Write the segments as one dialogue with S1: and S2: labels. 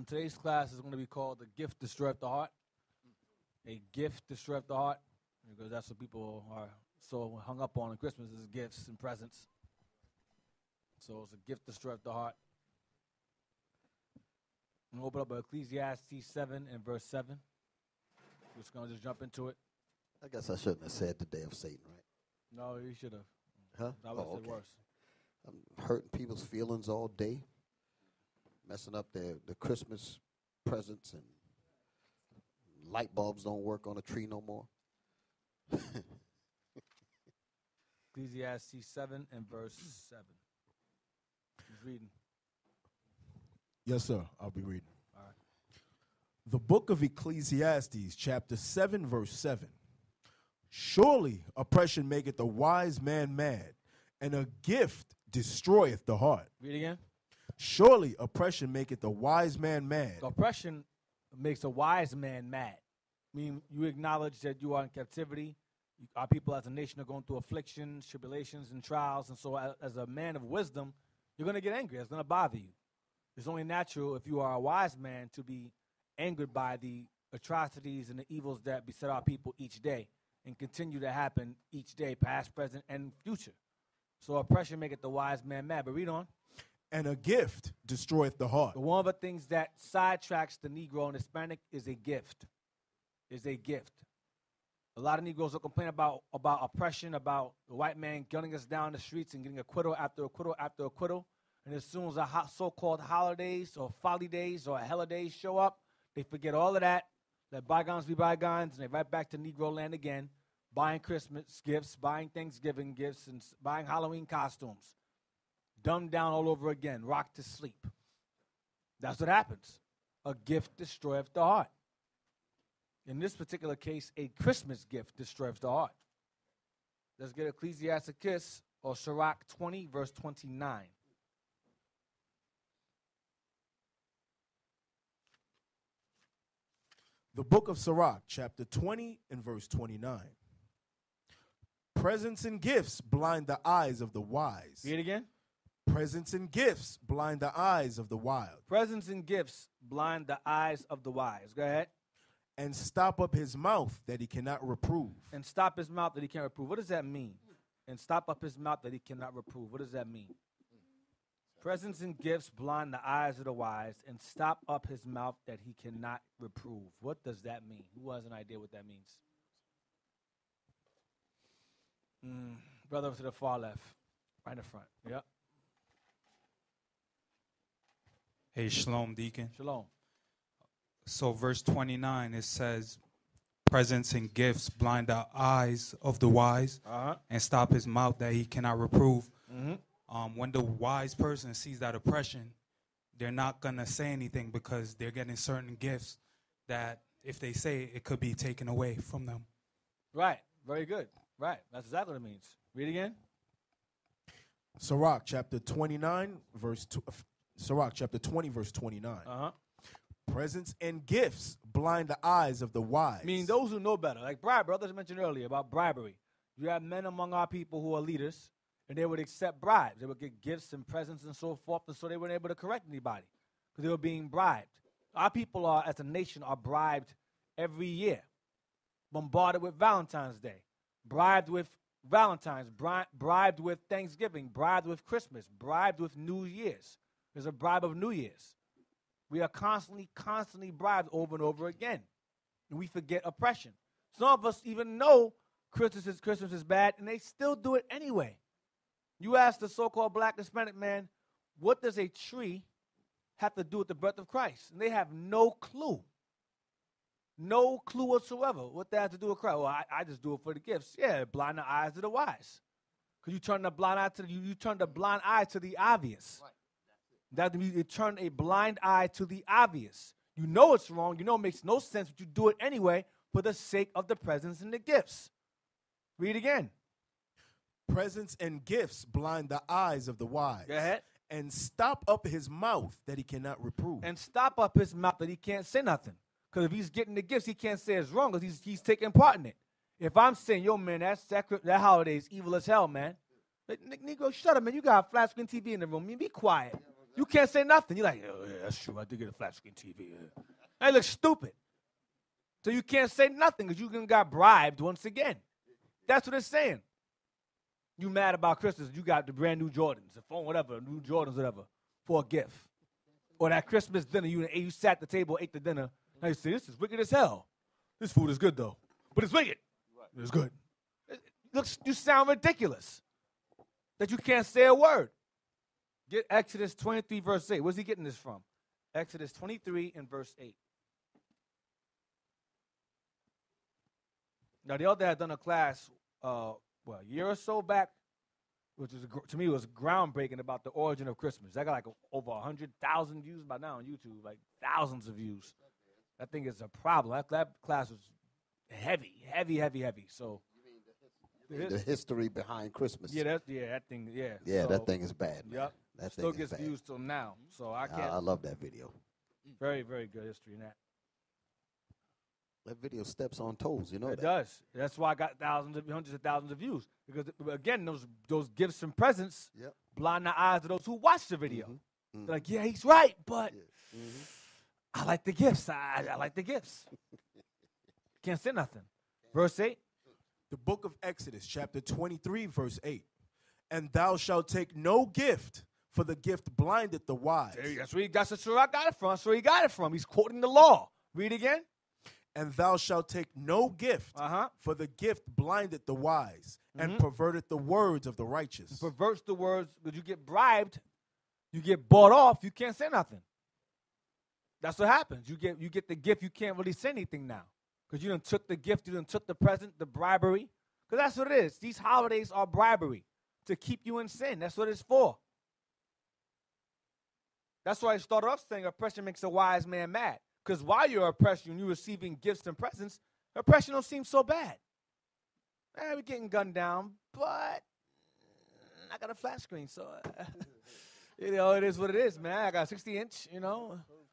S1: Today's class is going to be called "The Gift Destroyeth the Heart." A gift destroyeth the heart, because that's what people are so hung up on Christmas is gifts and presents. So it's a gift destroyeth the heart. I'm going to open up Ecclesiastes 7 and verse 7. We're just going to just jump into it.
S2: I guess I shouldn't have said the day of Satan, right?
S1: No, you should have.
S2: Huh?
S1: I would have said worse.
S2: I'm hurting people's feelings all day, messing up their Christmas presents, and light bulbs don't work on a tree no more.
S1: Ecclesiastes 7 and verse 7. He's reading.
S3: Yes, sir. I'll be reading.
S1: All right.
S3: The book of Ecclesiastes, chapter 7, verse 7. Surely oppression maketh a wise man mad, and a gift destroyeth the heart.
S1: Read again.
S3: Surely oppression maketh a wise man mad.
S1: Oppression makes a wise man mad. I mean, you acknowledge that you are in captivity. Our people as a nation are going through afflictions, tribulations, and trials. And so as a man of wisdom, you're going to get angry. It's going to bother you. It's only natural if you are a wise man to be angered by the atrocities and the evils that beset our people each day and continue to happen each day, past, present, and future. So oppression maketh the wise man mad. But read on.
S3: And a gift destroyeth the heart.
S1: But one of the things that sidetracks the Negro and Hispanic is a gift. Is a gift. A lot of Negroes will complain about oppression, about the white man gunning us down the streets and getting acquittal after acquittal after acquittal. And as soon as the so-called holidays or folly days or holidays show up, they forget all of that, let bygones be bygones, and they right back to Negro land again, buying Christmas gifts, buying Thanksgiving gifts, and buying Halloween costumes. Dumbed down all over again, rocked to sleep. That's what happens. A gift destroyeth the heart. In this particular case, a Christmas gift destroys the heart. Let's get Ecclesiasticus or Sirach 20, verse 29.
S3: The book of Sirach, chapter 20 and verse 29. Presents and gifts blind the eyes of the wise.
S1: Read it again.
S3: Presents and gifts blind the eyes of the wild.
S1: Presents and gifts blind the eyes of the wise. Go ahead.
S3: And stop up his mouth that he cannot reprove.
S1: And stop his mouth that he can't reprove. What does that mean? And stop up his mouth that he cannot reprove. What does that mean? Presents and gifts blind the eyes of the wise, and stop up his mouth that he cannot reprove. What does that mean? Who has an idea what that means? Brother to the far left, right in the front. Yep.
S4: Hey, shalom, deacon.
S1: Shalom.
S4: So verse 29, it says, presents and gifts blind the eyes of the wise, and stop his mouth that he cannot reprove. When the wise person sees that oppression, they're not going to say anything because they're getting certain gifts that if they say it could be taken away from them.
S1: Right. Very good. Right. That's exactly what it means. Read again.
S3: Sirach chapter 29, verse 2. Sirach chapter 20, verse 29. Presents and gifts blind the eyes of the wise.
S1: Meaning those who know better. Like brothers mentioned earlier about bribery. You have men among our people who are leaders, and they would accept bribes. They would get gifts and presents and so forth, and so they weren't able to correct anybody because they were being bribed. Our people are, as a nation, are bribed every year. Bombarded with Valentine's Day. Bribed with Valentine's. Bribed with Thanksgiving. Bribed with Christmas. Bribed with New Year's. There's a bribe of New Year's. We are constantly bribed over and over again. And we forget oppression. Some of us even know Christmas is bad, and they still do it anyway. You ask the so-called black Hispanic man, what does a tree have to do with the birth of Christ? And they have no clue. No clue whatsoever what that has to do with Christ. Well, I just do it for the gifts. Yeah, blind the eyes of the wise. Because you turn the blind eye to you turn the blind eye to the obvious. Right. That means you turn a blind eye to the obvious. You know it's wrong. You know it makes no sense, but you do it anyway for the sake of the presents and the gifts. Read again.
S3: Presents and gifts blind the eyes of the wise.
S1: Go ahead.
S3: And stop up his mouth that he cannot reprove.
S1: And stop up his mouth that he can't say nothing. Because if he's getting the gifts, he can't say it's wrong because he's taking part in it. If I'm saying, yo, man, that holiday is evil as hell, man. Like, Negro, shut up, man. You got a flat screen TV in the room. Be quiet. You can't say nothing. You're like, oh, yeah, that's true. I did get a flat screen TV. That looks stupid. So you can't say nothing because you got bribed once again. That's what it's saying. You mad about Christmas, you got the brand new Jordans, the phone, whatever, new Jordans, whatever, for a gift. Or that Christmas dinner, you sat at the table, ate the dinner, and you say, this is wicked as hell. This food is good, though. But it's wicked. Right. It's good. You sound ridiculous that you can't say a word. Get Exodus 23, verse 8. Where's he getting this from? Exodus 23 and verse 8. Now, the other had done a class, a year or so back, which is to me was groundbreaking about the origin of Christmas. I got like over 100,000 views by now on YouTube, like thousands of views. I think it's a problem. That class was heavy. So
S2: the history behind Christmas.
S1: That thing.
S2: Yeah, so, that thing is bad. Man.
S1: Yep.
S2: That
S1: still
S2: thing
S1: gets
S2: is
S1: views till now. So I can't.
S2: I love that video.
S1: Very, very good history in that.
S2: That video steps on toes, you know.
S1: It does. That's why I got hundreds of thousands of views. Because again, those gifts and presents blind the eyes of those who watch the video. Mm-hmm. They're like, yeah, he's right, but I like the gifts. I like the gifts. Can't say nothing. Verse 8.
S3: The book of Exodus, chapter 23, verse 8. And thou shalt take no gift, for the gift blindeth the wise.
S1: That's where I got it from. That's where he got it from. He's quoting the law. Read again.
S3: And thou shalt take no gift, for the gift blindeth the wise, and perverteth the words of the righteous.
S1: It perverts the words, because you get bribed, you get bought off, you can't say nothing. That's what happens. You get the gift, you can't really say anything now. Because you done took the gift, you done took the present, the bribery. Because that's what it is. These holidays are bribery to keep you in sin. That's what it's for. That's why I started off saying oppression makes a wise man mad. Because while you're oppressed and you're receiving gifts and presents, oppression don't seem so bad. We're getting gunned down, but I got a flat screen, so it is what it is, man. I got a 60-inch,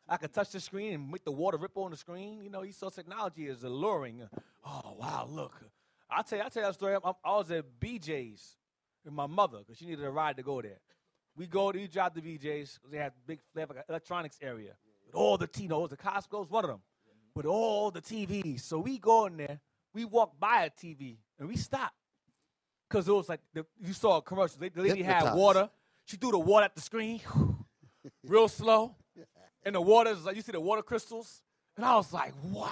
S1: I can touch the screen and make the water ripple on the screen. He saw technology is alluring. Oh, wow, look. I'll tell you that story. I was at BJ's with my mother because she needed a ride to go there. We drive to BJ's because they have like an electronics area. With all the the Costco's, one of them. With all the TVs. So we go in there. We walk by a TV and we stop. Because it was like, you saw a commercial. The lady had water. She threw the water at the screen real slow. And the water is like, you see the water crystals? And I was like, wow.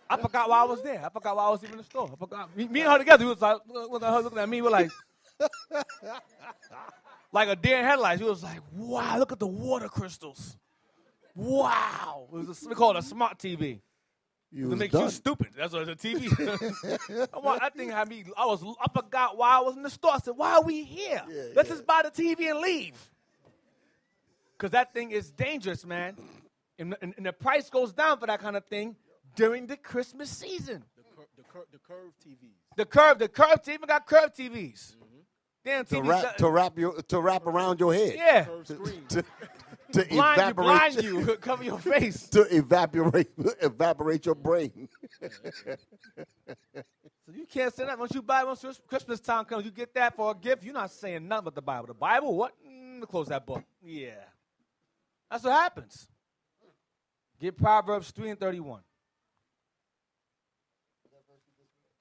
S1: I forgot why I was there. I forgot why I was even in the store. I forgot. Me and her together, we was like, her looking at me, we're like, like a deer in headlights. He was like, wow, look at the water crystals. Wow. We call it a smart TV. To make you stupid. That's what it's a TV. That thing had me, I forgot why I was in the store. I said, why are we here? Let's just buy the TV and leave. Because that thing is dangerous, man. And the price goes down for that kind of thing during the Christmas season.
S3: The curved TVs.
S1: The curved TV got curved TVs. Damn TVs.
S2: To wrap around your head.
S1: Yeah.
S2: To
S1: blind you, cover your face.
S2: To evaporate your brain.
S1: So you can't say that. Once Christmas time comes, you get that for a gift, you're not saying nothing but the Bible. The Bible, what? Close that book. Yeah. That's what happens. Get Proverbs 3 and 31.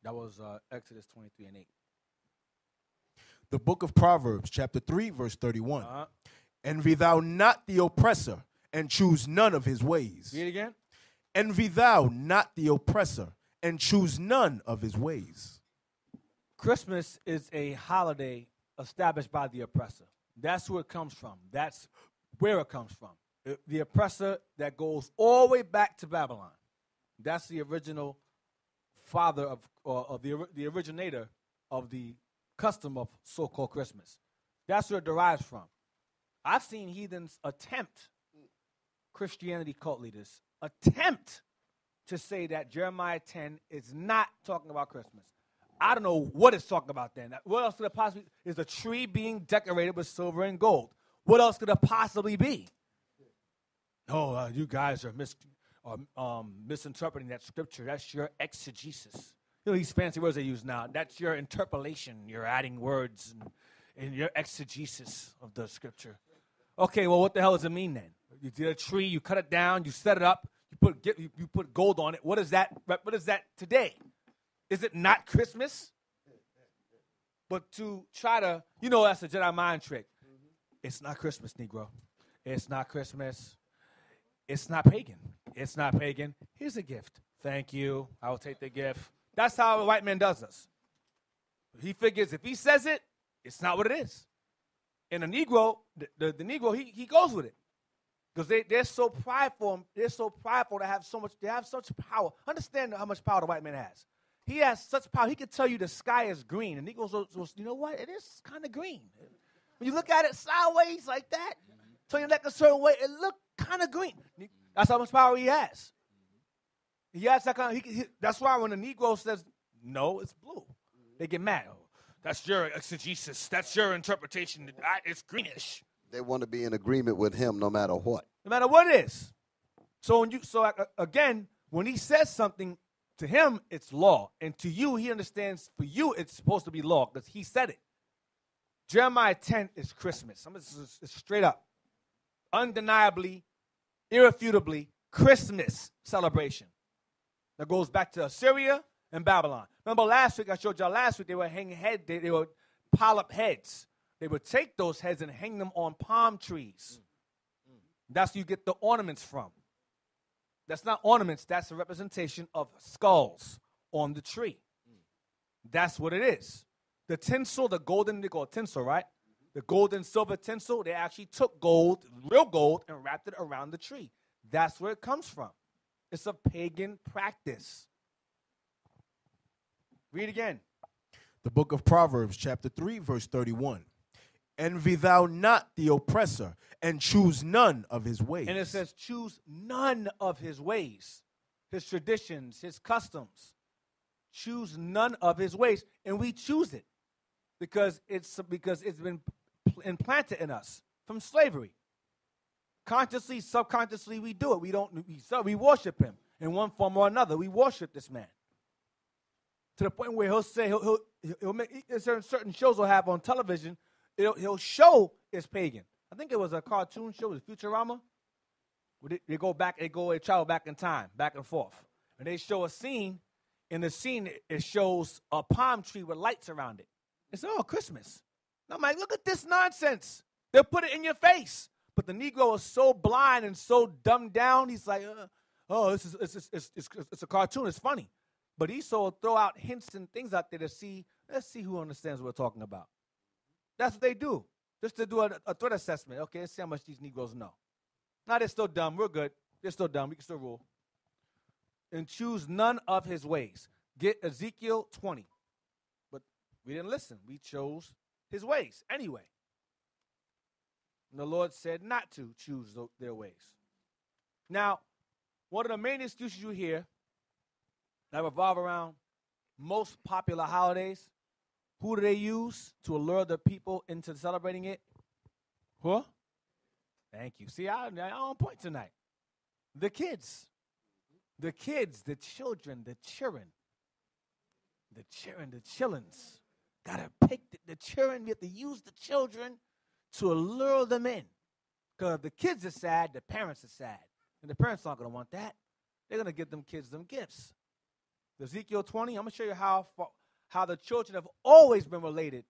S1: That was Exodus 23 and 8.
S3: The book of Proverbs, chapter 3, verse 31. Envy thou not the oppressor, and choose none of his ways.
S1: Read it again.
S3: Envy thou not the oppressor, and choose none of his ways.
S1: Christmas is a holiday established by the oppressor. That's where it comes from. That's where it comes from. The oppressor that goes all the way back to Babylon. That's the original father of the originator of the custom of so-called Christmas. That's where it derives from. I've seen heathens attempt, Christianity cult leaders, attempt to say that Jeremiah 10 is not talking about Christmas. I don't know what it's talking about then. What else could it possibly be? Is a tree being decorated with silver and gold? What else could it possibly be? No, you guys are misinterpreting that scripture. That's your exegesis. You know these fancy words they use now. That's your interpolation. You're adding words in your exegesis of the scripture. Okay, well, what the hell does it mean then? You did a tree, you cut it down, you set it up, you put gold on it. What is that? What is that today? Is it not Christmas? But to try to, that's a Jedi mind trick. It's not Christmas, Negro. It's not Christmas. It's not pagan. It's not pagan. Here's a gift. Thank you. I will take the gift. That's how a white man does us. He figures if he says it, it's not what it is. And the Negro, the Negro, he goes with it. Because they're so prideful. They're so prideful to have so much. They have such power. Understand how much power the white man has. He has such power. He can tell you the sky is green. And Negroes goes, you know what? It is kind of green. When you look at it sideways like that, turn your neck a certain way, it look kind of green. That's how much power he has. He has that kind of. That's why when the Negro says no, it's blue, they get mad. Oh, that's your exegesis. That's your interpretation. It's greenish.
S2: They want to be in agreement with him no matter what.
S1: No matter what it is. So again, when he says something, to him it's law, and to you he understands. For you, it's supposed to be law because he said it. Jeremiah 10 is Christmas. It's straight up, undeniably, irrefutably Christmas celebration. That goes back to Assyria and Babylon. Remember last week, I showed y'all last week, they would hang heads, they would pile up heads. They would take those heads and hang them on palm trees. That's where you get the ornaments from. That's not ornaments, that's a representation of skulls on the tree. That's what it is. The tinsel, the golden, they call it tinsel, right? The gold and silver tinsel, they actually took gold, real gold, and wrapped it around the tree. That's where it comes from. It's a pagan practice. Read again.
S3: The book of Proverbs, chapter 3, verse 31. Envy thou not the oppressor, and choose none of his ways.
S1: And it says, choose none of his ways, his traditions, his customs. Choose none of his ways. And we choose it because it's been implanted in us from slavery. Consciously, subconsciously, we do it. We worship him in one form or another. We worship this man to the point where he'll say he'll make certain shows he'll have on television. He'll show it's pagan. I think it was a cartoon show, it was Futurama. They travel back in time, back and forth, and they show a scene. In the scene, it shows a palm tree with lights around it. It's Christmas. And I'm like, look at this nonsense. They'll put it in your face. But the Negro is so blind and so dumbed down. He's like, it's a cartoon. It's funny. But he throw out hints and things out there to see. Let's see who understands what we're talking about. That's what they do, just to do a threat assessment. Okay, let's see how much these Negroes know. Now they're still dumb. We're good. They're still dumb. We can still rule. And choose none of his ways. Get Ezekiel 20. But we didn't listen. We chose his ways anyway. And the Lord said not to choose their ways. Now, one of the main excuses you hear that revolve around most popular holidays, who do they use to allure the people into celebrating it? Huh? Thank you. See, I'm on point tonight. The kids. The kids, the children, the children. The children, the chillins. Gotta pick the children. You have to use the children to allure them in. Because if the kids are sad, the parents are sad. And the parents aren't going to want that. They're going to give them kids them gifts. Ezekiel 20, I'm going to show you how the children have always been related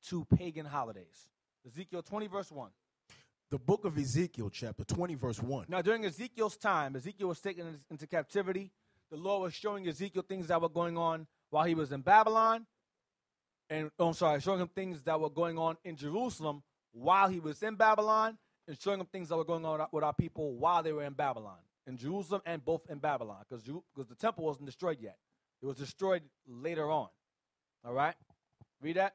S1: to pagan holidays. Ezekiel 20, verse 1.
S3: The book of Ezekiel, chapter 20, verse 1.
S1: Now, during Ezekiel's time, Ezekiel was taken into captivity the Lord was showing Ezekiel things that were going on while he was in Babylon. And showing him things that were going on in Jerusalem while he was in Babylon, and showing him things that were going on with our people while they were in Babylon, in Jerusalem and both in Babylon, because the temple wasn't destroyed yet. It was destroyed later on. All right? Read that.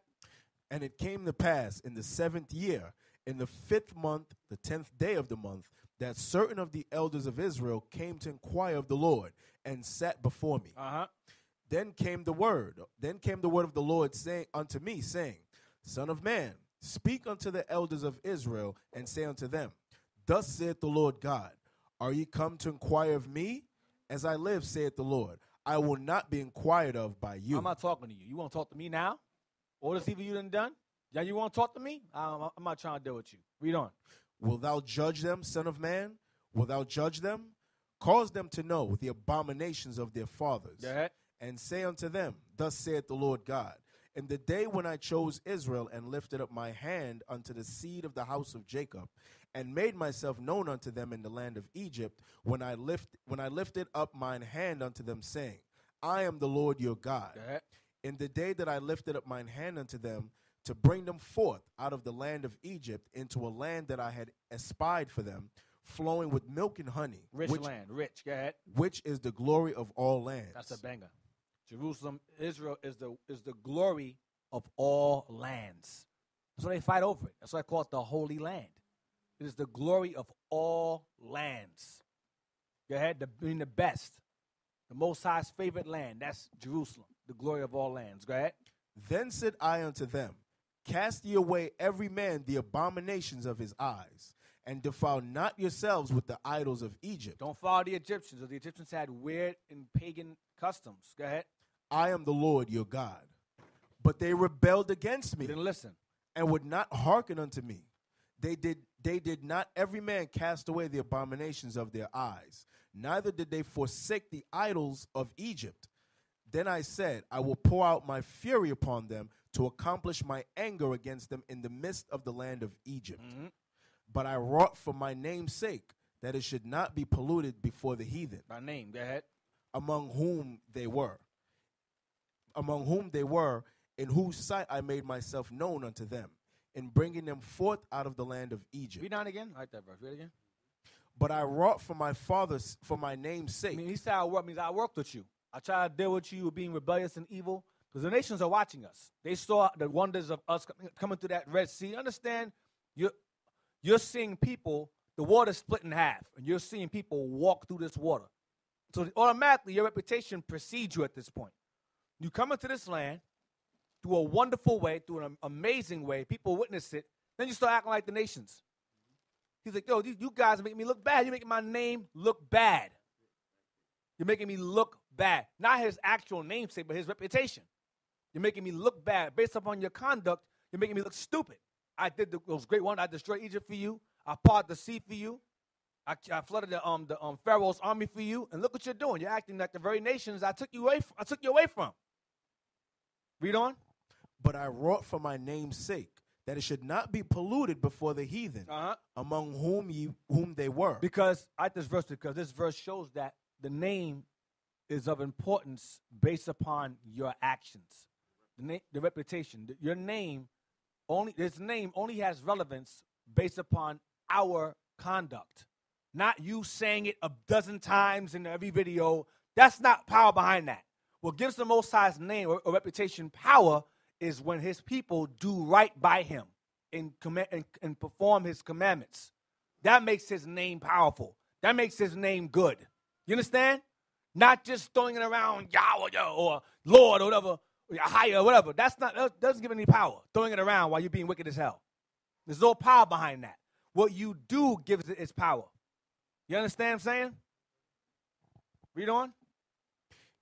S3: And it came to pass in the 7th year, in the 5th month, the 10th day of the month, that certain of the elders of Israel came to inquire of the Lord and sat before me. Then came the word of the Lord saying unto me, saying, Son of man, speak unto the elders of Israel, and say unto them, Thus saith the Lord God, Are ye come to inquire of me? As I live, saith the Lord, I will not be inquired of by you.
S1: I'm not talking to you. You want to talk to me now? All this evil you done? Yeah, you want to talk to me? I'm not trying to deal with you. Read on.
S3: Wilt thou judge them, son of man? Wilt thou judge them? Cause them to know the abominations of their fathers.
S1: Go ahead.
S3: And say unto them, Thus saith the Lord God, In the day when I chose Israel and lifted up my hand unto the seed of the house of Jacob, and made myself known unto them in the land of Egypt, when I lifted up mine hand unto them, saying, I am the Lord your God.
S1: Go ahead.
S3: In the day that I lifted up mine hand unto them, to bring them forth out of the land of Egypt into a land that I had espied for them, flowing with milk and honey.
S1: Rich land. Go ahead.
S3: Which is the glory of all lands.
S1: That's a banger. Jerusalem, Israel is the glory of all lands. That's why they fight over it. That's why I call it the Holy Land. It is the glory of all lands. Go ahead. Being the best. The Most High's favorite land. That's Jerusalem. The glory of all lands. Go ahead.
S3: Then said I unto them, Cast ye away every man the abominations of his eyes, and defile not yourselves with the idols of Egypt.
S1: Don't follow the Egyptians, or the Egyptians had weird and pagan customs. Go ahead.
S3: I am the Lord your God. But they rebelled against me,
S1: Didn't listen,
S3: and would not hearken unto me. They did not every man cast away the abominations of their eyes, neither did they forsake the idols of Egypt. Then I said, I will pour out my fury upon them to accomplish my anger against them in the midst of the land of Egypt. But I wrought for my name's sake, that it should not be polluted before the heathen.
S1: by name. Go ahead.
S3: Among whom they were, in whose sight I made myself known unto them, in bringing them forth out of the land of Egypt.
S1: Read on again. I like that verse. Read it again.
S3: But I wrought for my fathers, for my name's sake.
S1: I mean, he said I work means I worked with you. I try to deal with you being rebellious and evil, because the nations are watching us. They saw the wonders of us coming through that Red Sea. Understand, you're seeing people, the water split in half, and you're seeing people walk through this water. So automatically, your reputation precedes you at this point. You come into this land through a wonderful way, through an amazing way. People witness it. Then you start acting like the nations. He's like, yo, you guys are making me look bad. You're making my name look bad. You're making me look bad. Not his actual namesake, but his reputation. You're making me look bad. Based upon your conduct, you're making me look stupid. I did those great ones. I destroyed Egypt for you. I parted the sea for you. I flooded the Pharaoh's army for you. And look what you're doing. You're acting like the very nations I took you away from. Read on.
S3: But I wrought for my name's sake, that it should not be polluted before the heathen, among whom they were.
S1: Because this verse shows that the name is of importance based upon your actions, the reputation. Your name only has relevance based upon our conduct, not you saying it a dozen times in every video. That's not power behind that. What gives the Most High's name or reputation power is when his people do right by him and perform his commandments. That makes his name powerful. That makes his name good. You understand? Not just throwing it around Yahweh or Lord or whatever, or higher or whatever. That doesn't give any power. Throwing it around while you're being wicked as hell. There's no power behind that. What you do gives it its power. You understand what I'm saying? Read on.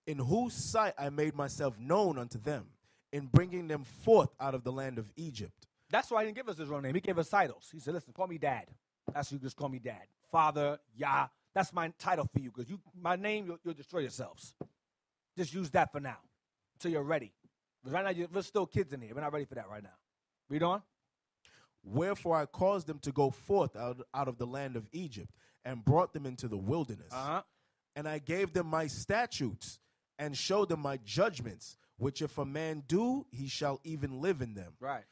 S3: In whose sight I made myself known unto them, in bringing them forth out of the land of Egypt.
S1: That's why he didn't give us his real name. He gave us titles. He said, listen, call me Dad. That's what you just call me Dad. Father, Yah. That's my title for you, because my name, you'll destroy yourselves. Just use that for now until you're ready. Because right now, we're still kids in here. We're not ready for that right now. Read on.
S3: Wherefore I caused them to go forth out of the land of Egypt, and brought them into the wilderness. And I gave them my statutes and showed them my judgments, which if a man do, he shall even live in them.
S1: Right.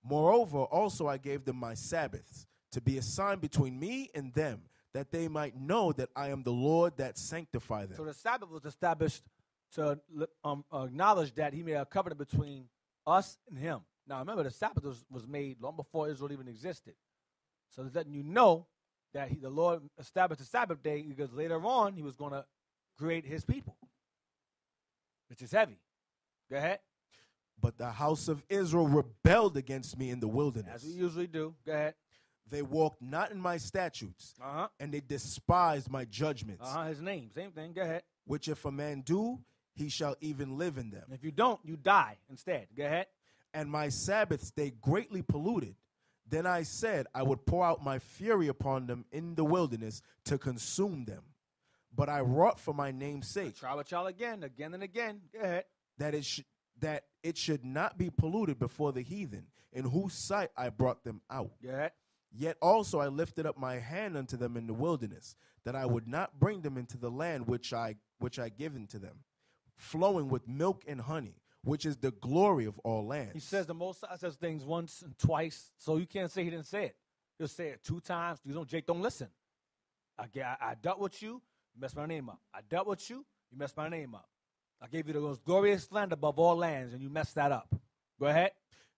S3: Moreover, also I gave them my Sabbaths, to be a sign between me and them, that they might know that I am the Lord that sanctify them.
S1: So the Sabbath was established to acknowledge that he made a covenant between us and him. Now, remember, the Sabbath was made long before Israel even existed. So it's letting you know that the Lord established the Sabbath day because later on he was going to create his people, which is heavy. Go ahead.
S3: But the house of Israel rebelled against me in the wilderness.
S1: As we usually do. Go ahead.
S3: They walked not in my statutes, and they despised my judgments.
S1: His name, same thing. Go ahead.
S3: Which if a man do, he shall even live in them.
S1: If you don't, you die instead. Go ahead.
S3: And my Sabbaths they greatly polluted. Then I said, I would pour out my fury upon them in the wilderness to consume them. But I wrought for my name's sake.
S1: Try with y'all again and again. Go ahead.
S3: That it should not be polluted before the heathen, in whose sight I brought them out.
S1: Go ahead.
S3: Yet also I lifted up my hand unto them in the wilderness, that I would not bring them into the land which I given to them, flowing with milk and honey, which is the glory of all lands.
S1: He says the Most High says things once and twice, so you can't say he didn't say it. He'll say it 2 times. Jake don't listen. I dealt with you, you messed my name up. I dealt with you, you messed my name up. I gave you the most glorious land above all lands, and you messed that up. Go ahead.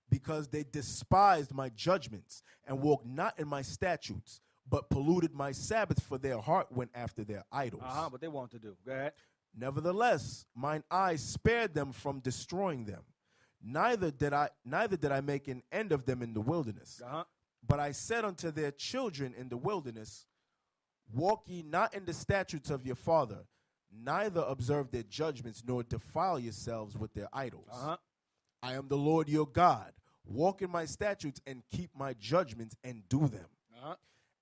S3: Because they despised my judgments and walked not in my statutes, but polluted my Sabbath, for their heart went after their idols.
S1: What they want to do. Go ahead.
S3: Nevertheless, mine eyes spared them from destroying them. Neither did I make an end of them in the wilderness. But I said unto their children in the wilderness, walk ye not in the statutes of your father, neither observe their judgments, nor defile yourselves with their idols. I am the Lord your God. Walk in my statutes and keep my judgments and do them.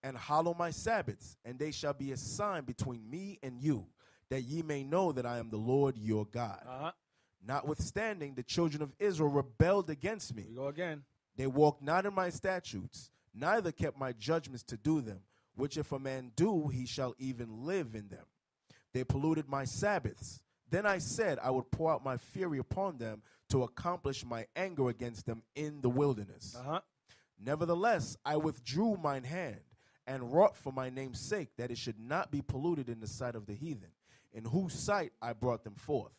S3: And hallow my Sabbaths, and they shall be a sign between me and you, that ye may know that I am the Lord your God. Notwithstanding, the children of Israel rebelled against me.
S1: Here we go again.
S3: They walked not in my statutes, neither kept my judgments to do them, which if a man do, he shall even live in them. They polluted my Sabbaths. Then I said I would pour out my fury upon them to accomplish my anger against them in the wilderness. Nevertheless, I withdrew mine hand and wrought for my name's sake, that it should not be polluted in the sight of the heathen, in whose sight I brought them forth.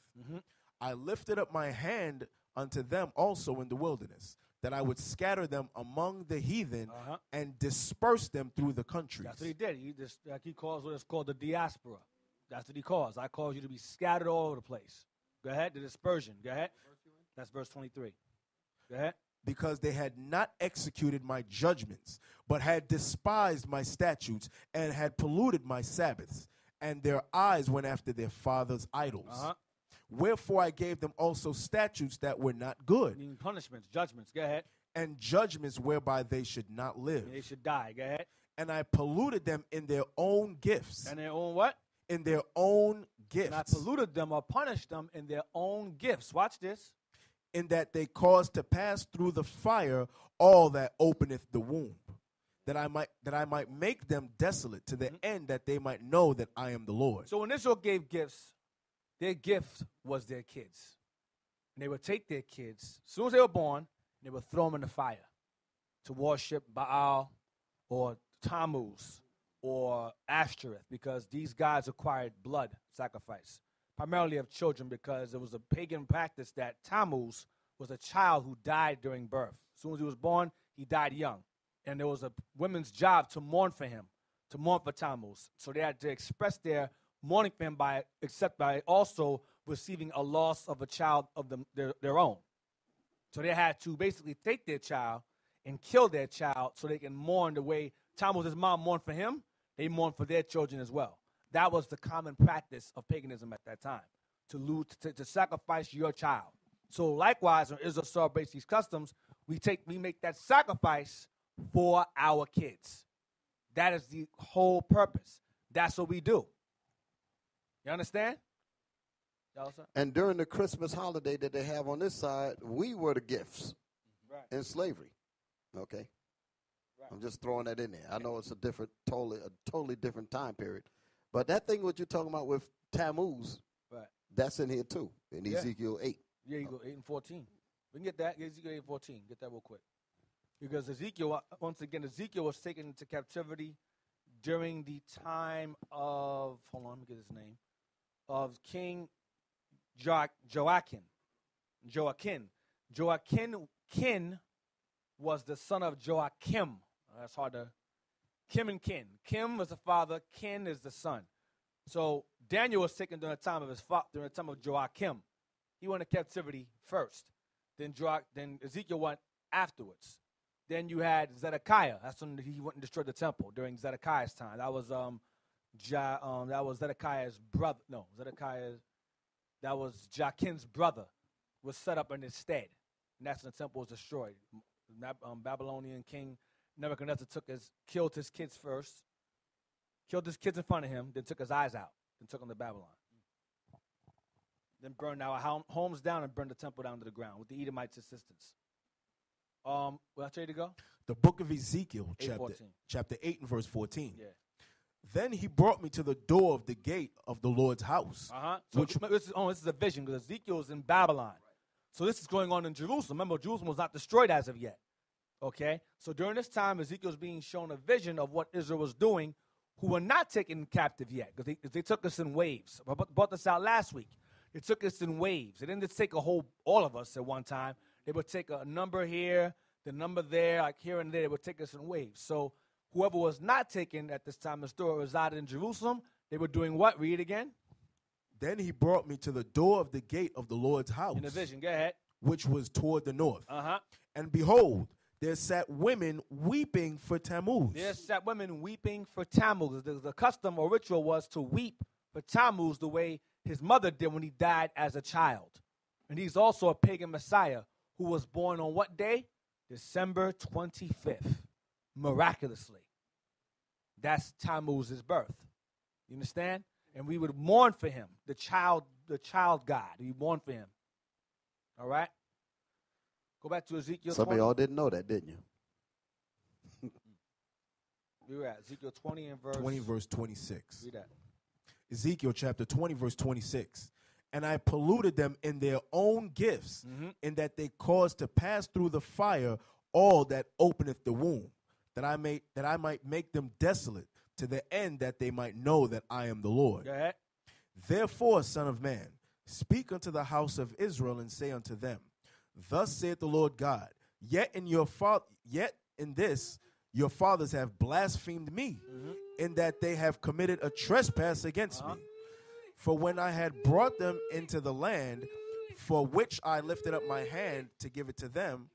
S3: I lifted up my hand unto them also in the wilderness, that I would scatter them among the heathen and disperse them through the countries.
S1: That's what he did. He calls what is called the diaspora. That's what he calls. I cause you to be scattered all over the place. Go ahead. The dispersion. Go ahead. That's verse 23. Go ahead.
S3: Because they had not executed my judgments, but had despised my statutes and had polluted my Sabbaths, and their eyes went after their fathers' idols. Wherefore I gave them also statutes that were not good.
S1: Meaning punishments, judgments. Go ahead.
S3: And judgments whereby they should not live.
S1: And they should die. Go ahead.
S3: And I polluted them in their own gifts.
S1: And their own what?
S3: In their own gifts.
S1: And I polluted them or punished them in their own gifts. Watch this.
S3: In that they caused to pass through the fire all that openeth the womb, that I might make them desolate, to the end that they might know that I am the Lord.
S1: So when Israel gave gifts, their gift was their kids. And they would take their kids, as soon as they were born, they would throw them in the fire to worship Baal or Tammuz or Ashtoreth, because these guys required blood sacrifice, primarily of children, because it was a pagan practice that Tammuz was a child who died during birth. As soon as he was born, he died young. And there was a women's job to mourn for him, to mourn for Tammuz. So they had to express their mourning for him by also receiving a loss of a child of their own. So they had to basically take their child and kill their child so they can mourn the way Tammuz's mom mourned for him. They mourned for their children as well. That was the common practice of paganism at that time, to sacrifice your child. So likewise, when Israel celebrates these customs, we make that sacrifice for our kids. That is the whole purpose. That's what we do. You understand?
S2: And during the Christmas holiday that they have on this side, we were the gifts in slavery. Okay? I'm just throwing that in there. I know it's a totally different time period. But that thing what you're talking about with Tammuz,
S1: Right.
S2: that's in here too, in
S1: Yeah.
S2: Ezekiel 8.
S1: Yeah, you go 8 and 14. We can get that. Get Ezekiel 8 and 14. Get that real quick. Because Ezekiel, once again, Ezekiel was taken into captivity during the time of, hold on, let me get his name, of King Joachim. Joachim was the son of Joachim. That's hard to, Kim and Kin. Kim was the father, Kin is the son. So Daniel was taken during the time of during the time of Joachim. He went into captivity first. Then Ezekiel went afterwards. Then you had Zedekiah. That's when he went and destroyed the temple during Zedekiah's time. That was Zedekiah's brother. No, that was Joachim's brother was set up in his stead. And that's when the temple was destroyed. Babylonian king Nebuchadnezzar killed his kids first, killed his kids in front of him, then took his eyes out, then took them to Babylon. Then burned our homes down and burned the temple down to the ground with the Edomites' assistance. Will I tell you to go?
S3: The book of Ezekiel,
S1: 8:14.
S3: chapter 8 and verse 14.
S1: Yeah.
S3: Then he brought me to the door of the gate of the Lord's house.
S1: So this is a vision because Ezekiel is in Babylon. Right. So this is going on in Jerusalem. Remember, Jerusalem was not destroyed as of yet. Okay? So during this time, Ezekiel's being shown a vision of what Israel was doing, who were not taken captive yet because they took us in waves. I brought this out last week. They took us in waves. They didn't just take all of us at one time. They would take a number here, the number there, like here and there. They would take us in waves. So whoever was not taken at this time, the story resided in Jerusalem. They were doing what? Read it again.
S3: Then he brought me to the door of the gate of the Lord's house.
S1: In the vision, go ahead.
S3: Which was toward the north.
S1: Uh-huh.
S3: And behold, there sat women weeping for Tammuz.
S1: There sat women weeping for Tammuz. The custom or ritual was to weep for Tammuz the way his mother did when he died as a child. And he's also a pagan Messiah who was born on what day? December 25th. Miraculously. That's Tammuz's birth. You understand? And we would mourn for him, the child God. We mourn for him. All right? Go back to Ezekiel 20.
S2: Some of y'all didn't know that, didn't you?
S1: We were at Ezekiel 20 and verse
S3: 20 verse 26.
S1: Read that.
S3: Ezekiel chapter 20 verse 26. And I polluted them in their own gifts, in that they caused to pass through the fire all that openeth the womb, that I might make them desolate, to the end that they might know that I am the Lord.
S1: Go ahead.
S3: Therefore, son of man, speak unto the house of Israel, and say unto them, Thus saith the Lord God, yet in this your fathers have blasphemed me, in that they have committed a trespass against me. For when I had brought them into the land, for which I lifted up my hand to give it to them,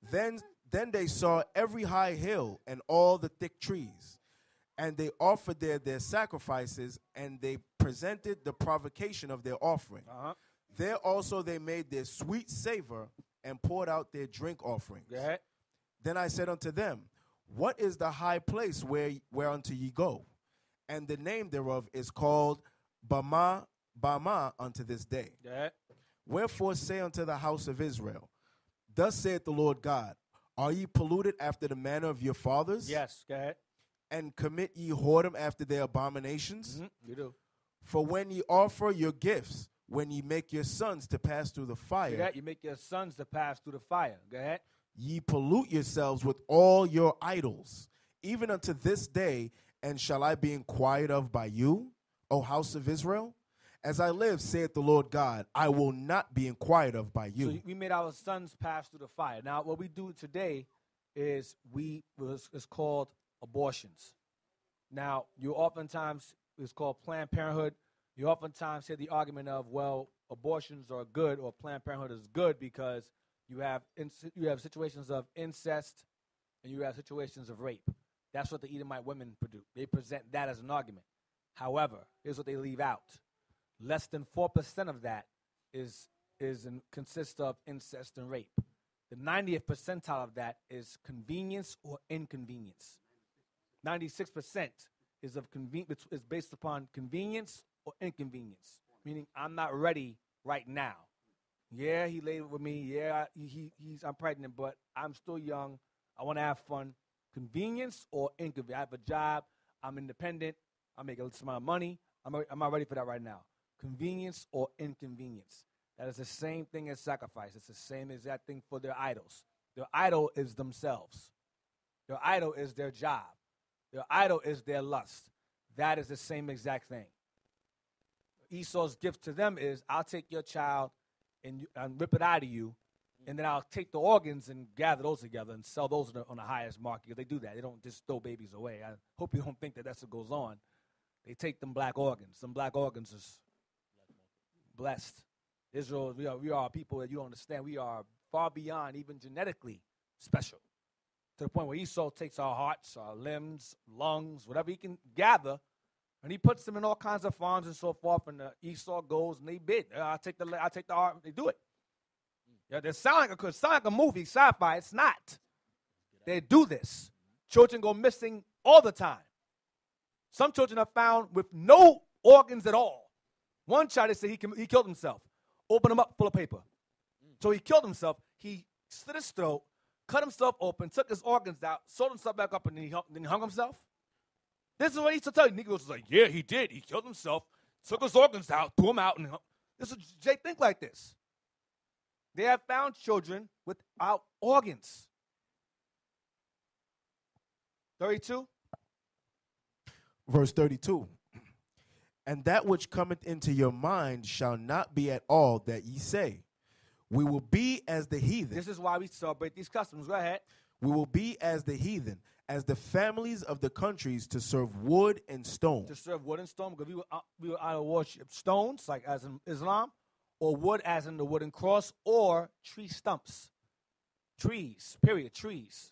S3: then they saw every high hill and all the thick trees, and they offered there their sacrifices, and they presented the provocation of their offering. There also they made their sweet savor, and poured out their drink offerings.
S1: Go ahead.
S3: Then I said unto them, What is the high place whereunto ye go? And the name thereof is called Bama unto this day.
S1: Go ahead.
S3: Wherefore say unto the house of Israel, Thus saith the Lord God, Are ye polluted after the manner of your fathers?
S1: Yes, go ahead.
S3: And commit ye whoredom after their abominations?
S1: You do.
S3: For when ye offer your gifts, when ye make your sons to pass through the fire,
S1: See that? You make your sons to pass through the fire. Go ahead.
S3: ye pollute yourselves with all your idols, even unto this day, and shall I be inquired of by you, O house of Israel? As I live, saith the Lord God, I will not be inquired of by you.
S1: So we made our sons pass through the fire. Now, what we do today is it's called abortions. Now, it's called Planned Parenthood. You oftentimes hear the argument of, well, abortions are good or Planned Parenthood is good because you have situations of incest and you have situations of rape. That's what the Edomite women produce. They present that as an argument. However, here's what they leave out. Less than 4% of that consists of incest and rape. The 90th percentile of that is convenience or inconvenience. 96% is based upon convenience or inconvenience, meaning I'm not ready right now. Yeah, he laid with me. Yeah, I'm pregnant, but I'm still young. I want to have fun. Convenience or inconvenience. I have a job. I'm independent. I'm making this amount of money. I'm not ready for that right now. Convenience or inconvenience. That is the same thing as sacrifice. It's the same exact thing for their idols. Their idol is themselves. Their idol is their job. Their idol is their lust. That is the same exact thing. Esau's gift to them is, I'll take your child and rip it out of you, and then I'll take the organs and gather those together and sell those on the highest market. They do that. They don't just throw babies away. I hope you don't think that that's what goes on. They take them black organs. Some black organs is blessed. Israel, we are people that you don't understand. We are far beyond even genetically special, to the point where Esau takes our hearts, our limbs, lungs, whatever he can gather, and he puts them in all kinds of farms and so forth. And Esau goes and they bid. I'll take the heart. They do it. Yeah, they sound like a movie, sci-fi. It's not. They do this. Children go missing all the time. Some children are found with no organs at all. One child, they say he killed himself. Open him up full of paper. So he killed himself. He slit his throat, cut himself open, took his organs out, sewed himself back up, and then he hung himself. This is what he used to tell you. Negroes was like, yeah, he did. He killed himself, took his organs out, threw them out, and this is Jay think like this. They have found children without organs. 32.
S3: Verse 32. And that which cometh into your mind shall not be at all that ye say. We will be as the heathen.
S1: This is why we celebrate these customs. Go ahead.
S3: We will be as the heathen, as the families of the countries, to serve wood and stone.
S1: To serve wood and stone, because we will either worship stones, like as in Islam, or wood as in the wooden cross, or tree stumps. Trees, period, trees.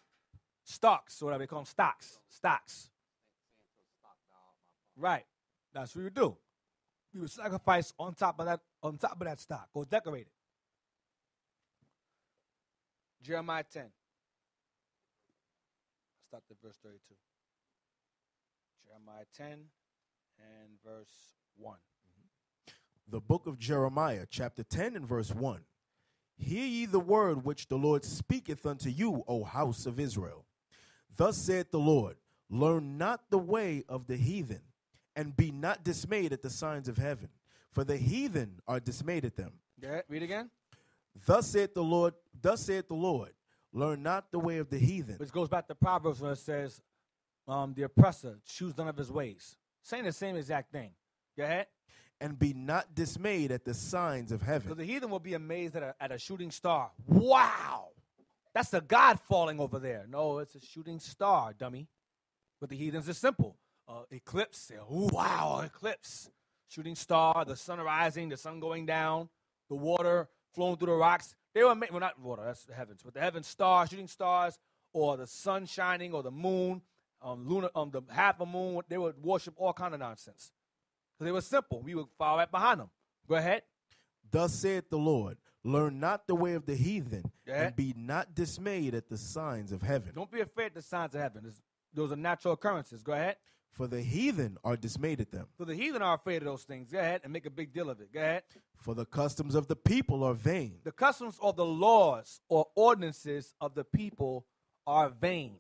S1: Stalks, or whatever they call them, stocks. Right. That's what we would do. We would sacrifice on top of that stock, or decorate it. Jeremiah 10. Start at verse 32. Jeremiah 10 and verse 1.
S3: The book of Jeremiah, chapter 10 and verse 1. Hear ye the word which the Lord speaketh unto you, O house of Israel. Thus saith the Lord, learn not the way of the heathen, and be not dismayed at the signs of heaven, for the heathen are dismayed at them.
S1: Yeah, read again.
S3: Thus saith the Lord, learn not the way of the heathen.
S1: Which goes back to Proverbs when it says, the oppressor choose none of his ways. Saying the same exact thing. Go ahead.
S3: And be not dismayed at the signs of heaven.
S1: So the heathen will be amazed at a shooting star. Wow. That's the God falling over there. No, it's a shooting star, dummy. But the heathens are simple. Eclipse. Ooh, wow, eclipse. Shooting star, the sun rising, the sun going down, the water flowing through the rocks. They were well, not water, that's the heavens, but the heavens stars, shooting stars, or the sun shining, or the moon, the half a moon. They would worship all kind of nonsense. So they were simple. We would follow right behind them. Go ahead.
S3: Thus saith the Lord, learn not the way of the heathen, and be not dismayed at the signs of heaven.
S1: Don't be afraid of the signs of heaven. Those are natural occurrences. Go ahead.
S3: For the heathen are dismayed at them.
S1: So the heathen are afraid of those things. Go ahead and make a big deal of it. Go ahead.
S3: For the customs of the people are vain.
S1: The customs or the laws or ordinances of the people are vain,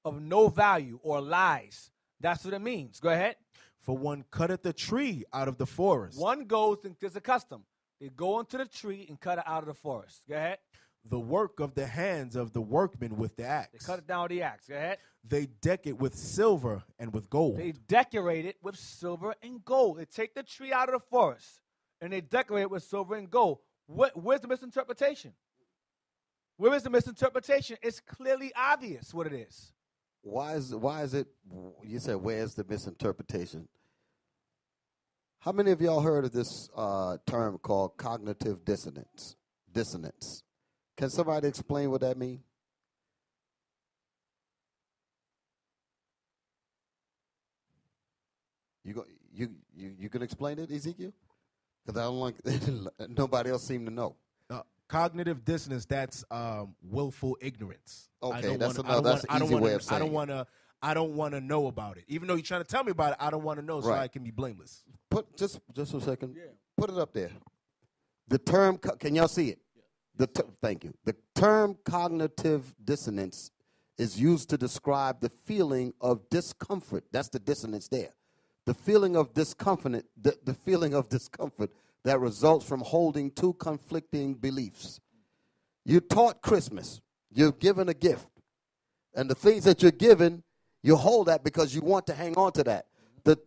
S1: of no value, or lies. That's what it means. Go ahead.
S3: For one cutteth a tree out of the forest.
S1: One goes and there's a custom. They go into the tree and cut it out of the forest. Go ahead.
S3: The work of the hands of the workmen with the axe.
S1: They cut it down with the axe. Go ahead.
S3: They deck it with silver and with gold.
S1: They decorate it with silver and gold. They take the tree out of the forest and they decorate it with silver and gold. Where's the misinterpretation? Where is the misinterpretation? It's clearly obvious what it is.
S2: Why is it, you said, where's the misinterpretation? How many of y'all heard of this term called cognitive dissonance? Can somebody explain what that means? You can explain it, Ezekiel? Because I don't like nobody else seem to know.
S3: Cognitive dissonance, that's willful ignorance.
S2: Okay, that's an easy way of saying it.
S3: I don't want to know about it. Even though you're trying to tell me about it, I don't want to know so I can be blameless.
S2: Put just a second. Yeah. Put it up there. The term, can y'all see it? Yeah. Thank you. The term cognitive dissonance is used to describe the feeling of discomfort. That's the dissonance there. The feeling of discomfort, the feeling of discomfort that results from holding two conflicting beliefs. You're taught Christmas. You're given a gift. And the things that you're given, you hold that because you want to hang on to that. The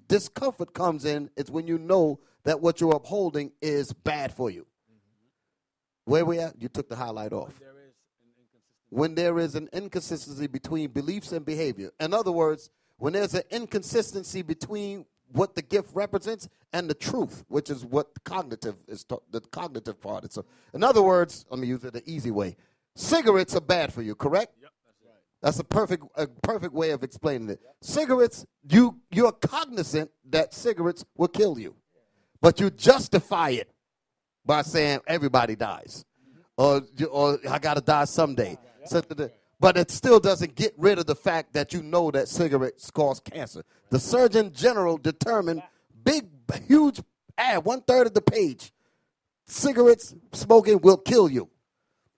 S2: discomfort comes in, it's when you know that what you're upholding is bad for you. Where we at? You took the highlight off. When there is an inconsistency between beliefs and behavior. In other words, when there's an inconsistency between what the gift represents and the truth, which is what the cognitive part is. So, in other words, let me use it the easy way. Cigarettes are bad for you, correct? Yep, that's right. That's a perfect way of explaining it. Yep. Cigarettes, you're cognizant that cigarettes will kill you, but you justify it by saying everybody dies, or I gotta die someday. But it still doesn't get rid of the fact that you know that cigarettes cause cancer. The Surgeon General determined, huge ad, 1/3 of the page, cigarettes smoking will kill you.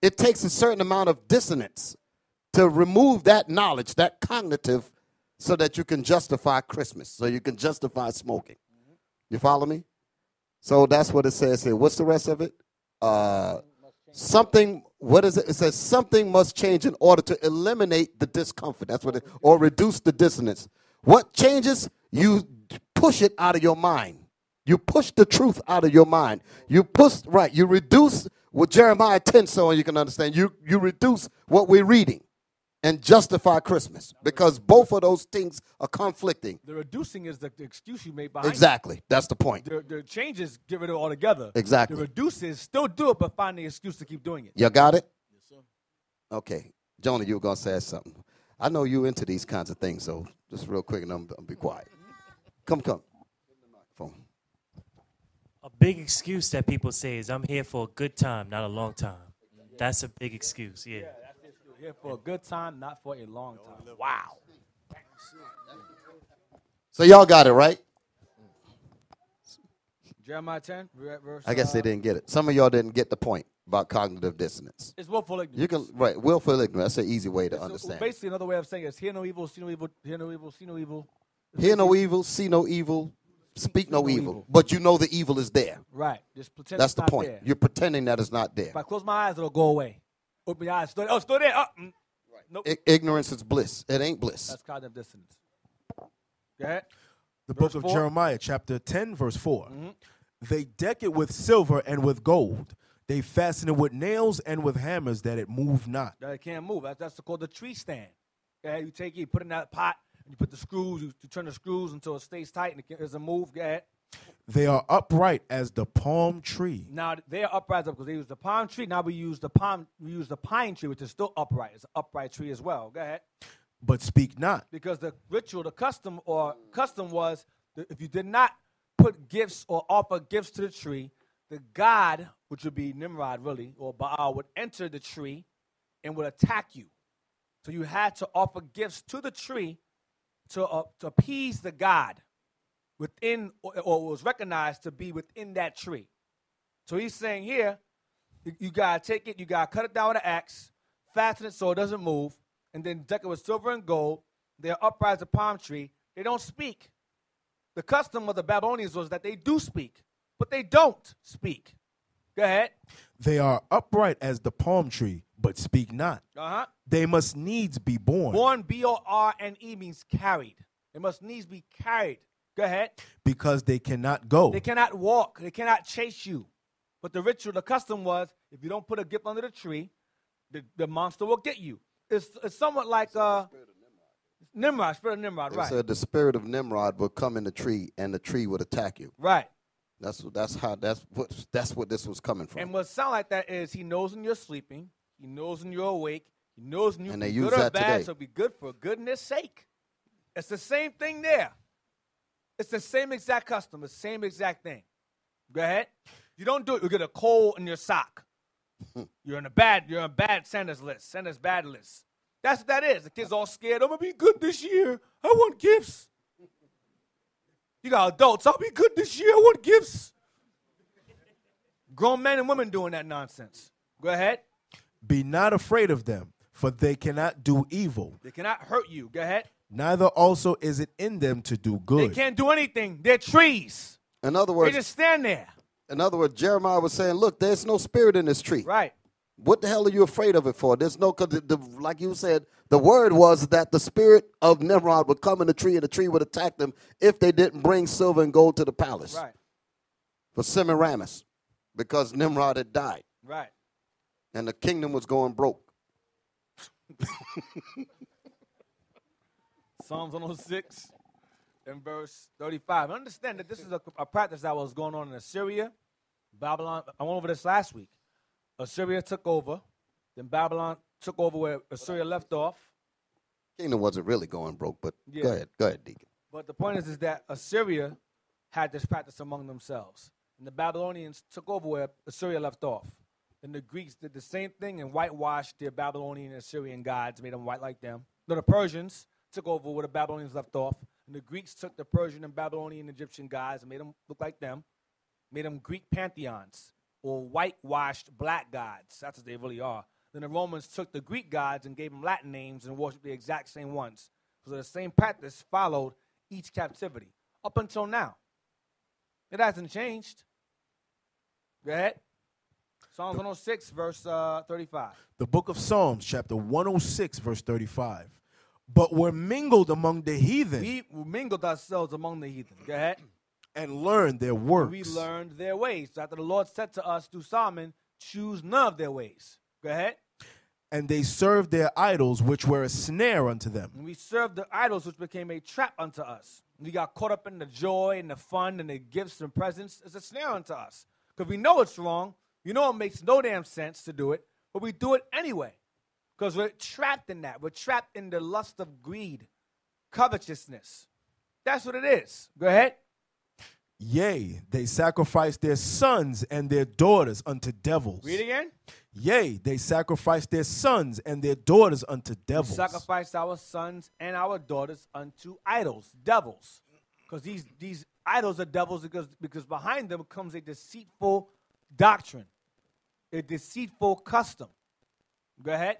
S2: It takes a certain amount of dissonance to remove that knowledge, that cognitive, so that you can justify Christmas, so you can justify smoking. You follow me? So that's what it says here. What's the rest of it? Something, what is it? It says something must change in order to eliminate the discomfort. That's what it, or reduce the dissonance. What changes? You push it out of your mind. You push the truth out of your mind. You reduce what Jeremiah 10, so you can understand. You reduce what we're reading and justify Christmas, because both of those things are conflicting.
S1: The reducing is the excuse you made behind
S2: Exactly. That's the point.
S1: The changes, get rid of it altogether.
S2: Exactly.
S1: The reduce is still do it, but find the excuse to keep doing it.
S2: You got it? Yes, sir. Okay. Jonah, you were going to say something. I know you into these kinds of things, so just real quick, and I'm be quiet. Come. Phone.
S5: A big excuse that people say is, I'm here for a good time, not a long time. That's a big excuse, yeah.
S1: Here for a good time, not for a long time. Wow.
S2: So y'all got it, right?
S1: Jeremiah 10, verse.
S2: I guess they didn't get it. Some of y'all didn't get the point about cognitive dissonance.
S1: It's willful ignorance.
S2: You can willful ignorance. That's an easy way to understand.
S1: Basically, another way of saying it is hear no evil, see no evil, hear no evil, see no evil.
S2: Hear no evil, see no evil, speak no evil. But you know the evil is there.
S1: Right. Just pretend
S2: That's
S1: it's
S2: the
S1: not
S2: point.
S1: there.
S2: You're pretending that it's not there.
S1: If I close my eyes, it'll go away. Open your eyes. It's still there. Right. Nope.
S2: Ignorance is bliss. It ain't bliss.
S1: That's cognitive dissonance. Go ahead.
S3: The
S1: Verse
S3: book of
S1: 4.
S3: Jeremiah, chapter 10, verse 4. Mm-hmm. They deck it with silver and with gold. They fasten it with nails and with hammers that it move not.
S1: That it can't move. That's called the tree stand. Okay, you take it, you put it in that pot, and you put the screws, you turn the screws until it stays tight and it doesn't move. Go ahead.
S3: They are upright as the palm tree.
S1: Now they are upright because they use the palm tree. Now we use the pine tree, which is still upright. It's an upright tree as well. Go ahead.
S3: But speak not.
S1: Because the ritual, the custom was that if you did not put gifts or offer gifts to the tree, the god, which would be Nimrod really, or Baal, would enter the tree and would attack you. So you had to offer gifts to the tree to appease the god within, or was recognized to be within that tree. So he's saying here, you got to take it, you got to cut it down with an axe, fasten it so it doesn't move, and then deck it with silver and gold. They're upright as a palm tree. They don't speak. The custom of the Babylonians was that they do speak, but they don't speak. Go ahead.
S3: They are upright as the palm tree, but speak not.
S1: Uh-huh.
S3: They must needs be born.
S1: Born, B-O-R-N-E, means carried. They must needs be carried. Go ahead.
S3: Because they cannot go.
S1: They cannot walk. They cannot chase you. But the ritual, the custom was, if you don't put a gift under the tree, the monster will get you. It's somewhat like Nimrod, spirit of Nimrod, right?
S2: So the spirit of Nimrod would come in the tree, and the tree would attack you.
S1: Right.
S2: That's what this was coming from.
S1: And what sound like that is he knows when you're sleeping, he knows when you're awake, he knows when
S2: and
S1: you're
S2: they
S1: good
S2: use
S1: or
S2: that
S1: bad,
S2: today.
S1: so be good for goodness sake. It's the same thing there. It's the same exact custom, the same exact thing. Go ahead. You don't do it, you get a coal in your sock. You're on a bad Santa's list, Santa's bad list. That's what that is. The kids all scared. I'm going to be good this year. I want gifts. You got adults. I'll be good this year. I want gifts. Grown men and women doing that nonsense. Go ahead.
S3: Be not afraid of them, for they cannot do evil.
S1: They cannot hurt you. Go ahead.
S3: Neither also is it in them to do
S1: They
S3: good.
S1: can't do anything. They're trees.
S2: In other
S1: They
S2: words,
S1: just stand there.
S2: Jeremiah was saying, look, there's no spirit in this tree.
S1: Right.
S2: What the hell are you afraid of it for? There's no, because like you said, the word was that the spirit of Nimrod would come in the tree and the tree would attack them if they didn't bring silver and gold to the palace.
S1: Right.
S2: For Semiramis, because Nimrod had died.
S1: Right.
S2: And the kingdom was going broke.
S1: Psalms 106 and verse 35. Understand that this is a practice that was going on in Assyria, Babylon. I went over this last week. Assyria took over. Then Babylon took over where Assyria left off.
S2: Kingdom wasn't really going broke, but
S1: Yeah.
S2: Go ahead, Deacon.
S1: But the point is that Assyria had this practice among themselves. And the Babylonians took over where Assyria left off. And the Greeks did the same thing and whitewashed their Babylonian and Assyrian gods, made them white like them. No, the Persians took over where the Babylonians left off. And the Greeks took the Persian and Babylonian and Egyptian gods and made them look like them, made them Greek pantheons or whitewashed black gods. That's what they really are. Then the Romans took the Greek gods and gave them Latin names and worshiped the exact same ones. So the same practice followed each captivity up until now. It hasn't changed. Go ahead. Psalms 106, verse 35.
S3: The book of Psalms, chapter 106, verse 35. But were mingled among the heathen.
S1: We mingled ourselves among the heathen. Go ahead.
S3: And learned their works.
S1: We learned their ways. After the Lord said to us through Solomon, choose none of their ways. Go ahead.
S3: And they served their idols, which were a snare unto them.
S1: And we served the idols, which became a trap unto us. We got caught up in the joy and the fun and the gifts and presents. It's a snare unto us. Because we know it's wrong. You know it makes no damn sense to do it. But we do it anyway. Because we're trapped in that. We're trapped in the lust of greed, covetousness. That's what it is. Go ahead.
S3: Yea, they sacrificed their sons and their daughters unto devils.
S1: Read again.
S3: Yea, they sacrificed their sons and their daughters unto devils.
S1: We sacrificed our sons and our daughters unto idols, devils. Because these idols are devils because behind them comes a deceitful doctrine, a deceitful custom. Go ahead.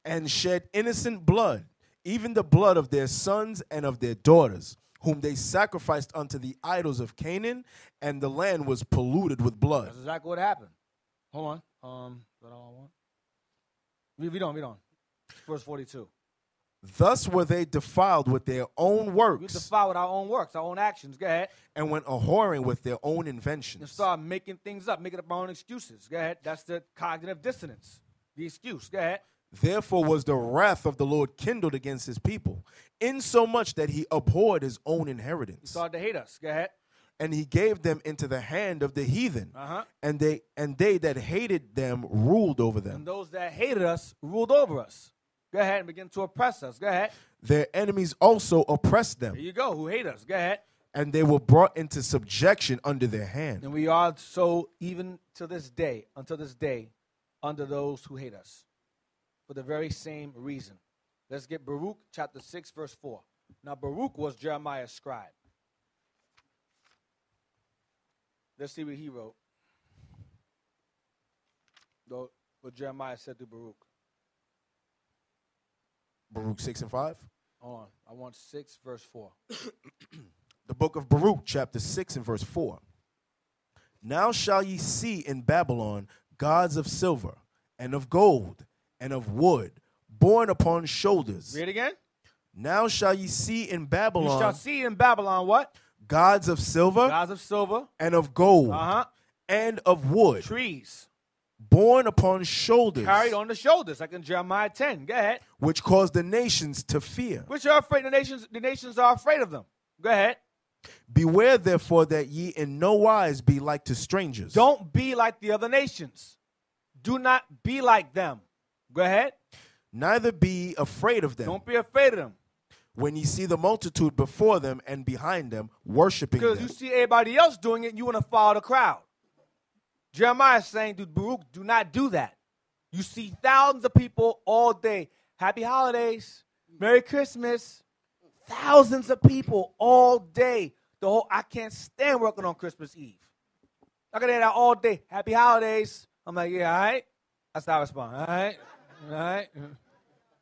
S3: And shed innocent blood, even the blood of their sons and of their daughters, whom they sacrificed unto the idols of Canaan, and the land was polluted with blood.
S1: That's exactly what happened. Hold on. Is that all I want? Read on. Verse 42.
S3: Thus were they defiled with their own
S1: We
S3: works,
S1: defile with our own works, our own actions. Go ahead.
S3: and went a-whoring with their own
S1: And
S3: inventions.
S1: start making things up, making up our own excuses. Go ahead. That's the cognitive dissonance, the excuse. Go ahead.
S3: Therefore was the wrath of the Lord kindled against his people, insomuch that he abhorred his own
S1: He
S3: inheritance.
S1: started to hate us. Go ahead.
S3: And he gave them into the hand of the heathen,
S1: Uh-huh.
S3: and they that hated them ruled over
S1: And
S3: them.
S1: those that hated us ruled over us. Go ahead and begin to oppress us. Go ahead.
S3: Their enemies also oppressed
S1: There
S3: them,
S1: you go. Who hate us. Go ahead.
S3: and they were brought into subjection under their hand.
S1: And we are so even to this day, until this day, under those who hate us. For the very same reason. Let's get Baruch chapter 6, verse 4. Now Baruch was Jeremiah's scribe. Let's see what he wrote. What Jeremiah said to Baruch.
S3: Baruch 6 and 5.
S1: Hold on. I want 6, verse 4.
S3: The book of Baruch, chapter 6 and verse 4. Now shall ye see in Babylon gods of silver, and of gold, and of wood, borne upon shoulders.
S1: Read again.
S3: Now shall ye see in
S1: You
S3: Babylon
S1: shall see in Babylon what?
S3: gods of silver,
S1: Gods of silver.
S3: and of gold,
S1: Uh-huh.
S3: and of wood,
S1: Trees.
S3: borne upon shoulders,
S1: Carried on the shoulders, like in Jeremiah 10. Go ahead.
S3: which cause the nations to fear.
S1: Which are afraid, the nations are afraid of them. Go ahead.
S3: Beware therefore that ye in no wise be like to strangers.
S1: Don't be like the other nations. Do not be like them. Go ahead.
S3: Neither be ye afraid of them.
S1: Don't be afraid of them.
S3: When ye see the multitude before them and behind them, worshiping
S1: Because
S3: them.
S1: you see everybody else doing it, and you want to follow the crowd. Jeremiah is saying to Baruch, do not do that. You see thousands of people all day. Happy holidays. Merry Christmas. Thousands of people all day. I can't stand working on Christmas Eve. I can hear that all day. Happy holidays. I'm like, yeah, all right. That's how I respond. All right. All right.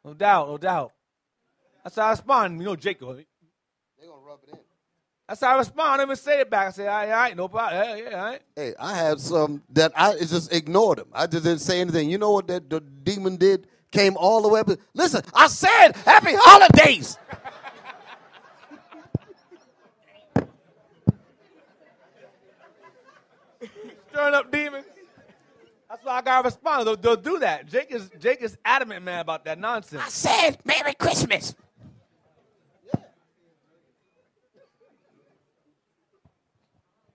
S1: No doubt, no doubt. That's how I respond. You know, Jake goes,
S2: They're going to rub it in.
S1: that's how I respond. I don't even say it back. I say, all right, no problem. Yeah, all right.
S2: Hey, I had some that I just ignored them. I just didn't say anything. You know what the demon did? Came all the way up. Listen, I said happy holidays.
S1: Stirring up demons. That's why I got to respond. They'll do that. Jake is adamant, man, about that nonsense.
S2: I said Merry Christmas.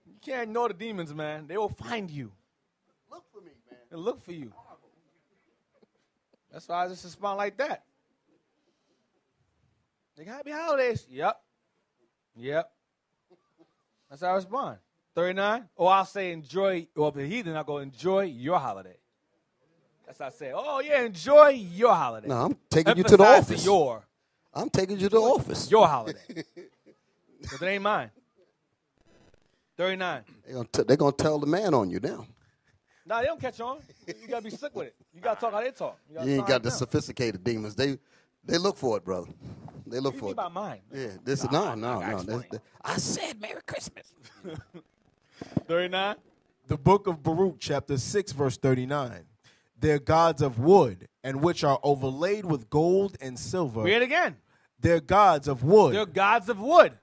S1: You can't ignore the demons, man. They will find you.
S2: Look for me, man.
S1: They'll look for you. That's why I just respond like that. Like, happy holidays. Yep. That's how I respond. 39. Or I'll say enjoy, or if the heathen, I'll go enjoy your holiday. That's how I say, oh, yeah, enjoy your holiday.
S2: No, I'm taking you to the office. I'm taking you to the office.
S1: Your holiday. Because it ain't mine. 39.
S2: They're going to tell the man on you now.
S1: Nah, they don't catch on. You got to be slick with it. You got to talk how they talk.
S2: You ain't got the sophisticated demons. They look for it, brother. They look for it.
S1: About mine.
S2: Yeah, no. I said Merry Christmas.
S1: 39.
S3: The book of Baruch, chapter 6, verse 39. They're gods of wood, and which are overlaid with gold and silver.
S1: Read it again.
S3: They're gods of wood.
S1: They're gods of wood.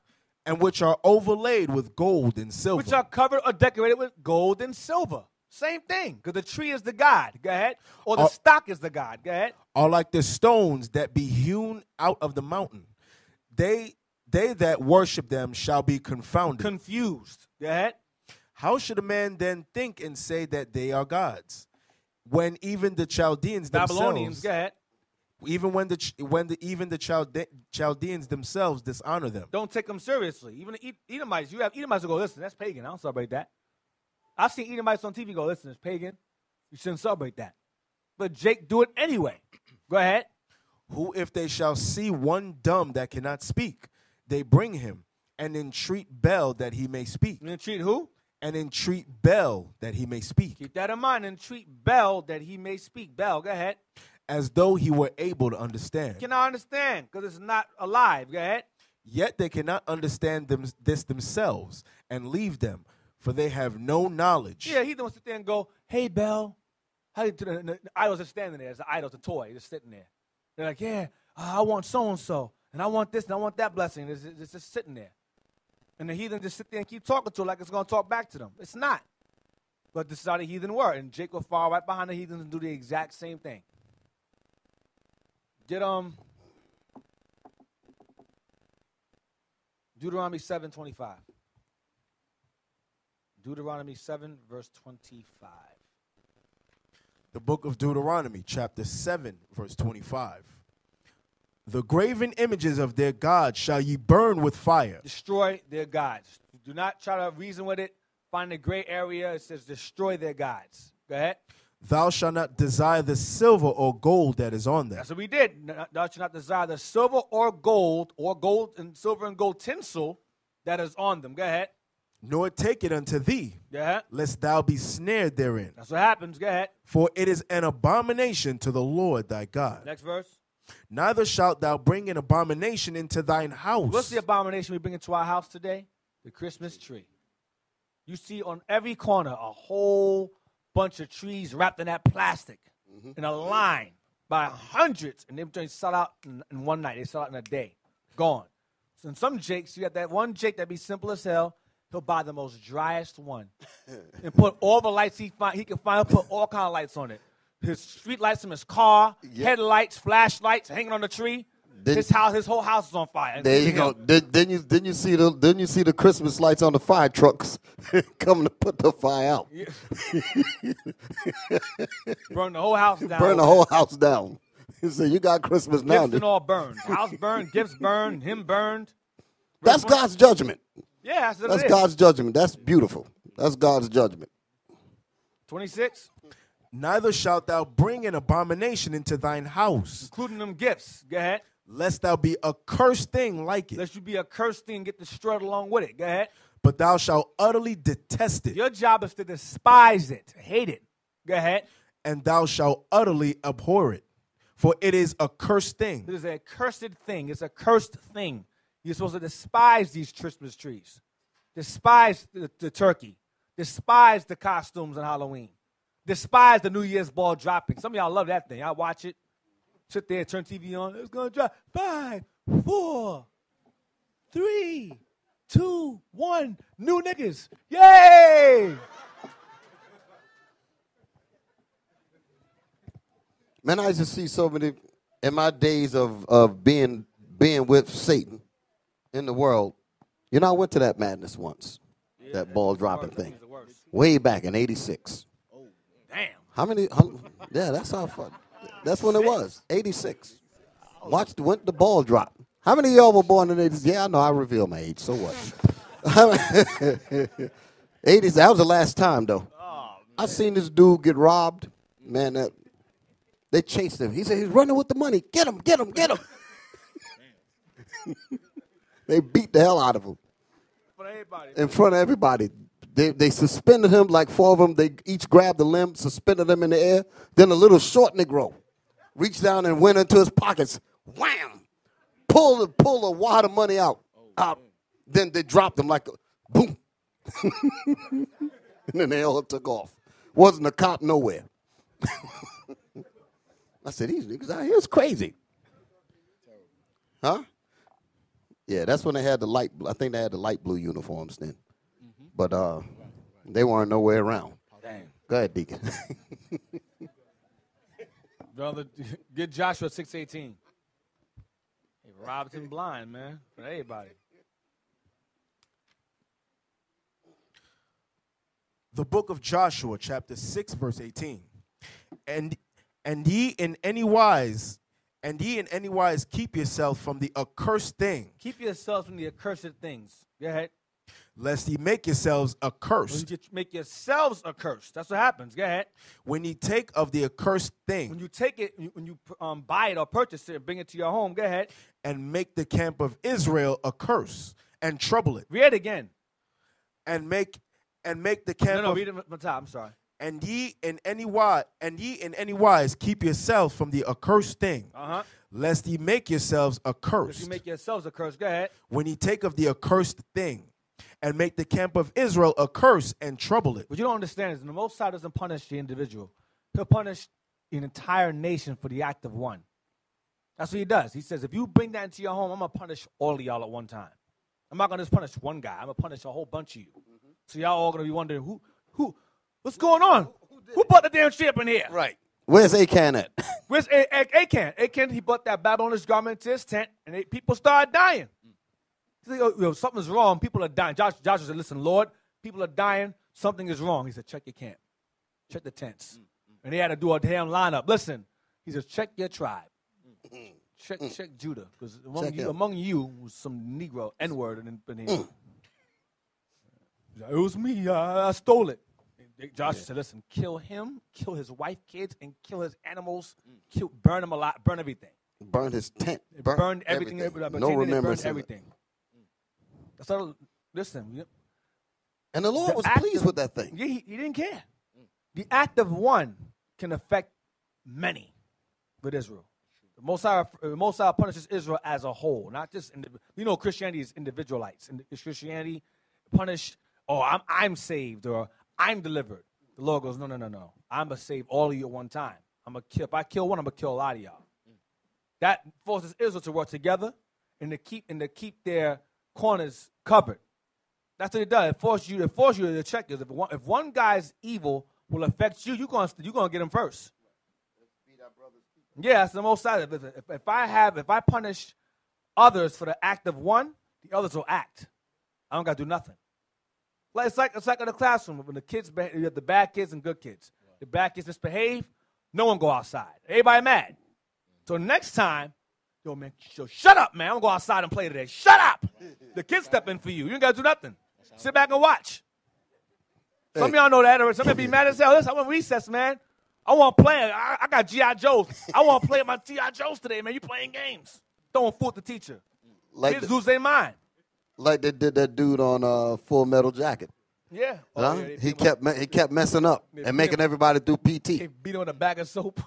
S3: And which are overlaid with gold and silver.
S1: Which are covered or decorated with gold and silver. Same thing, because the tree is the god. Go ahead. Or the stock is the god. Go ahead.
S3: Are like the stones that be hewn out of the mountain. They that worship them shall be confounded.
S1: Confused. Go ahead.
S3: How should a man then think and say that they are gods, when even the Chaldeans
S1: Babylonians,
S3: themselves,
S1: go ahead.
S3: even when the Chaldeans themselves dishonor them?
S1: Don't take them seriously. Even the Edomites, you have Edomites who go, listen, that's pagan. I don't celebrate that. I've seen Edomites on TV go, listen, it's pagan. You shouldn't celebrate that. But Jake do it anyway. Go ahead.
S3: Who, if they shall see one dumb that cannot speak, they bring him and entreat Bel that he may speak.
S1: And entreat who?
S3: And entreat Bel that he may speak.
S1: Keep that in mind. Entreat Bel that he may speak. Bel, go ahead.
S3: As though he were able to understand.
S1: Cannot understand because it's not alive. Go ahead.
S3: Yet they cannot understand this themselves and leave them, for they have no knowledge.
S1: Yeah, he don't sit there and go, hey, Bel. How you do the idols are standing there. It's an idol, it's a toy. Just sitting there. They're like, yeah, I want so-and-so, and I want this, and I want that blessing. It's just sitting there. And the heathen just sit there and keep talking to it like it's going to talk back to them. It's not. But this is how the heathen were. And Jake will fall right behind the heathens and do the exact same thing. Get Deuteronomy 7:25. Deuteronomy 7, verse 25.
S3: The book of Deuteronomy, chapter 7, verse 25. The graven images of their gods shall ye burn with fire.
S1: Destroy their gods. Do not try to reason with it. Find a gray area. It says destroy their gods. Go ahead.
S3: Thou shalt not desire the silver or gold that is on them.
S1: That's what we did. Thou shalt not desire the silver or gold and silver and gold tinsel that is on them. Go ahead.
S3: Nor take it unto thee, lest thou be snared therein.
S1: That's what happens. Go ahead.
S3: For it is an abomination to the Lord thy God.
S1: Next verse.
S3: Neither shalt thou bring an abomination into thine house.
S1: What's the abomination we bring into our house today? The Christmas tree. You see on every corner a whole bunch of trees wrapped in that plastic in a line by hundreds. And they sell out in one night. They sell out in a day. Gone. So in some Jakes, you got that one Jake that be simple as hell. He'll buy the most driest one and put all the lights he can find. Put all kind of lights on it. His street lights from his car, headlights, flashlights hanging on the tree. His whole house is on fire.
S2: There you go. Then you see the Christmas lights on the fire trucks coming to put the fire out.
S1: Yeah. Burn the whole house down.
S2: Burn the whole house down. You say you got Christmas now.
S1: Gifts and all burned. House burned. Gifts burned. Him burned.
S2: That's God's judgment.
S1: Yeah,
S2: that's God's judgment. That's beautiful. That's God's judgment.
S1: 26.
S3: Neither shalt thou bring an abomination into thine house,
S1: including them gifts. Go ahead.
S3: Lest thou be a cursed thing like it.
S1: Lest you be a cursed thing and get destroyed along with it. Go ahead.
S3: But thou shalt utterly detest it.
S1: Your job is to despise it, hate it. Go ahead.
S3: And thou shalt utterly abhor it. For it is a cursed thing.
S1: It is a cursed thing. It's a cursed thing. You're supposed to despise these Christmas trees. Despise the turkey. Despise the costumes on Halloween. Despise the New Year's ball dropping. Some of y'all love that thing. I watch it. Sit there, turn TV on. It's going to drop. 5, 4, 3, 2, 1. New niggas. Yay!
S2: Man, I used to see so many, in my days of being with Satan in the world, you know, I went to that madness once, that ball dropping thing, way back in 86.
S1: Damn.
S2: How many, yeah, that's how fun. That's when it was, 86. Went the ball drop. How many of y'all were born in 86? Yeah, I know, I reveal my age, so what? 80s, that was the last time, though. I seen this dude get robbed. Man, they chased him. He said, he's running with the money. Get him, get him, get him. They beat the hell out of him. In front of everybody. They suspended him, like 4 of them. They each grabbed a limb, suspended him in the air. Then a little short Negro reached down and went into his pockets. Wham! Pulled a wad of money out. Then they dropped him like a boom. And then they all took off. Wasn't a cop nowhere. I said, these niggas out here is crazy. Huh? Yeah, that's when they had the light blue. I think they had the light blue uniforms then. But they weren't nowhere around.
S1: Dang.
S2: Go ahead, Deacon.
S1: Brother, get Joshua 6:18. He robbed him blind, man, for everybody.
S3: The book of Joshua, chapter 6, verse 18. And ye in any wise keep yourself from the accursed thing.
S1: Keep yourselves from the accursed things. Go ahead.
S3: Lest ye make yourselves accursed.
S1: When you make yourselves accursed. That's what happens. Go ahead.
S3: When ye take of the accursed thing.
S1: When you take it, when you buy it or purchase it and bring it to your home, go ahead.
S3: And make the camp of Israel a curse and trouble it.
S1: Read it again.
S3: And make the camp
S1: No, read it from the top. I'm sorry.
S3: And ye in any wise keep yourselves from the accursed thing. Lest ye make yourselves accursed.
S1: Lest you make yourselves accursed. Go ahead.
S3: When ye take of the accursed thing, and make the camp of Israel a curse and trouble it.
S1: What you don't understand is the Most High doesn't punish the individual. He'll punish an entire nation for the act of one. That's what he does. He says, if you bring that into your home, I'm going to punish all of y'all at one time. I'm not going to just punish one guy. I'm going to punish a whole bunch of you. So y'all all going to be wondering, what's going on? Who brought the damn shit up in here?
S2: Right. Where's Achan at?
S1: Where's Achan? Achan, he brought that Babylonish garment to his tent, and people started dying. He said, something's wrong. People are dying. Joshua said, listen, Lord, people are dying. Something is wrong. He said, check your camp. Check the tents. And they had to do a damn lineup. Listen, he said, check your tribe. Check Judah. Because among you was some Negro, N-word. It was me. I stole it. Joshua said, listen, kill him, kill his wife, kids, and kill his animals. Burn him alive. Burn everything.
S2: Burn his tent.
S1: Burn everything.
S2: No remembrance.
S1: Burn everything. So, listen.
S2: And the Lord was pleased with that thing.
S1: Yeah, he didn't care. The act of one can affect many with Israel. The Most High punishes Israel as a whole, not just Christianity is individualites. And Christianity punish, I'm saved or I'm delivered. The Lord goes, no. I'm gonna save all of you at one time. If I kill one, I'm gonna kill a lot of y'all. That forces Israel to work together and to keep their corners covered. That's what it does. It forces you to check this. If one guy's evil will affect you, you're gonna get him first. Yeah, that's the most side. If I punish others for the act of one, the others will act. I don't gotta do nothing. It's like in the classroom when the kids, you have the bad kids and good kids. The bad kids misbehave, no one go outside. Everybody mad. So next time, man, shut up, man. I'm going to go outside and play today. Shut up. The kids step in for you. You ain't got to do nothing. Sit back and watch. Some of y'all know that. Some of y'all be mad as hell. Listen, I want recess, man. I want to play. I got G.I. Joes. I want to play my G.I. Joes today, man. You playing games. Don't fool the teacher. Kids lose their mind.
S2: Like they did that dude on Full Metal Jacket.
S1: Yeah.
S2: He kept messing up and making everybody do PT.
S1: They beat on a bag of soap.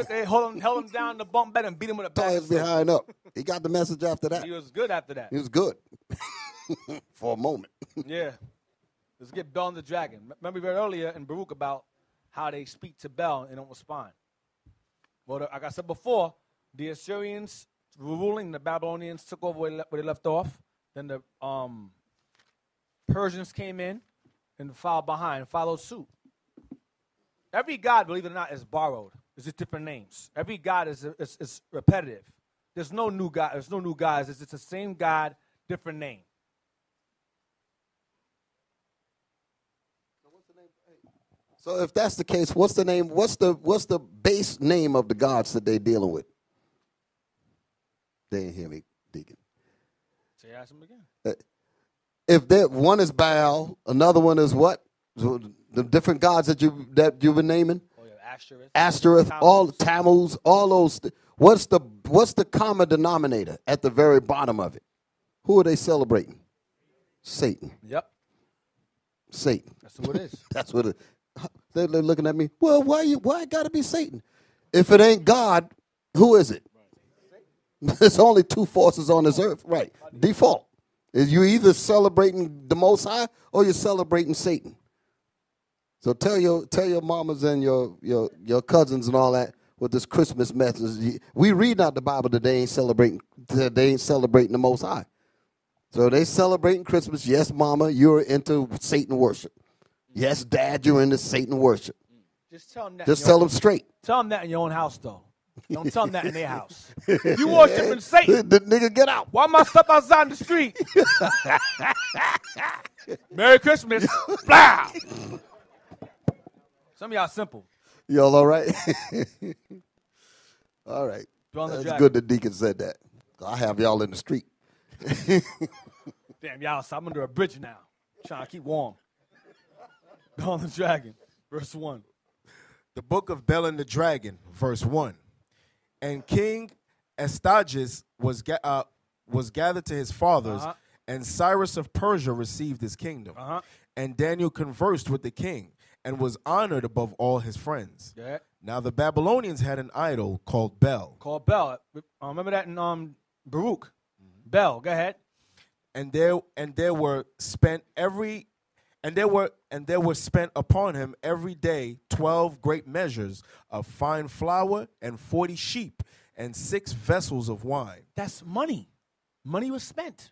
S1: They held him down in the bunk bed and beat him with a bat.
S2: Tossed behind up. He got the message after that.
S1: He was good after that.
S2: He was good for a moment.
S1: Yeah. Let's get Bel and the dragon. Remember we read earlier in Baruch about how they speak to Bel and don't respond. Well, like I said before, the Assyrians were ruling, the Babylonians took over where they left off. Then the Persians came in and followed suit. Every god, believe it or not, is borrowed. It's just different names. Every god is repetitive. There's no new god. There's no new gods. It's the same God, different name.
S2: So if that's the case, what's the name? What's the base name of the gods that they're dealing with? They didn't hear me, Deacon.
S1: Say ask them again.
S2: If that one is Baal, another one is what? So the different gods that you've been naming.
S1: Oh yeah,
S2: Ashtoreth, all Tammuz, all those. What's the common denominator at the very bottom of it? Who are they celebrating? Satan.
S1: Yep.
S2: Satan.
S1: That's what it is.
S2: That's what it. They're looking at me. Well, why it got to be Satan? If it ain't God, who is it? There's only two forces on this earth, right? Default is you either celebrating the Most High or you're celebrating Satan. So tell your mamas and your cousins and all that with this Christmas message. We read out the Bible that they ain't celebrating the Most High. So they celebrating Christmas. Yes, mama, you're into Satan worship. Yes, Dad, you're into Satan worship.
S1: Just tell them that.
S2: Just tell them straight.
S1: Tell them that in your own house, though. Don't tell them that in their house. You worshiping Satan.
S2: The nigga, get out.
S1: Why am I stuck outside in the street? Merry Christmas. Blah. Some of y'all simple.
S2: Y'all all right? All right. That's good the deacon said that. I have y'all in the street.
S1: Damn, y'all, so I'm under a bridge now. Trying to keep warm. Bel and the Dragon, verse 1.
S3: The book of Bel and the Dragon, verse 1. And King Astyages was gathered to his fathers, and Cyrus of Persia received his kingdom. And Daniel conversed with the king, and was honored above all his friends.
S1: Yeah.
S3: Now the Babylonians had an idol called Bel.
S1: Remember that in Baruch. Bel, go ahead.
S3: And there were spent upon him every day 12 great measures of fine flour and 40 sheep and 6 vessels of wine.
S1: That's money. Money was spent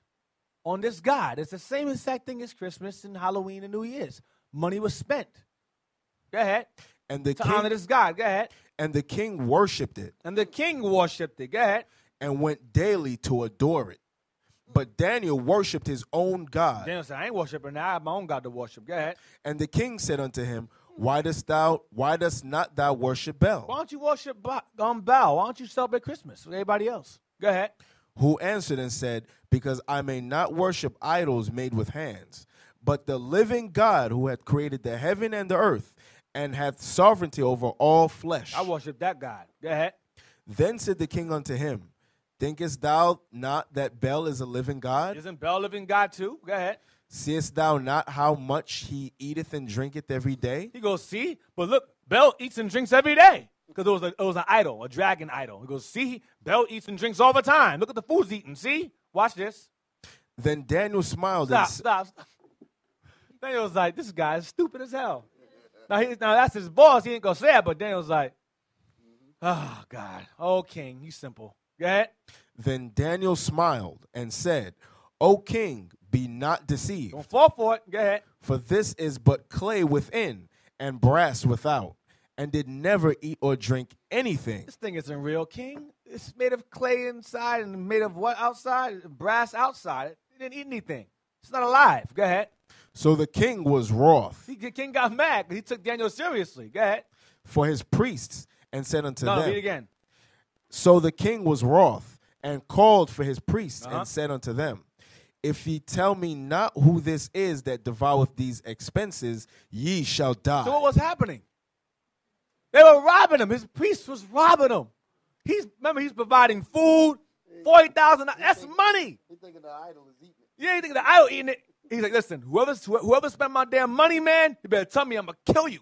S1: on this God. It's the same exact thing as Christmas and Halloween and New Year's. Money was spent. Go ahead.
S3: And the
S1: to honor this God. Go ahead.
S3: And the king worshipped it.
S1: Go ahead.
S3: And went daily to adore it. But Daniel worshipped his own God.
S1: Daniel said, I ain't worshiping now. I have my own God to worship. Go ahead.
S3: And the king said unto him, Why dost not thou worship Bel?
S1: Why don't you worship Bel? Why don't you celebrate Christmas with everybody else? Go ahead.
S3: Who answered and said, Because I may not worship idols made with hands, but the living God who hath created the heaven and the earth, and hath sovereignty over all flesh.
S1: I worship that God. Go ahead.
S3: Then said the king unto him, Thinkest thou not that Bel is a living God?
S1: Isn't Bel a living God too? Go ahead.
S3: Seest thou not how much he eateth and drinketh every day?
S1: He goes, see? But look, Bel eats and drinks every day. Because it was an idol, a dragon idol. He goes, see? Bel eats and drinks all the time. Look at the food's eating. See? Watch this.
S3: Then Daniel smiled
S1: Stop. Daniel was like, this guy is stupid as hell. Now that's his boss. He ain't going to say it, but Daniel was like, oh, God. Oh, king, he's simple. Go ahead.
S3: Then Daniel smiled and said, O king, be not deceived.
S1: Don't fall for it. Go ahead.
S3: For this is but clay within and brass without, and did never eat or drink anything.
S1: This thing isn't real, king. It's made of clay inside and made of what outside? Brass outside. It didn't eat anything. It's not alive. Go ahead.
S3: So the king was wroth.
S1: The king got mad because he took Daniel seriously. Go ahead.
S3: For his priests, and said unto them.
S1: No, read again.
S3: So the king was wroth, and called for his priests, and said unto them, If ye tell me not who this is that devoureth these expenses, ye shall die.
S1: So what was happening? They were robbing him. His priest was robbing him. Remember, he's providing food, 40,000. That's money.
S2: He's thinking the idol is eating it.
S1: Yeah, he's thinking the idol eating it. He's like, listen, whoever spent my damn money, man, you better tell me I'm going to kill you.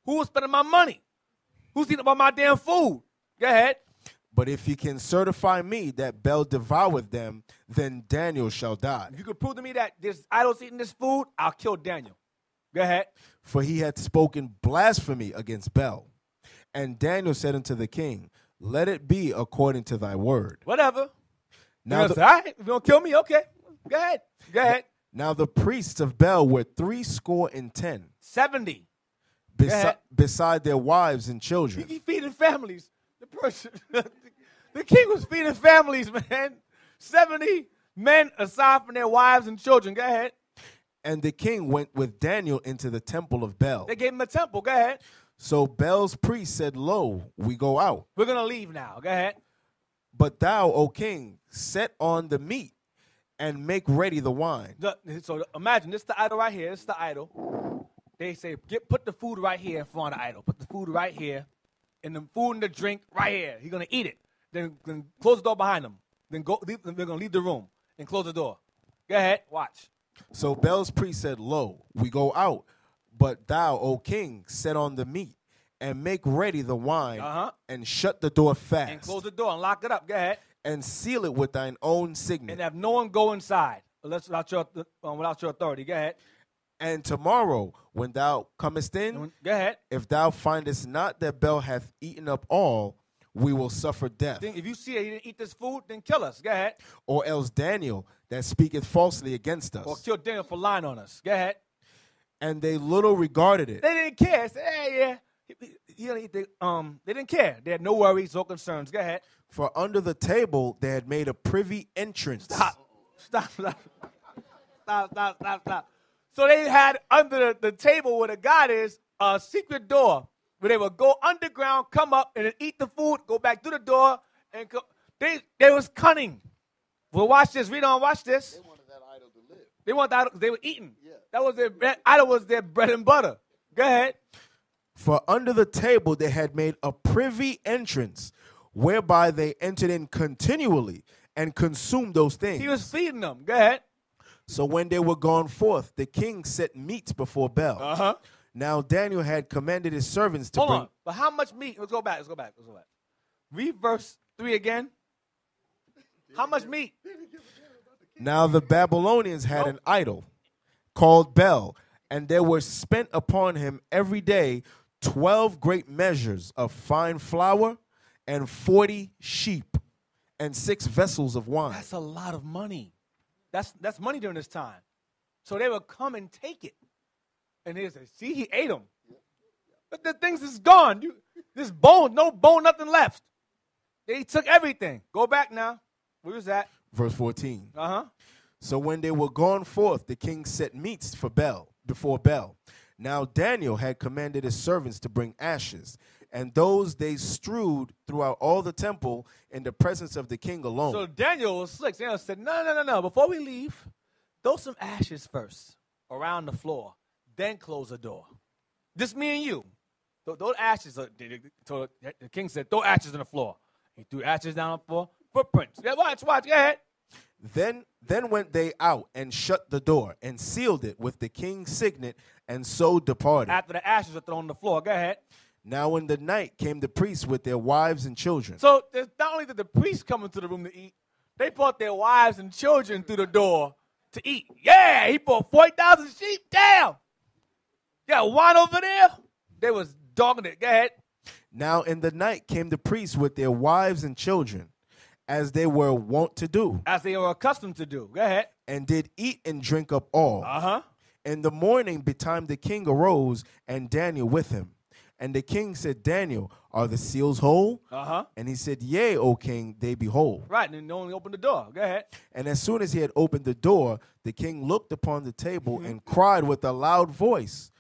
S1: Who was spending my money? Who's eating about my damn food? Go ahead.
S3: But if he can certify me that Bel devoured them, then Daniel shall die.
S1: If you could prove to me that there's idols eating this food, I'll kill Daniel. Go ahead.
S3: For he had spoken blasphemy against Bel. And Daniel said unto the king, let it be according to thy word.
S1: Whatever.
S3: Now
S1: All right, if you don't kill me, okay. Go ahead. Go ahead.
S3: Now the priests of Bel were 70.
S1: 70.
S3: Beside their wives and children.
S1: He feeding families. The person, the king was feeding families, man. 70 men aside from their wives and children. Go ahead.
S3: And the king went with Daniel into the temple of Bel.
S1: They gave him a temple. Go ahead.
S3: So Bel's priest said, lo, we go out.
S1: We're going to leave now. Go ahead.
S3: But thou, O king, set on the meat and make ready the wine.
S1: So imagine, this is the idol right here. This is the idol. They say, put the food right here in front of the idol. Put the food right here. And the food and the drink right here. He's going to eat it. Then close the door behind him. Then they're going to leave the room and close the door. Go ahead. Watch.
S3: So Bel's priest said, lo, we go out. But thou, O king, set on the meat and make ready the wine and shut the door fast.
S1: And close the door and lock it up. Go ahead.
S3: And seal it with thine own signet.
S1: And have no one go inside without your authority. Go ahead.
S3: And tomorrow, when thou comest in,
S1: go ahead.
S3: If thou findest not that Bel hath eaten up all, we will suffer death.
S1: Then if you see that he didn't eat this food, then kill us. Go ahead.
S3: Or else Daniel, that speaketh falsely against us.
S1: Or kill Daniel for lying on us. Go ahead.
S3: And they little regarded it.
S1: They didn't care. Say, hey, yeah. He don't eat they didn't care. They had no worries, no concerns. Go ahead.
S3: For under the table they had made a privy entrance.
S1: Stop. So they had under the table where the God is a secret door where they would go underground, come up, and then eat the food, go back through the door, and go. They was cunning. Well, watch this. Read on. Watch this.
S2: They wanted that idol to live.
S1: They wanted the idol. They were eating.
S2: Yeah.
S1: That was their bread. Idol was their bread and butter. Go ahead.
S3: For under the table they had made a privy entrance, whereby they entered in continually and consumed those things.
S1: He was feeding them. Go ahead.
S3: So when they were gone forth, the king set meats before Bel. Now Daniel had commanded his servants to
S1: Hold
S3: bring.
S1: on. But how much meat? Let's go back. Read verse 3 again. How much meat?
S3: Now the Babylonians had an idol called Bel, and there were spent upon him every day 12 great measures of fine flour and 40 sheep and 6 vessels of wine.
S1: That's a lot of money. That's money during this time. So they would come and take it. And they say, see, he ate them. But the things is gone. This bone, no bone, nothing left. They took everything. Go back now. Where was that?
S3: Verse 14.
S1: Uh-huh.
S3: So when they were gone forth, the king set meats for before Bel. Now Daniel had commanded his servants to bring ashes, and those they strewed throughout all the temple in the presence of the king alone.
S1: So Daniel was slick. Daniel said, no. Before we leave, throw some ashes first around the floor, then close the door. Just me and you. Those ashes, the king said, throw ashes on the floor. He threw ashes down on the floor, footprints. Yeah, watch, go ahead.
S3: Then went they out and shut the door and sealed it with the king's signet, and so departed.
S1: After the ashes were thrown on the floor, go ahead.
S3: Now in the night came the priests with their wives and children.
S1: So not only did the priests come into the room to eat, they brought their wives and children through the door to eat. Yeah, he brought 40,000 sheep. Damn. Yeah, wine over there. They was dogging it. Go ahead.
S3: Now in the night came the priests with their wives and children, as they were wont to do.
S1: As they were accustomed to do. Go ahead.
S3: And did eat and drink up all. In the morning betime the king arose, and Daniel with him. And the king said, Daniel, are the seals whole? And he said, yea, O king, they be whole.
S1: Right, and they only opened the door. Go ahead.
S3: And as soon as he had opened the door, the king looked upon the table and cried with a loud voice,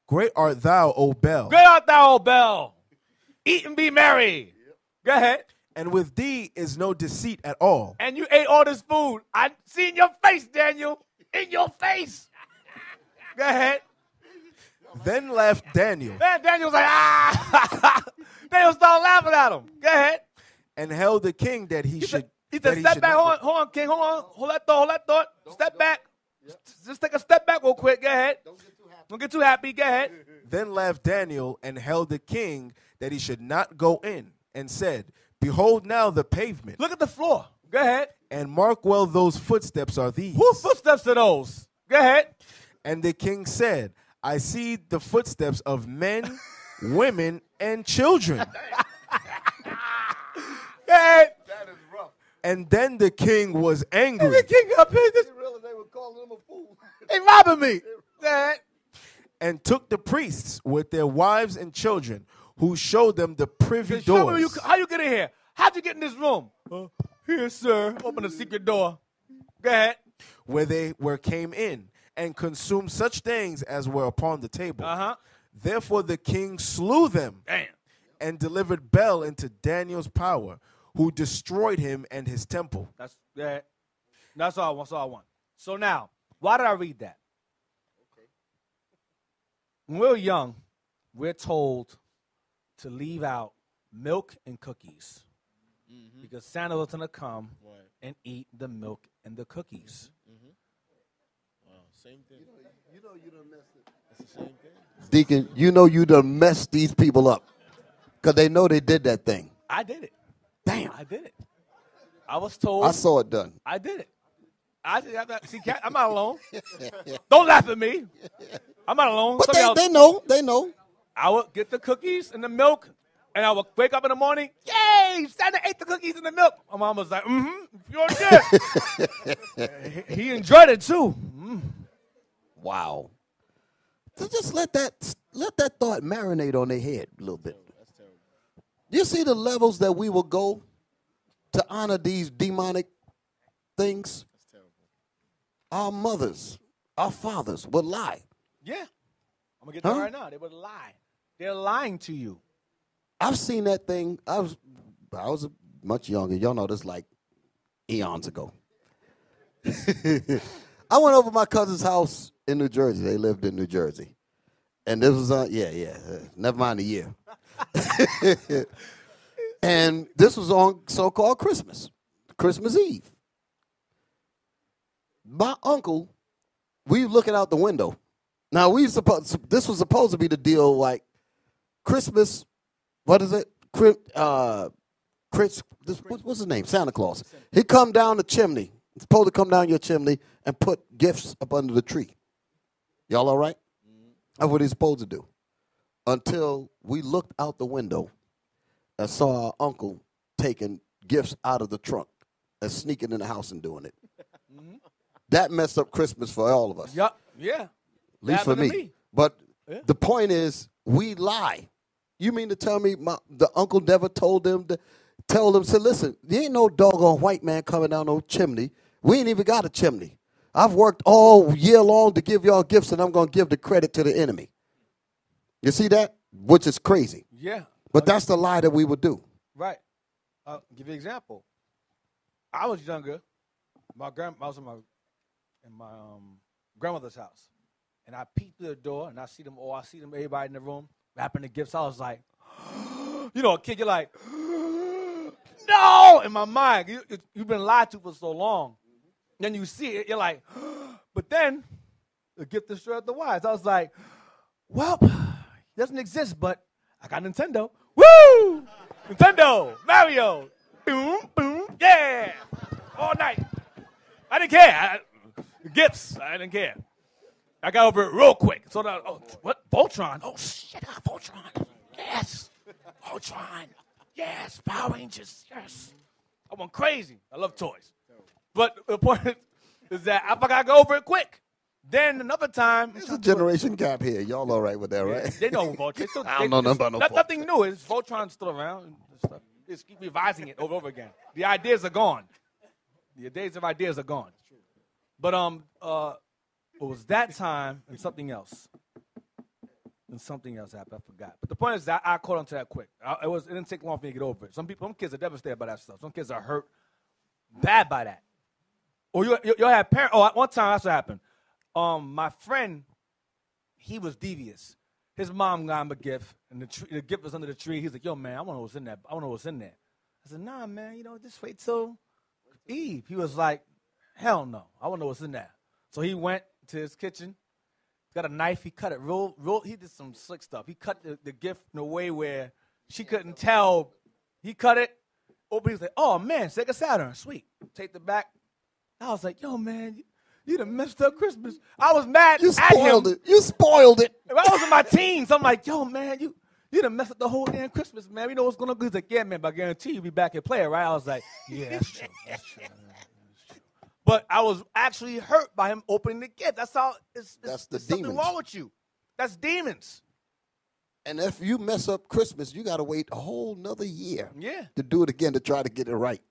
S3: Great art thou, O Bel.
S1: Great art thou, O Bel. Eat and be merry. Go ahead.
S3: And with thee is no deceit at all.
S1: And you ate all this food. I see in your face, Daniel. In your face. Go ahead.
S3: Then laughed Daniel.
S1: Man, Daniel's like, ah. Daniel started laughing at him. Go ahead.
S3: And held the king that he should.
S1: He said, step back. Hold on, king. Hold on. Hold that thought. Step back. Just take a step back real quick. Go ahead. Don't get too happy. Go ahead.
S3: Then laughed Daniel and held the king that he should not go in, and said, Behold now the pavement,
S1: Look at the floor. Go ahead.
S3: and mark well those footsteps are these.
S1: Whose footsteps are those? Go ahead.
S3: And the king said, I see the footsteps of men, women, and children.
S1: Go ahead.
S2: That is rough.
S3: And then the king was angry
S1: The king up here.
S2: They realized they were calling him a fool.
S1: They robbing me. Go ahead.
S3: and took the priests with their wives and children, who showed them the privy
S1: Show me
S3: doors.
S1: how you get in here. How'd you get in this room? Here, sir. Open the secret door. Go ahead.
S3: where they came in, and consumed such things as were upon the table.
S1: Uh-huh.
S3: Therefore the king slew them
S1: Damn.
S3: and delivered Bel into Daniel's power, who destroyed him and his temple.
S1: That's all I want. That's all I want. So now, why did I read that? When we're young, we're told to leave out milk and cookies because Santa was going to come and eat the milk and the cookies.
S3: Same thing.
S2: You know you done messed it.
S3: That's the same thing.
S2: Deacon, you know you done messed these people up because they know they did that thing.
S1: I did it.
S2: Damn.
S1: I did it. I was told.
S2: I saw it done.
S1: I did it. See, Cat, I'm not alone. Don't laugh at me. I'm not alone.
S2: But
S1: Some of y'all-
S2: they know. They know.
S1: I would get the cookies and the milk, and I would wake up in the morning. Yay! Santa ate the cookies and the milk. My mom was like, "You're good." He enjoyed it too.
S2: Wow. So just let that thought marinate on their head a little bit.
S3: That's terrible.
S2: You see the levels that we will go to honor these demonic things?
S3: That's terrible.
S2: Our mothers, our fathers would lie.
S1: Yeah, I'm gonna get that
S2: Huh?
S1: right now. They would lie. They're lying to you.
S2: I've seen that thing. I was much younger. Y'all know this like eons ago. I went over to my cousin's house in New Jersey. They lived in New Jersey. And this was never mind the year. And this was on so-called Christmas Eve. My uncle, we were looking out the window. Now, this was supposed to be the deal like Christmas, what is it? What's his name? Santa Claus. He come down the chimney. He's supposed to come down your chimney and put gifts up under the tree. Y'all all right? That's what he's supposed to do. Until we looked out the window and saw our uncle taking gifts out of the trunk and sneaking in the house and doing it. That messed up Christmas for all of us.
S1: Yup. Yeah.
S2: At least for
S1: Happened to
S2: me. But
S1: Yeah.
S2: the point is, we lie. You mean to tell me the uncle never told them said, listen, there ain't no doggone white man coming down no chimney. We ain't even got a chimney. I've worked all year long to give y'all gifts, and I'm going to give the credit to the enemy. You see that? Which is crazy.
S1: Yeah.
S2: But that's the lie that we would do.
S1: Right. I'll give you an example. I was younger. I was in my grandmother's house, and I peeked through the door, and I see them all. I see them, everybody in the room wrapping the gifts. I was like, you know, a kid, you're like, no, in my mind. You've been lied to for so long. Then you see it, you're like, but then the gift destroyed the wise. I was like, well, it doesn't exist, but I got Nintendo. Woo! Nintendo, Mario, boom, boom, yeah, all night. I didn't care. Gifts, I didn't care. I got over it real quick. So now, what? Voltron? Oh shit, I got Voltron. Yes, Voltron. Yes, Power Rangers. Yes. I went crazy. I love toys. But the point is that I got to go over it quick. Then another time.
S2: There's a generation gap here. Y'all all right with that, right?
S1: They know Voltron.
S2: I don't know nothing about no
S1: Nothing new. It's Voltron's still around. And stuff. Just keep revising it over and over again. The ideas are gone. The days of ideas are gone. But it was that time and something else. And something else happened. I forgot. But the point is that I caught on to that quick. It didn't take long for me to get over it. Some kids are devastated by that stuff. Some kids are hurt bad by that. Or you have parents. Oh, one time that's what happened. My friend, he was devious. His mom got him a gift, and the gift was under the tree. He's like, "Yo, man, I want to know what's in there. I want to know what's in there." I said, "Nah, man, just wait till Eve." He was like, "Hell no, I want to know what's in there." So he went to his kitchen, got a knife. He cut it real. He did some slick stuff. He cut the gift in a way where She couldn't tell. He cut it. Open. He's like, oh, man, Sega Saturn. Sweet. Take the back. I was like, yo, man, you done messed up Christmas. I was mad
S2: You
S1: at
S2: spoiled
S1: him.
S2: it. You spoiled it.
S1: If I was in my teens, I'm like, yo, man, you done messed up the whole damn Christmas, man. We know what's going on. He's like, yeah, man, but I guarantee you'll be back and play it, right? I was like, yeah, that's true. That's true. But I was actually hurt by him opening the gift. That's how
S2: That's the
S1: there's something
S2: demons.
S1: wrong with you. That's demons.
S2: And if you mess up Christmas, you got to wait a whole nother year
S1: Yeah.
S2: to do it again to try to get it right.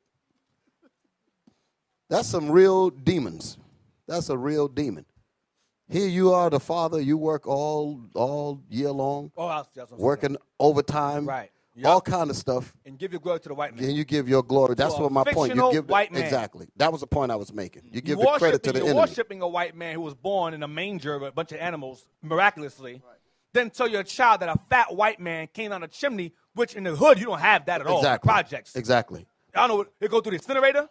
S2: That's some real demons. That's a real demon. Here you are, the father. You work all year long, working overtime,
S1: right? Yep.
S2: All kind of stuff,
S1: and give your glory to the white man.
S2: And you give your glory. That's what my point. You give
S1: white man.
S2: Exactly. That was the point I was making. You give the credit to the enemy.
S1: You're worshiping a white man who was born in a manger with a bunch of animals miraculously. Right. Then tell your child that a fat white man came down a chimney, which in the hood you don't have that at all.
S2: Exactly.
S1: Projects.
S2: Exactly.
S1: I don't know. They go through the incinerator.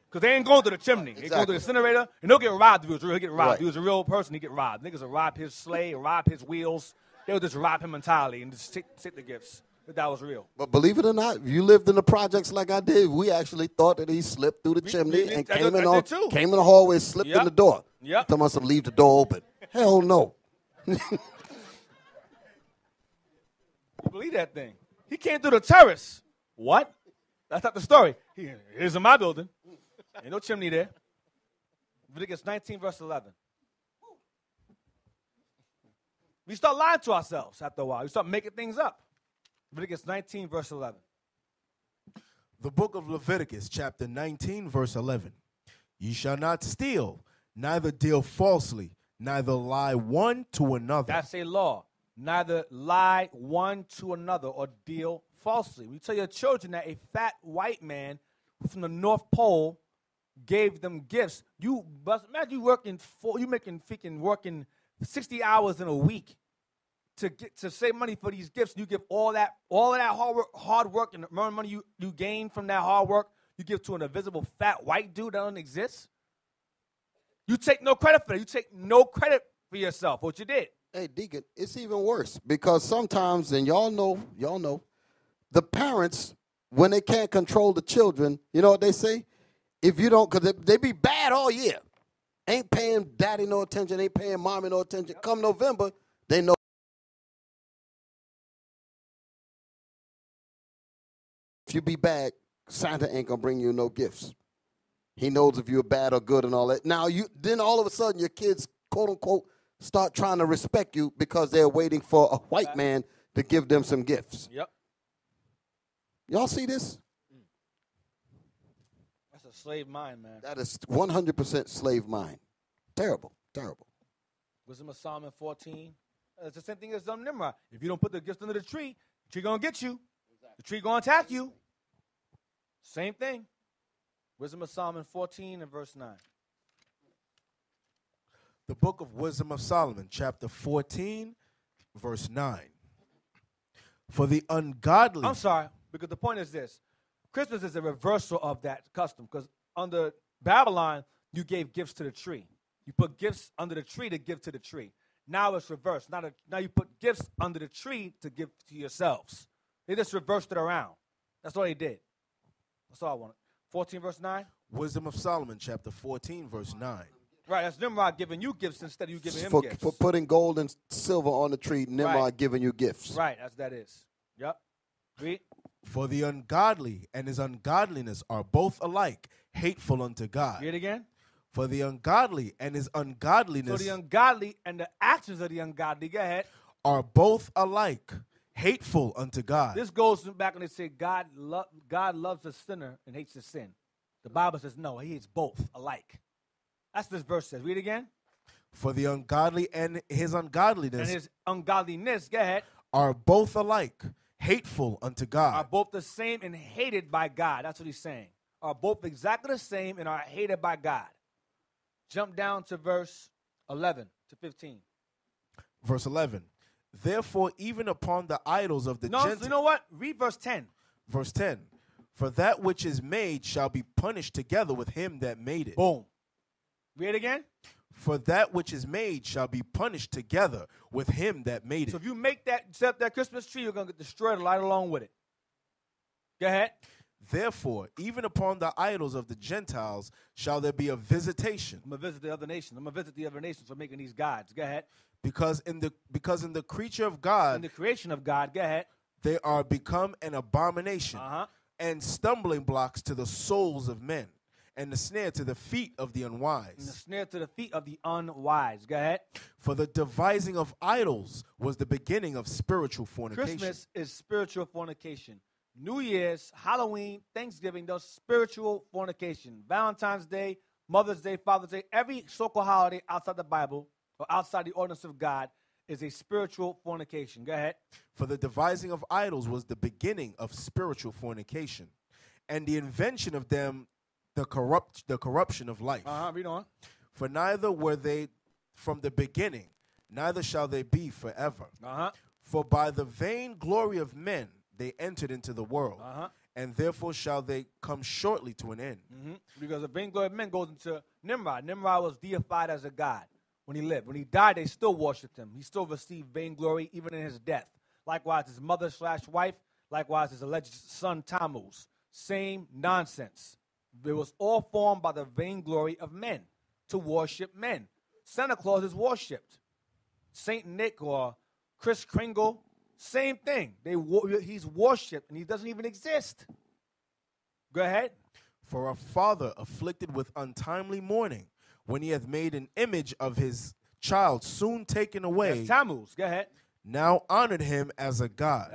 S1: Because they ain't going to the chimney. Exactly. They go to the incinerator, and they'll get robbed if he was real. He'll get robbed. Right. If he was a real person, he'd get robbed. Niggas will rob his sleigh, rob his wheels. They'll just rob him entirely and just take the gifts. If that was real.
S2: But believe it or not, if you lived in the projects like I did, we actually thought that he slipped through the chimney and came in the hallway, slipped in the door.
S1: Yep.
S2: Someone must leave the door open. Hell no.
S1: You believe that thing. He came through the terrace. What? That's not the story. Here's in my building. Ain't no chimney there. Leviticus 19, verse 11. We start lying to ourselves after a while. We start making things up. Leviticus 19, verse 11.
S3: The book of Leviticus, chapter 19, verse 11. Ye shall not steal, neither deal falsely, neither lie one to another.
S1: That's a law. Neither lie one to another or deal falsely. We tell your children that a fat white man from the North Pole gave them gifts. Imagine you working 60 hours in a week to save money for these gifts. You give all that hard work and the money you gain from that hard work, you give to an invisible fat white dude that doesn't exist. You take no credit for that. You take no credit for yourself, what you did.
S2: Hey, Deacon, it's even worse because sometimes, and y'all know, the parents, when they can't control the children, you know what they say? If you don't, because they be bad all year. Ain't paying daddy no attention, ain't paying mommy no attention. Come November, they know. If you be bad, Santa ain't going to bring you no gifts. He knows if you're bad or good and all that. Now, then all of a sudden, your kids, quote, unquote, start trying to respect you because they're waiting for a white man to give them some gifts.
S1: Yep.
S2: Y'all see this?
S1: That's a slave mind, man.
S2: That is 100% slave mind. Terrible, terrible.
S1: Wisdom of Solomon 14. It's the same thing as Nimrod. If you don't put the gift under the tree going to get you. The tree going to attack you. Same thing. Wisdom of Solomon 14 and verse 9.
S3: The book of Wisdom of Solomon, chapter 14, verse 9. For the ungodly.
S1: I'm sorry, because the point is this. Christmas is a reversal of that custom, because under Babylon, you gave gifts to the tree. You put gifts under the tree to give to the tree. Now it's reversed. Now you put gifts under the tree to give to yourselves. They just reversed it around. That's all they did. That's all I wanted. 14 verse 9.
S3: Wisdom of Solomon, chapter 14, verse 9.
S1: Right, that's Nimrod giving you gifts instead of you giving him gifts.
S2: For putting gold and silver on the tree, Nimrod giving you gifts.
S1: Right, that's that is. Yep. Read.
S3: For the ungodly and his ungodliness are both alike, hateful unto God.
S1: Read it again.
S3: For the ungodly and his ungodliness.
S1: So the ungodly and the actions of the ungodly, go ahead,
S3: are both alike, hateful unto God.
S1: This goes back when they say God loves the sinner and hates the sin. The Bible says no, he hates both alike. That's what this verse says. Read again.
S3: For the ungodly and his ungodliness.
S1: And his ungodliness, go ahead.
S3: Are both alike, hateful unto God.
S1: Are both the same and hated by God. That's what he's saying. Are both exactly the same and are hated by God. Jump down to verse 11 to 15.
S3: Verse 11. Therefore, even upon the idols of the Gentiles.
S1: You know what? Read verse 10.
S3: Verse 10. For that which is made shall be punished together with him that made it.
S1: Boom. Read it again.
S3: For that which is made shall be punished together with him that made
S1: So
S3: it.
S1: if you make that, set up that Christmas tree, you're going to get destroyed right along with it. Go ahead.
S3: Therefore, even upon the idols of the Gentiles shall there be a visitation.
S1: I'm going to visit the other nations. I'm going to visit the other nations for making these gods. Go ahead.
S3: Because in the creature of God,
S1: In the creation of God, go ahead.
S3: they are become an abomination and stumbling blocks to the souls of men, and the snare to the feet of the unwise.
S1: And the snare to the feet of the unwise. Go ahead.
S3: For the devising of idols was the beginning of spiritual fornication.
S1: Christmas is spiritual fornication. New Year's, Halloween, Thanksgiving, those spiritual fornication. Valentine's Day, Mother's Day, Father's Day, every so-called holiday outside the Bible or outside the ordinance of God is a spiritual fornication. Go ahead.
S3: For the devising of idols was the beginning of spiritual fornication, and the invention of them the corruption of life.
S1: Read on.
S3: For neither were they from the beginning, neither shall they be forever. For by the vain glory of men they entered into the world, and therefore shall they come shortly to an end.
S1: Because the vain glory of men goes into Nimrod. Nimrod was deified as a god when he lived. When he died, they still worshipped him. He still received vainglory even in his death. Likewise, his mother/wife, likewise his alleged son Tammuz. Same nonsense. It was all formed by the vainglory of men to worship men. Santa Claus is worshipped. Saint Nick or Kris Kringle, same thing. He's worshipped and he doesn't even exist. Go ahead.
S3: For a father afflicted with untimely mourning, when he hath made an image of his child soon taken away,
S1: That's Tammuz. Go ahead.
S3: now honored him as a god,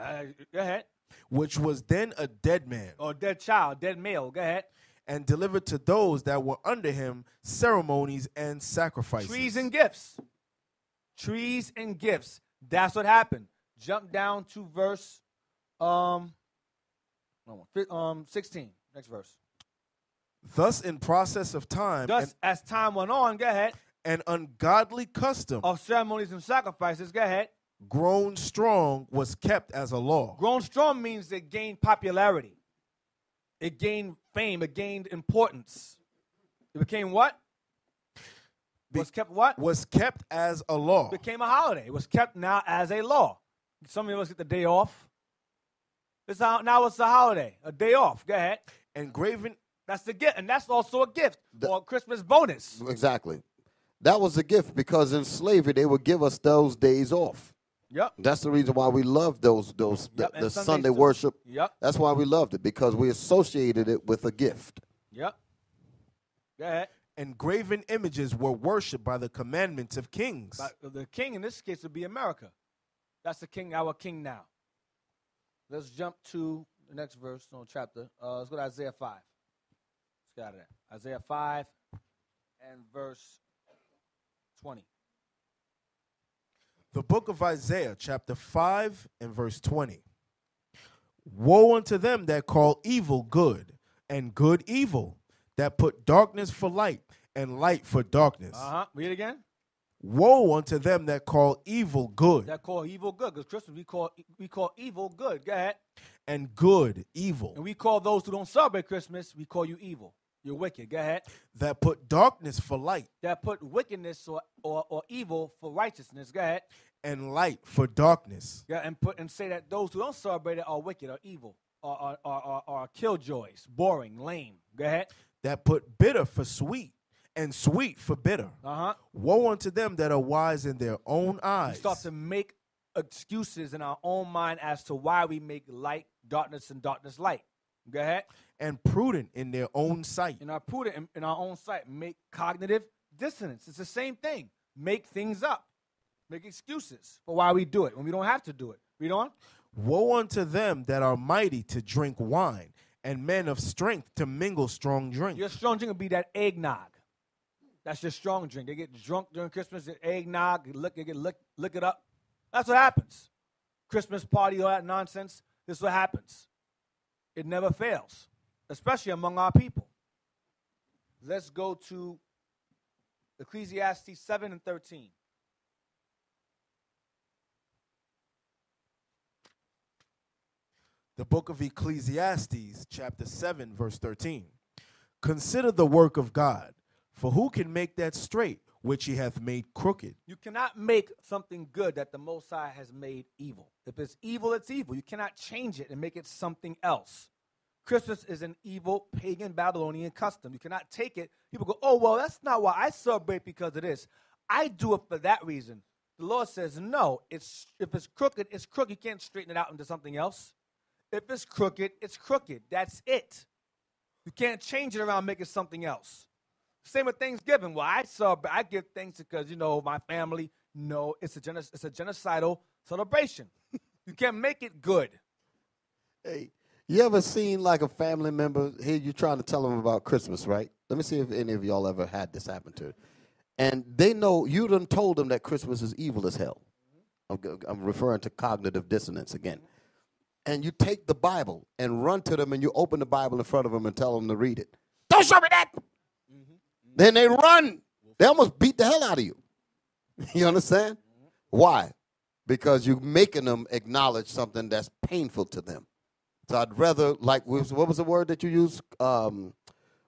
S1: Go ahead.
S3: which was then a dead man,
S1: Or dead child, dead male. Go ahead.
S3: and delivered to those that were under him ceremonies and sacrifices.
S1: Trees and gifts. Trees and gifts. That's what happened. Jump down to verse 16. Next verse.
S3: Thus in process of time,
S1: Thus, as time went on, go ahead,
S3: an ungodly custom
S1: of ceremonies and sacrifices, go ahead.
S3: grown strong was kept as a law.
S1: Grown strong means it gained popularity. It gained fame. It gained importance. It became what? Was kept what?
S3: Was kept as a law.
S1: It became a holiday. It was kept now as a law. Some of us get the day off. Now it's a holiday, a day off. Go ahead.
S3: Engraven.
S1: That's the gift, and that's also a gift or a Christmas bonus.
S2: Exactly. That was a gift because in slavery they would give us those days off.
S1: Yep.
S2: That's the reason why we love the
S1: and
S2: Sunday
S1: too.
S2: worship.
S1: Yep.
S2: That's why we loved it, because we associated it with a gift.
S1: Yep. Go ahead.
S3: Engraven images were worshipped by the commandments of kings.
S1: But the king in this case would be America. That's the king, our king now. Let's jump to the next verse, chapter. Let's go to Isaiah 5. Let's get out of that. Isaiah 5 and verse 20.
S3: The book of Isaiah, chapter 5 and verse 20. Woe unto them that call evil good, and good evil, that put darkness for light, and light for darkness.
S1: Read it again.
S3: Woe unto them that call evil good,
S1: That call evil good, because Christmas we call evil good. Go ahead.
S3: and good evil,
S1: And we call those who don't celebrate Christmas, we call you evil. You're wicked. Go ahead.
S3: that put darkness for light,
S1: That put wickedness or evil for righteousness. Go ahead.
S3: and light for darkness.
S1: Yeah, and say that those who don't celebrate it are wicked or evil or killjoys, boring, lame. Go ahead.
S3: That put bitter for sweet, and sweet for bitter. Woe unto them that are wise in their own
S1: We
S3: eyes.
S1: start to make excuses in our own mind as to why we make light darkness and darkness light. Go ahead.
S3: And prudent in their own sight.
S1: In our prudent in our own sight, make cognitive dissonance. It's the same thing. Make things up. Make excuses for why we do it when we don't have to do it. Read on.
S3: Woe unto them that are mighty to drink wine, and men of strength to mingle strong drink.
S1: Your strong drink will be that eggnog. That's your strong drink. They get drunk during Christmas, eggnog, look it up. That's what happens. Christmas party, all that nonsense. This is what happens. It never fails, especially among our people. Let's go to Ecclesiastes 7 and 13.
S3: The book of Ecclesiastes, chapter 7, verse 13. Consider the work of God, for who can make that straight, which he hath made crooked.
S1: You cannot make something good that the Most High has made evil. If it's evil, it's evil. You cannot change it and make it something else. Christmas is an evil, pagan, Babylonian custom. You cannot take it. People go, oh, well, that's not why I celebrate because of this. I do it for that reason. The Lord says, no, if it's crooked, it's crooked. You can't straighten it out into something else. If it's crooked, it's crooked. That's it. You can't change it around and make it something else. Same with Thanksgiving. Well, I give thanks because, my family. No, it's a genocidal celebration. You can't make it good.
S2: Hey, you ever seen like a family member, here you're trying to tell them about Christmas, right? Let me see if any of y'all ever had this happen to you. And they know you done told them that Christmas is evil as hell. I'm referring to cognitive dissonance again. And you take the Bible and run to them and you open the Bible in front of them and tell them to read it. Don't show me that. Then they run. They almost beat the hell out of you. You understand? Why? Because you're making them acknowledge something that's painful to them. So I'd rather, like, what was the word that you used?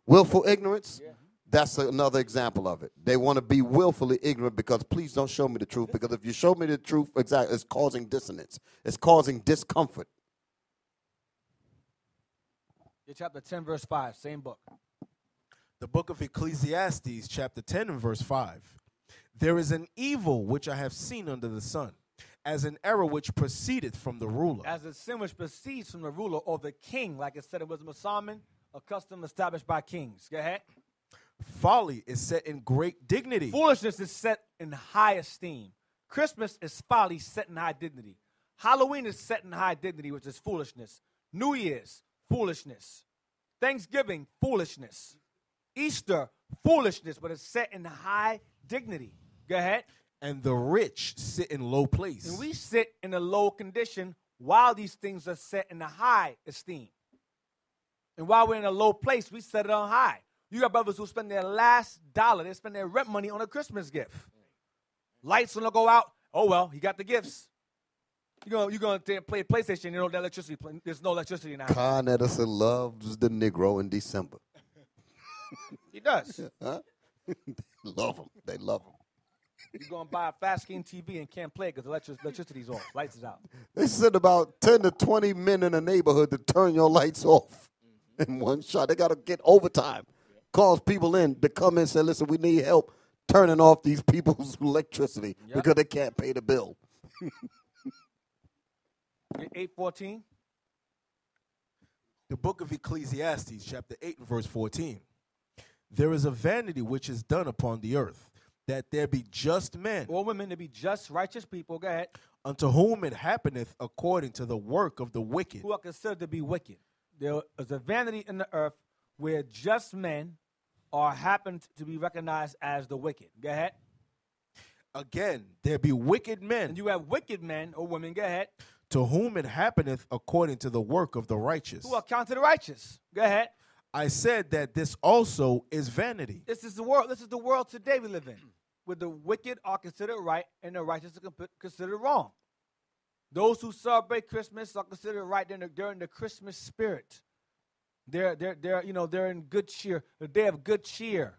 S2: Willful ignorance? Yeah. That's another example of it. They want to be willfully ignorant because please don't show me the truth. Because if you show me the truth, exactly, it's causing dissonance. It's causing discomfort.
S1: Chapter 10, verse 5, same book.
S3: The book of Ecclesiastes, chapter 10 and verse 5. There is an evil which I have seen under the sun, as an error which proceedeth from the ruler.
S1: As a sin which proceeds from the ruler or the king, like it said in Wisdom of Solomon, a custom established by kings. Go ahead.
S3: Folly is set in great dignity.
S1: Foolishness is set in high esteem. Christmas is folly set in high dignity. Halloween is set in high dignity, which is foolishness. New Year's, foolishness. Thanksgiving, foolishness. Easter, foolishness, but it's set in high dignity. Go ahead.
S3: And the rich sit in low place.
S1: And we sit in a low condition while these things are set in a high esteem. And while we're in a low place, we set it on high. You got brothers who spend their last dollar, they spend their rent money on a Christmas gift. Lights gonna go out. Oh well, he got the gifts. You're gonna play PlayStation. The electricity. There's no electricity now.
S2: Con Edison loves the Negro in December.
S1: He does.
S2: Huh? They love him. They love him.
S1: You're going to buy a fast screen TV and can't play because electricity's off. Lights is out.
S2: They send about 10 to 20 men in a neighborhood to turn your lights off in one shot. They got to get overtime. Calls people in to come in and say, listen, we need help turning off these people's electricity because they can't pay the bill.
S1: 8:14.
S3: The book of Ecclesiastes, chapter 8 and verse 14. There is a vanity which is done upon the earth, that there be just men.
S1: Or women to be just, righteous people. Go ahead.
S3: Unto whom it happeneth according to the work of the wicked.
S1: Who are considered to be wicked. There is a vanity in the earth where just men are happened to be recognized as the wicked. Go ahead.
S3: Again, there be wicked men.
S1: And you have wicked men or women. Go ahead.
S3: To whom it happeneth according to the work of the righteous.
S1: Who are counted righteous. Go ahead.
S3: I said that this also is vanity.
S1: This is the world. This is the world today we live in, where the wicked are considered right and the righteous are considered wrong. Those who celebrate Christmas are considered right. They're in the Christmas spirit. They're in good cheer. The day of good cheer.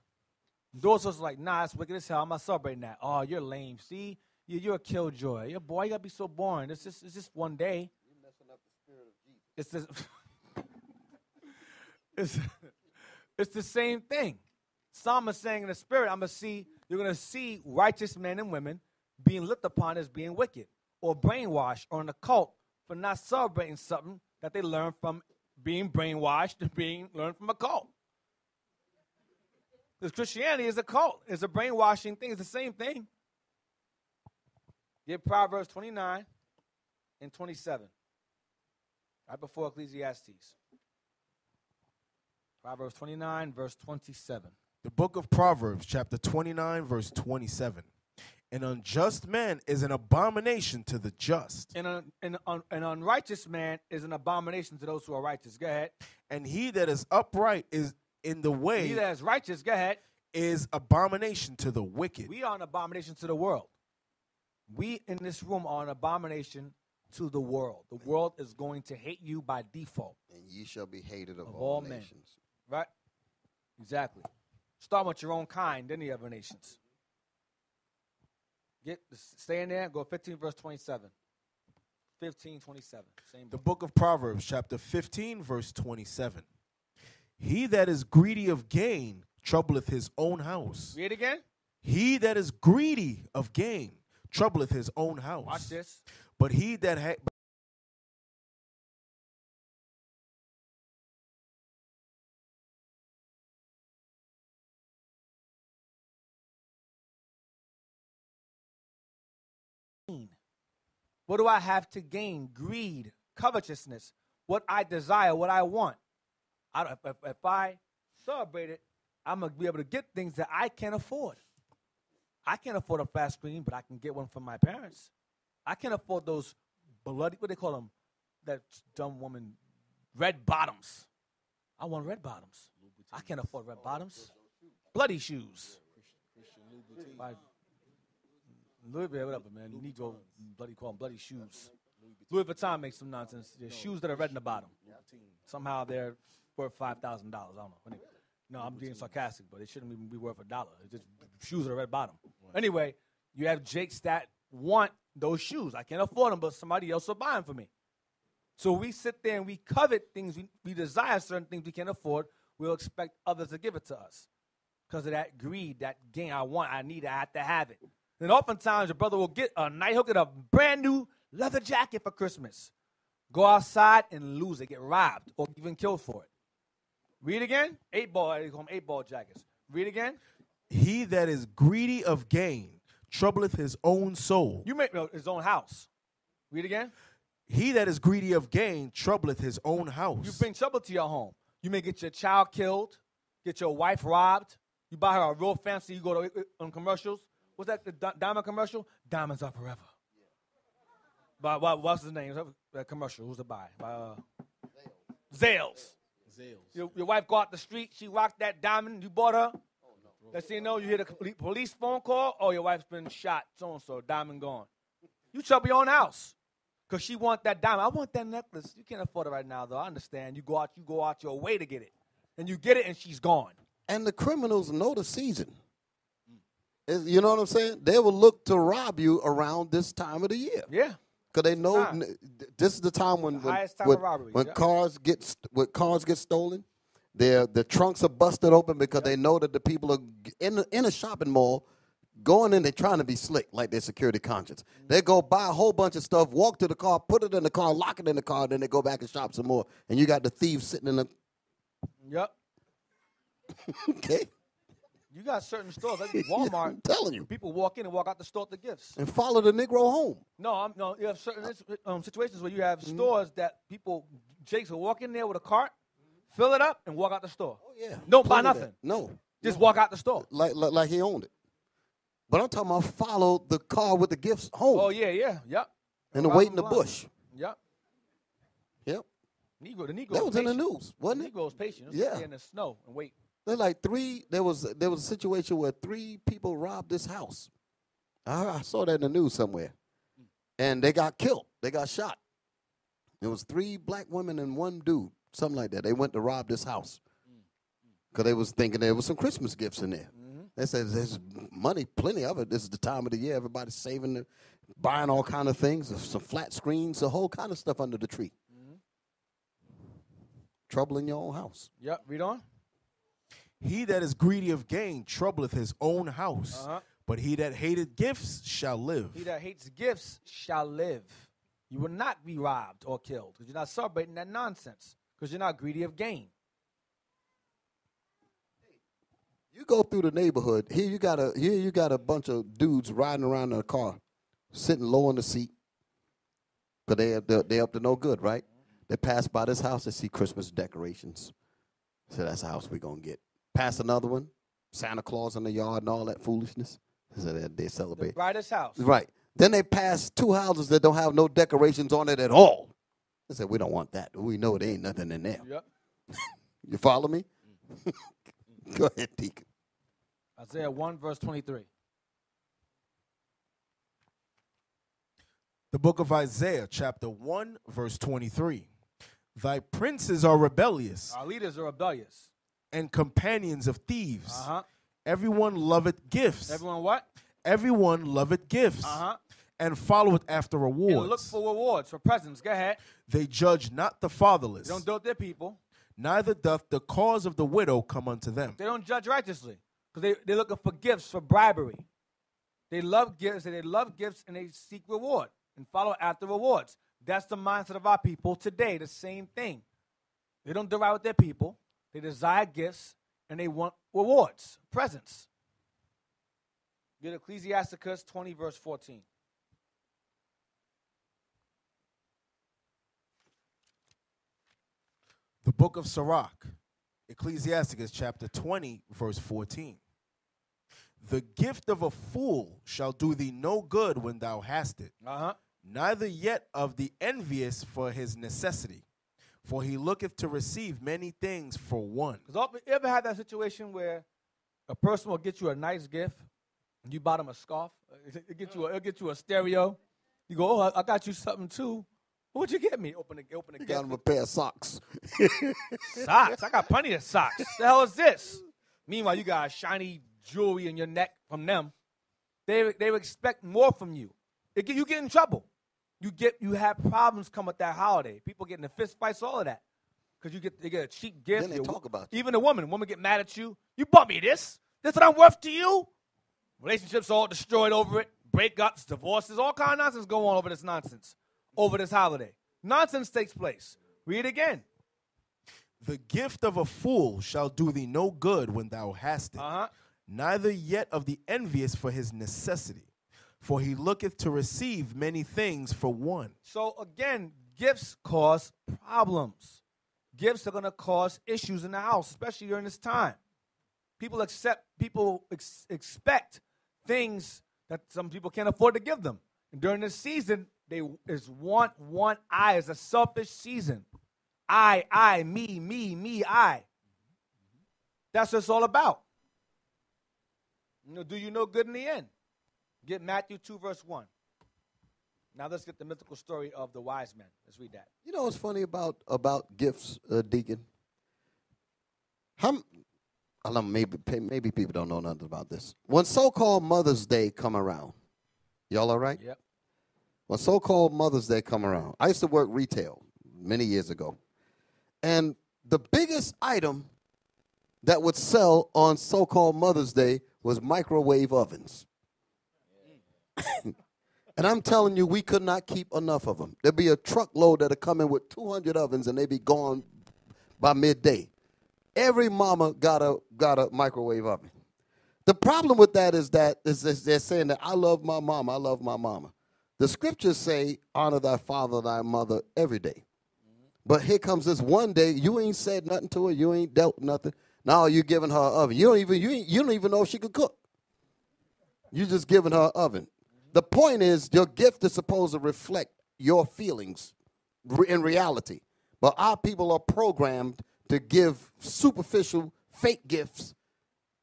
S1: Those who's like, nah, it's wicked as hell. I'm not celebrating that. Oh, you're lame. See, you're a killjoy. Your boy, you gotta be so boring. It's just one day. You're messing up the spirit of Jesus. It's the same thing. Psalm is saying in the spirit, you're going to see righteous men and women being looked upon as being wicked or brainwashed or in a cult for not celebrating something that they learned from being brainwashed and being learned from a cult. Because Christianity is a cult. It's a brainwashing thing. It's the same thing. Get Proverbs 29 and 27. Right before Ecclesiastes. Proverbs 29, verse 27.
S3: The book of Proverbs, chapter 29, verse 27. An unjust man is an abomination to the just.
S1: An unrighteous man is an abomination to those who are righteous. Go ahead.
S3: And he that is upright is in the way.
S1: He that is righteous, go ahead.
S3: Is abomination to the wicked.
S1: We are an abomination to the world. We in this room are an abomination to the world. The world is going to hate you by default.
S2: And ye shall be hated of
S1: all
S2: nations.
S1: Men. Right? Exactly. Start with your own kind, then the other nations. Stay in there. Go 15, verse 27. 15, 27. Same
S3: The
S1: book.
S3: book of Proverbs, chapter 15, verse 27. He that is greedy of gain troubleth his own house.
S1: Read it again.
S3: He that is greedy of gain troubleth his own house.
S1: Watch this.
S3: But he that
S1: What do I have to gain? Greed, covetousness, what I desire, what I want. If I celebrate it, I'm going to be able to get things that I can't afford. I can't afford a flat screen, but I can get one from my parents. I can't afford those bloody, what do they call them? That dumb woman, red bottoms. I want red bottoms. I can't afford red bottoms. Bloody shoes. Louis Vuitton, whatever, man. You need to bloody call them bloody shoes. Louis Vuitton makes some nonsense. There's shoes that are red in the bottom. Somehow they're worth $5,000. I don't know. Anyway, no, I'm being sarcastic, but it shouldn't even be worth $1. It's just shoes that are red bottom. Anyway, you have Jakes that want those shoes. I can't afford them, but somebody else will buy them for me. So we sit there and we covet things. We desire certain things we can't afford. We'll expect others to give it to us because of that greed, that gain. I want, I need, I have to have it. Then oftentimes your brother will get a night, he'll get a brand new leather jacket for Christmas. Go outside and lose it, get robbed or even killed for it. Read again. 8-ball, they call them 8-ball jackets. Read again.
S3: he that is greedy of gain troubleth his own soul.
S1: You make his own house. Read again.
S3: He that is greedy of gain troubleth his own house.
S1: You bring trouble to your home. You may get your child killed, get your wife robbed. You buy her a real fancy, you go to on commercials. What's that, the diamond commercial? Diamonds are forever. By what's his name? That commercial, who's the buy? By Zales. Your wife go out the street, she rocked that diamond, you bought her. Let's say, you hear the police phone call, oh, your wife's been shot, so-and-so, diamond gone. You trouble your own house because she want that diamond. I want that necklace. You can't afford it right now, though. I understand. You go out your way to get it. And you get it, and she's gone.
S2: And the criminals know the season. You know what I'm saying? They will look to rob you around this time of the year.
S1: Yeah.
S2: Because they know this is the time when cars get stolen. The trunks are busted open because they know that the people are in a shopping mall going in. They're trying to be slick, like their security conscience. They go buy a whole bunch of stuff, walk to the car, put it in the car, lock it in the car, then they go back and shop some more. And you got the thieves sitting in the.
S1: Yep.
S2: Okay.
S1: You got certain stores like Walmart.
S2: I'm telling you.
S1: People walk in and walk out the store with the gifts.
S2: And follow the Negro home.
S1: No, you have certain situations where you have stores that Jakes will walk in there with a cart, fill it up, and walk out the store.
S2: Oh, yeah.
S1: Don't buy nothing.
S2: No.
S1: Just walk out the store.
S2: Like he owned it. But I'm talking about follow the car with the gifts home.
S1: Oh, yeah, yep.
S2: And wait in the bush.
S1: Yep.
S2: Yep.
S1: The Negro
S2: that was in the news, wasn't it?
S1: The Negro's patient.
S2: Yeah.
S1: Stay in the snow and wait.
S2: They're like there was a situation where 3 people robbed this house. I saw that in the news somewhere. And they got killed. They got shot. There was 3 black women and 1 dude, something like that. They went to rob this house because they was thinking there was some Christmas gifts in there. They said there's money, plenty of it. This is the time of the year. Everybody's saving, buying all kind of things, some flat screens, a whole kind of stuff under the tree. Trouble in your own house.
S1: Yep, read on.
S3: He that is greedy of gain troubleth his own house, but he that hateth gifts shall live.
S1: He that hates gifts shall live. You will not be robbed or killed because you're not celebrating that nonsense because you're not greedy of gain.
S2: You go through the neighborhood. Here you got a bunch of dudes riding around in a car, sitting low in the seat because they up to no good, right? They pass by this house, they see Christmas decorations. So that's the house we're going to get. Pass another one, Santa Claus in the yard and all that foolishness. So they celebrate.
S1: The brightest house.
S2: Right. Then they pass 2 houses that don't have no decorations on it at all. They said, we don't want that. We know there ain't nothing in there.
S1: Yep.
S2: You follow me? Go ahead, Deacon.
S1: Isaiah 1, verse 23.
S3: The book of Isaiah, chapter 1, verse 23. Thy princes are rebellious.
S1: Our leaders are rebellious.
S3: And companions of thieves. Everyone loveth gifts.
S1: Everyone what?
S3: Everyone loveth gifts and followeth after rewards.
S1: And look for rewards, for presents. Go ahead.
S3: They judge not the fatherless.
S1: They don't dote their people.
S3: Neither doth the cause of the widow come unto them.
S1: They don't judge righteously because they're looking for gifts, for bribery. They love gifts and they seek reward and follow after rewards. That's the mindset of our people today, the same thing. They don't do right with their people. They desire gifts and they want rewards, presents. Get Ecclesiasticus 20, verse 14.
S3: The book of Sirach, Ecclesiasticus chapter 20, verse 14. The gift of a fool shall do thee no good when thou hast it, neither yet of the envious for his necessity. For he looketh to receive many things for one.
S1: Because you ever had that situation where a person will get you a nice gift, and you bought them a scarf, it'll get you a stereo. You go, oh, I got you something too. What'd you get me? Open the gift.
S2: Got him a pair of socks.
S1: Socks? I got plenty of socks. The hell is this? Meanwhile, you got shiny jewelry in your neck from them. They expect more from you. You get in trouble. You have problems come with that holiday. People get in fist fights, all of that. Because they get a cheap gift.
S2: Then they talk about you.
S1: Even a woman get mad at you. You bought me this. This what I'm worth to you? Relationships all destroyed over it. Breakups, divorces, all kind of nonsense go on over this nonsense. Over this holiday. Nonsense takes place. Read again.
S3: The gift of a fool shall do thee no good when thou hast it, neither yet of the envious for his necessity. For he looketh to receive many things for one. So again,
S1: Gifts cause problems. Gifts are going to cause issues in the house, especially during this time. People expect things that some people can't afford to give them. And during this season, want I is a selfish season. I, me, I. That's what it's all about. Do you know good in the end? Get Matthew 2, verse 1. Now let's get the mythical story of the wise men. Let's read that.
S2: You know what's funny about gifts, Deacon? I don't know, maybe people don't know nothing about this. When so-called Mother's Day come around, y'all all right?
S1: Yep.
S2: When so-called Mother's Day come around, I used to work retail many years ago. And the biggest item that would sell on so-called Mother's Day was microwave ovens. And I'm telling you, we could not keep enough of them. There'd be a truckload that'd come in with 200 ovens, and they'd be gone by midday. Every mama got a microwave oven. The problem with that is they're saying that I love my mama, I love my mama. The scriptures say, honor thy father and thy mother every day. But here comes this one day, you ain't said nothing to her, you ain't dealt nothing. Now you're giving her an oven. You don't even know if she could cook. You're just giving her an oven. The point is, your gift is supposed to reflect your feelings in reality. But our people are programmed to give superficial, fake gifts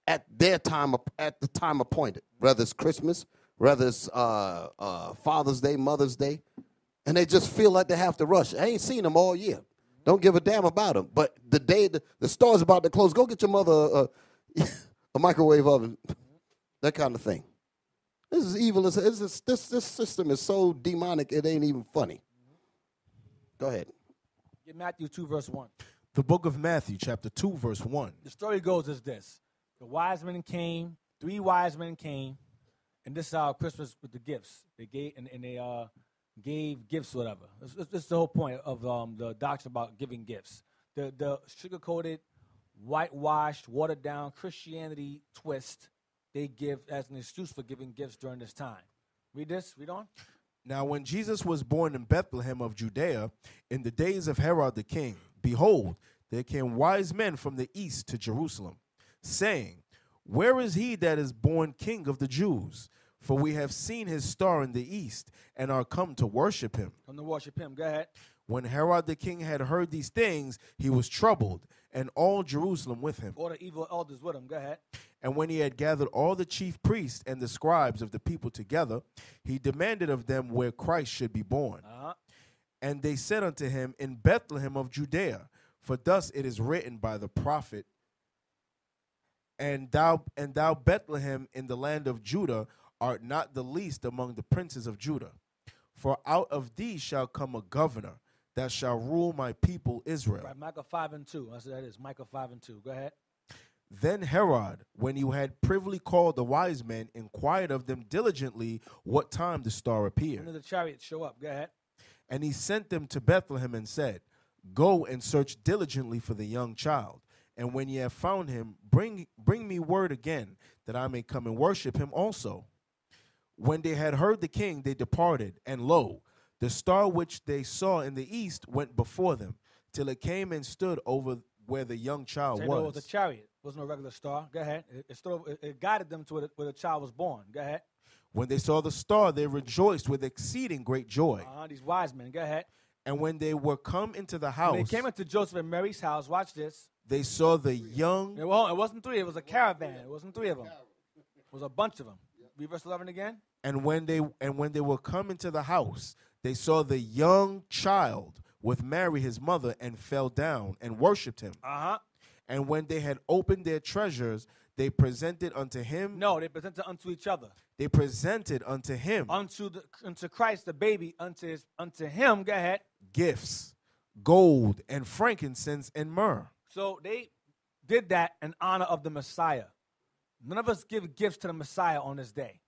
S2: at the time appointed, whether it's Christmas, whether it's Father's Day, Mother's Day, and they just feel like they have to rush. I ain't seen them all year. Don't give a damn about them. But the day the store's about to close, go get your mother a microwave oven, that kind of thing. This is evil. This system is so demonic, it ain't even funny. Go ahead.
S1: Get Matthew 2, verse 1.
S3: The book of Matthew, chapter 2, verse 1.
S1: The story goes as this. The wise men came, 3 wise men came, and this is our Christmas with the gifts. They gave gave gifts, whatever. This is the whole point of the doctrine about giving gifts. The sugar-coated, whitewashed, watered-down Christianity twist they give as an excuse for giving gifts during this time. Read this. Read on.
S3: Now, when Jesus was born in Bethlehem of Judea, in the days of Herod the king, behold, there came wise men from the east to Jerusalem, saying, where is he that is born king of the Jews? For we have seen his star in the east, and are come to worship him.
S1: Come to worship him. Go ahead.
S3: When Herod the king had heard these things, he was troubled, and all Jerusalem with him.
S1: All the evil elders with him. Go ahead.
S3: And when he had gathered all the chief priests and the scribes of the people together, he demanded of them where Christ should be born. And they said unto him, in Bethlehem of Judea, for thus it is written by the prophet, and thou Bethlehem in the land of Judah art not the least among the princes of Judah. For out of thee shall come a governor that shall rule my people Israel.
S1: Right, Micah 5:2. That's what that is. Micah 5:2. Go ahead.
S3: Then Herod, when he had privily called the wise men, inquired of them diligently what time the star
S1: When
S3: appeared.
S1: did the chariots show up? Go ahead.
S3: And he sent them to Bethlehem and said, Go and search diligently for the young child. And when ye have found him, bring me word again, that I may come and worship him also. When they had heard the king, they departed, and lo, the star which they saw in the east went before them, till it came and stood over where the young child
S1: Say
S3: was.
S1: no, it was a chariot. It wasn't a regular star. Go ahead. It guided them to where the child was born. Go ahead.
S3: When they saw the star, they rejoiced with exceeding great joy.
S1: These wise men. Go ahead.
S3: And when they were come into the house,
S1: When they came into Joseph and Mary's house, watch this.
S3: they saw the young.
S1: It wasn't three. It was a caravan. It wasn't three of them. It was a bunch of them. Read verse 11 again.
S3: And when they were come into the house, they saw the young child with Mary his mother, and fell down and worshipped him. And when they had opened their treasures, they presented unto him.
S1: No, they presented unto each other.
S3: They presented unto him
S1: Unto Christ, the baby, unto him. Go ahead.
S3: gifts, gold and frankincense and myrrh.
S1: So they did that in honor of the Messiah. None of us give gifts to the Messiah on this day.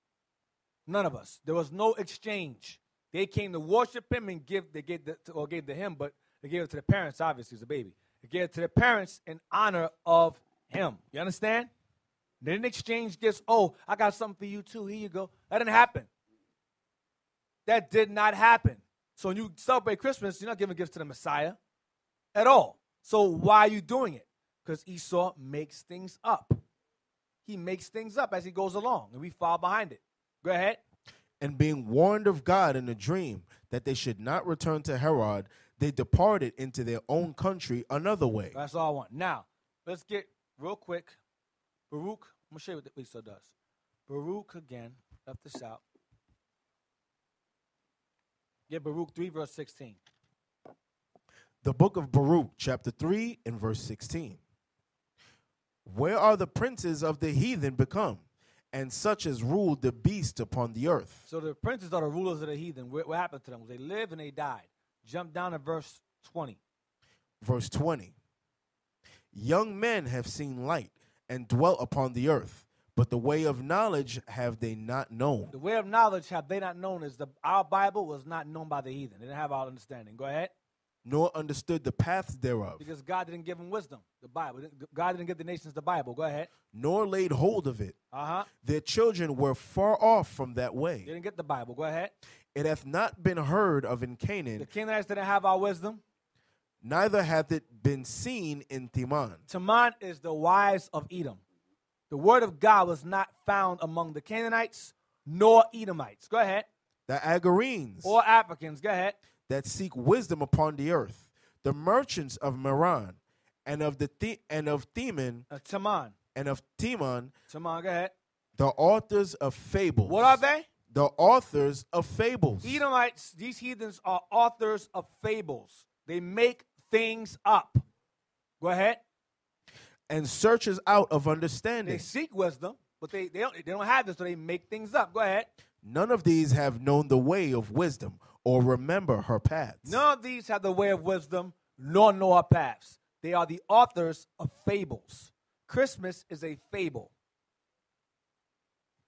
S1: None of us. There was no exchange. They came to worship him and gave to him, but they gave it to the parents, obviously, as a baby. They gave it to the parents in honor of him. You understand? They didn't exchange gifts. Oh, I got something for you too. Here you go. That didn't happen. That did not happen. So when you celebrate Christmas, you're not giving gifts to the Messiah at all. So why are you doing it? Because Esau makes things up. He makes things up as he goes along, and we fall behind it. Go ahead.
S3: And being warned of God in a dream that they should not return to Herod, they departed into their own country another way.
S1: That's all I want. Now, let's get real quick. Baruch, I'm going to show you what Esau does. Baruch again, left this out. Get Baruch 3, verse 16.
S3: The book of Baruch, chapter 3, and verse 16. Where are the princes of the heathen become, and such as ruled the beast upon the earth?
S1: So the princes are the rulers of the heathen. What happened to them? They lived and they died. Jump down to verse 20.
S3: Verse 20. Young men have seen light, and dwelt upon the earth, but the way of knowledge have they not known.
S1: The way of knowledge have they not known is our Bible was not known by the heathen. They didn't have our understanding. Go ahead.
S3: Nor understood the paths thereof.
S1: Because God didn't give them wisdom. The Bible. God didn't give the nations the Bible. Go ahead.
S3: Nor laid hold of it. Their children were far off from that way.
S1: They didn't get the Bible. Go ahead.
S3: It hath not been heard of in Canaan.
S1: The Canaanites didn't have our wisdom.
S3: Neither hath it been seen in Teman.
S1: Teman is the wives of Edom. The word of God was not found among the Canaanites nor Edomites. Go ahead.
S3: The Agarenes.
S1: Or Africans. Go ahead.
S3: That seek wisdom upon the earth. The merchants of Meron and of Teman.
S1: Teman.
S3: And of Teman.
S1: Teman, go ahead.
S3: The authors of fables.
S1: What are they?
S3: The authors of fables.
S1: Edomites, these heathens are authors of fables. They make things up. Go ahead.
S3: And searches out of understanding.
S1: They seek wisdom, but they don't have this, so they make things up. Go ahead.
S3: None of these have known the way of wisdom, or remember her paths.
S1: None of these have the way of wisdom, nor know her paths. They are the authors of fables. Christmas is a fable.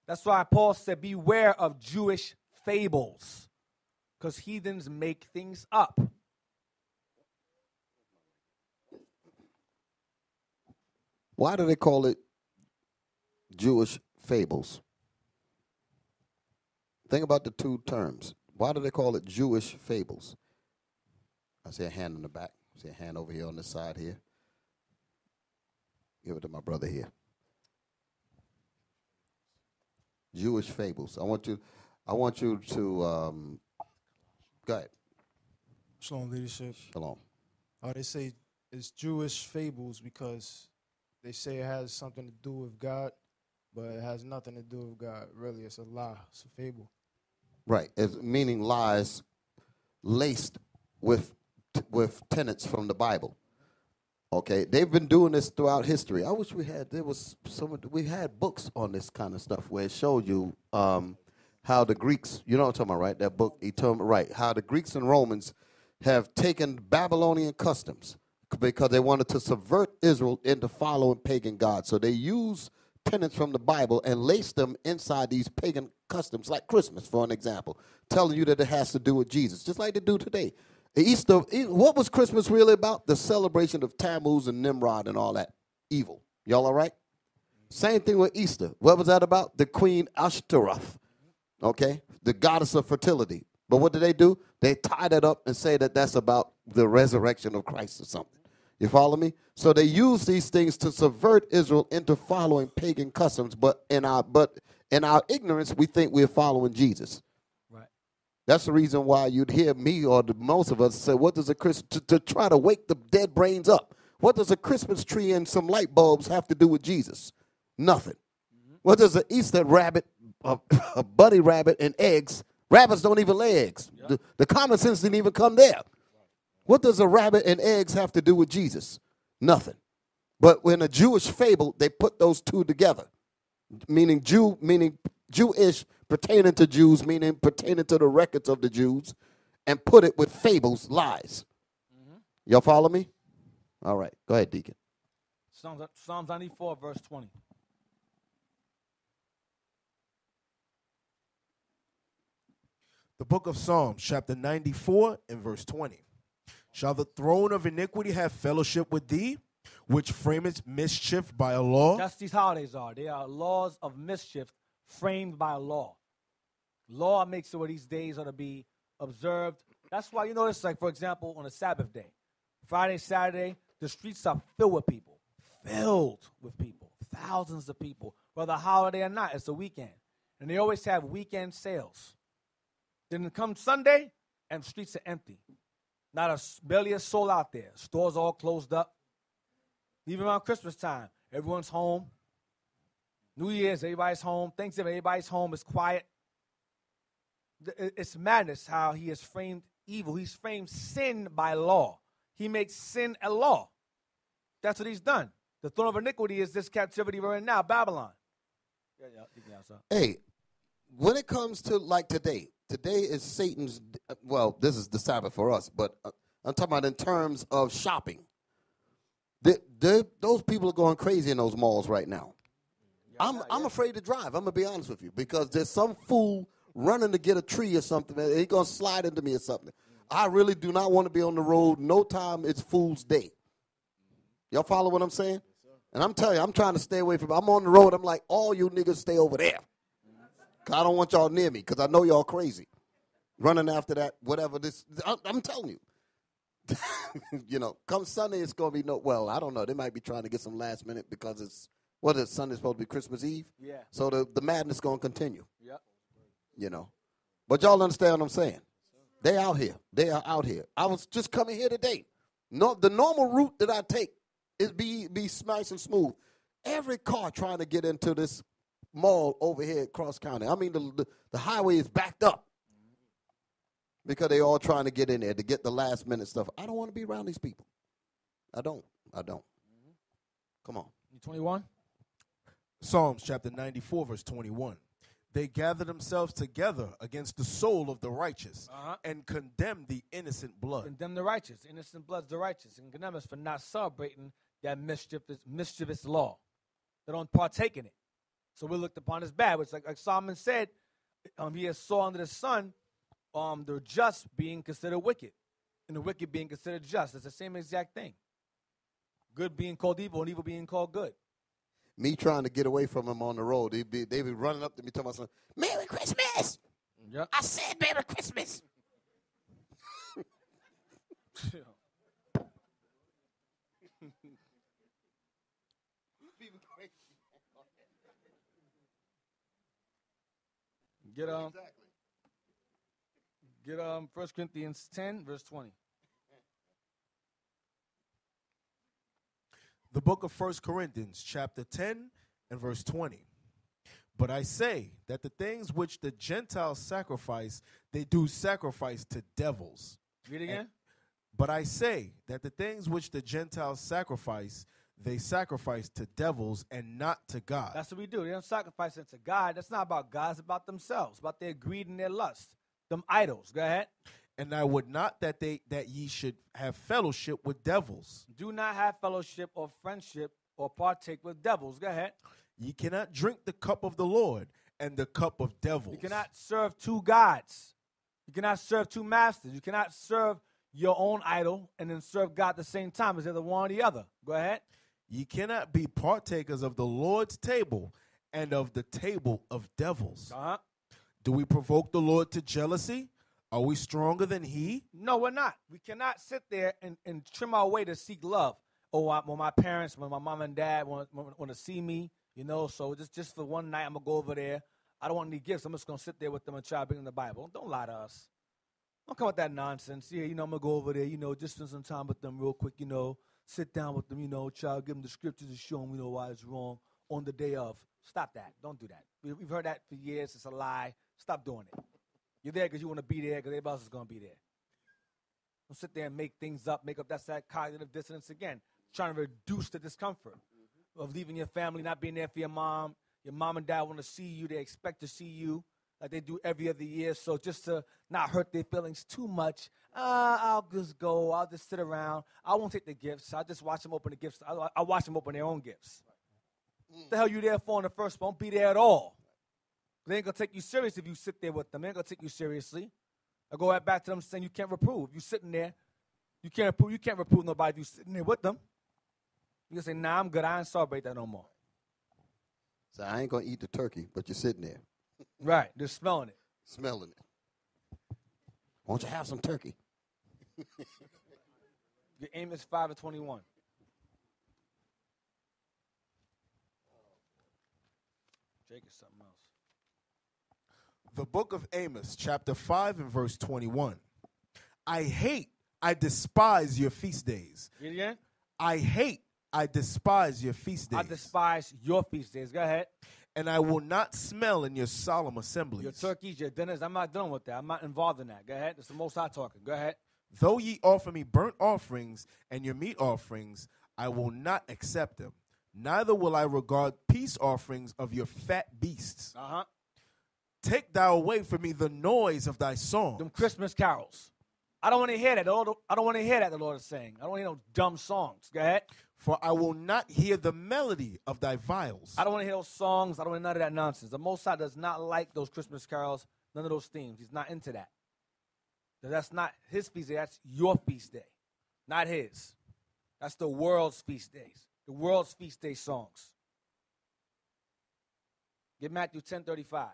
S1: That's why Paul said, beware of Jewish fables, because heathens make things up.
S2: Why do they call it Jewish fables? Think about the two terms. Why do they call it Jewish fables? I see a hand in the back. I see a hand over here on this side here. Give it to my brother here. Jewish fables. I want you to go ahead.
S6: Shalom, leadership.
S2: Shalom.
S6: They say it's Jewish fables because they say it has something to do with God, but it has nothing to do with God. Really, it's a lie. It's a fable.
S2: Right. It's meaning lies laced with tenets from the Bible. Okay, they've been doing this throughout history. I wish we had books on this kind of stuff where it showed you how the Greeks, you know what I'm talking about, right? That book, right? How the Greeks and Romans have taken Babylonian customs because they wanted to subvert Israel into following pagan gods. So they use tenets from the Bible and lace them inside these pagan customs, like Christmas, for an example, telling you that it has to do with Jesus, just like they do today. Easter, what was Christmas really about? The celebration of Tammuz and Nimrod and all that evil. Y'all all right? Same thing with Easter. What was that about? The Queen Ashtaroth, okay? The goddess of fertility. But what do? They tie that up and say that that's about the resurrection of Christ or something. You follow me? So they use these things to subvert Israel into following pagan customs, but in our ignorance, we think we're following Jesus. That's the reason why you'd hear me or most of us say, what does a Christmas, to try to wake the dead brains up, what does a Christmas tree and some light bulbs have to do with Jesus? Nothing. Mm-hmm. What does an Easter rabbit, a bunny rabbit and eggs, rabbits don't even lay eggs. Yep. The common sense didn't even come there. What does a rabbit and eggs have to do with Jesus? Nothing. But in a Jewish fable, they put those two together, meaning Jewish, pertaining to Jews, meaning pertaining to the records of the Jews, and put it with fables, lies. Mm-hmm. Y'all follow me? All right. Go ahead, Deacon.
S1: Psalms 94, verse 20.
S3: The book of Psalms, chapter 94 and verse 20. Shall the throne of iniquity have fellowship with thee, which framest mischief by a law?
S1: That's these holidays are. They are laws of mischief framed by a law. Law makes it where these days are to be observed. That's why you notice, like, for example, on a Sabbath day, Friday, Saturday, the streets are filled with people. Thousands of people. Whether a holiday or not, it's a weekend. And they always have weekend sales. Then come Sunday, and the streets are empty. Barely a soul out there. Stores all closed up. Even around Christmas time, everyone's home. New Year's, everybody's home. Thanksgiving, everybody's home. It's quiet. It's madness how he has framed evil. He's framed sin by law. He makes sin a law. That's what he's done. The throne of iniquity is this captivity we're in now, Babylon.
S2: Hey, when it comes to like today is Satan's, well, this is the Sabbath for us, but I'm talking about in terms of shopping. Those people are going crazy in those malls right now. I'm afraid to drive. I'm going to be honest with you, because there's some fool running to get a tree or something. He's going to slide into me or something. I really do not want to be on the road. No time, it's Fool's Day. Y'all follow what I'm saying? And I'm telling you, I'm trying to stay away from it. I'm on the road. I'm like, all you niggas stay over there. Cause I don't want y'all near me, because I know y'all crazy. Running after that, whatever this. I'm telling you. You know, come Sunday, it's going to be I don't know. They might be trying to get some last minute because it's, Sunday supposed to be Christmas Eve? Yeah. So the madness going to continue. Yep. You know. But y'all understand what I'm saying? They out here. They are out here. I was just coming here today. No, the normal route that I take is be nice and smooth. Every car trying to get into this mall over here at Cross County. I mean, the highway is backed up because they all trying to get in there to get the last minute stuff. I don't want to be around these people. I don't. Mm-hmm. Come on.
S1: You 21?
S3: Psalms chapter 94, verse 21. They gather themselves together against the soul of the righteous and condemn the innocent blood.
S1: Condemn the righteous. Innocent blood's the righteous. And condemn us for not celebrating that mischievous law. They don't partake in it. So we're looked upon as bad, which, like Solomon said, he has saw under the sun the just being considered wicked and the wicked being considered just. It's the same exact thing. Good being called evil and evil being called good.
S2: Me trying to get away from him on the road, they be running up to me talking about, Merry Christmas! Yep. I said Merry Christmas!
S1: Get 1 Corinthians 10, verse 20.
S3: The book of 1 Corinthians, chapter 10 and verse 20. But I say that the things which the Gentiles sacrifice, they do sacrifice to devils.
S1: Read again.
S3: But I say that the things which the Gentiles sacrifice, they sacrifice to devils and not to God.
S1: That's what we do. They don't sacrifice it to God. That's not about God. It's about themselves, about their greed and their lust. Them idols. Go ahead.
S3: And I would not that ye should have fellowship with devils.
S1: Do not have fellowship or friendship or partake with devils. Go ahead.
S3: Ye cannot drink the cup of the Lord and the cup of devils.
S1: You cannot serve two gods. You cannot serve two masters. You cannot serve your own idol and then serve God at the same time. It's either one or the other. Go ahead.
S3: Ye cannot be partakers of the Lord's table and of the table of devils.
S1: Uh-huh.
S3: Do we provoke the Lord to jealousy? Are we stronger than he?
S1: No, we're not. We cannot sit there and trim our way to seek love. Oh, when my parents, when my mom and dad want to see me, you know, so just for one night, I'm going to go over there. I don't want any gifts. I'm just going to sit there with them and try to bring them the Bible. Don't lie to us. Don't come with that nonsense. Yeah, you know, I'm going to go over there, you know, just spend some time with them real quick, you know, sit down with them, you know, try to give them the scriptures and show them, you know, why it's wrong on the day of. Stop that. Don't do that. We've heard that for years. It's a lie. Stop doing it. You're there because you want to be there because everybody else is going to be there. Don't sit there and make things up, that's that cognitive dissonance again, trying to reduce the discomfort of leaving your family, not being there for your mom. Your mom and dad want to see you. They expect to see you like they do every other year. So just to not hurt their feelings too much, I'll just go. I'll just sit around. I won't take the gifts. I'll just watch them open the gifts. I'll watch them open their own gifts. What the hell you there for in the first place? Don't be there at all. They ain't going to take you serious if you sit there with them. They ain't going to take you seriously. I go right back to them saying you can't reprove. You sitting there. You can't reprove nobody if you sitting there with them. You can say, nah, I'm good. I ain't celebrate that no more.
S2: So I ain't going to eat the turkey, but you're sitting there.
S1: Right. Just smelling it.
S2: Smelling it. Won't you have some turkey?
S1: Your Amos 5:21. Jake is something else.
S3: The book of Amos, chapter 5 and verse 21. I despise your feast days.
S1: Read it again.
S3: I despise your feast days.
S1: I despise your feast days. Go ahead.
S3: And I will not smell in your solemn assemblies.
S1: Your turkeys, your dinners, I'm not dealing with that. I'm not involved in that. Go ahead. It's the Most High talking. Go ahead.
S3: Though ye offer me burnt offerings and your meat offerings, I will not accept them. Neither will I regard peace offerings of your fat beasts.
S1: Uh-huh.
S3: Take thou away from me the noise of thy song.
S1: Them Christmas carols. I don't want to hear that. I don't want to hear that, the Lord is saying. I don't want to hear no dumb songs. Go ahead.
S3: For I will not hear the melody of thy viols.
S1: I don't want to hear those songs. I don't want none of that nonsense. The Most High does not like those Christmas carols, none of those themes. He's not into that. That's not his feast day. That's your feast day, not his. That's the world's feast days, the world's feast day songs. Get Matthew 10:35.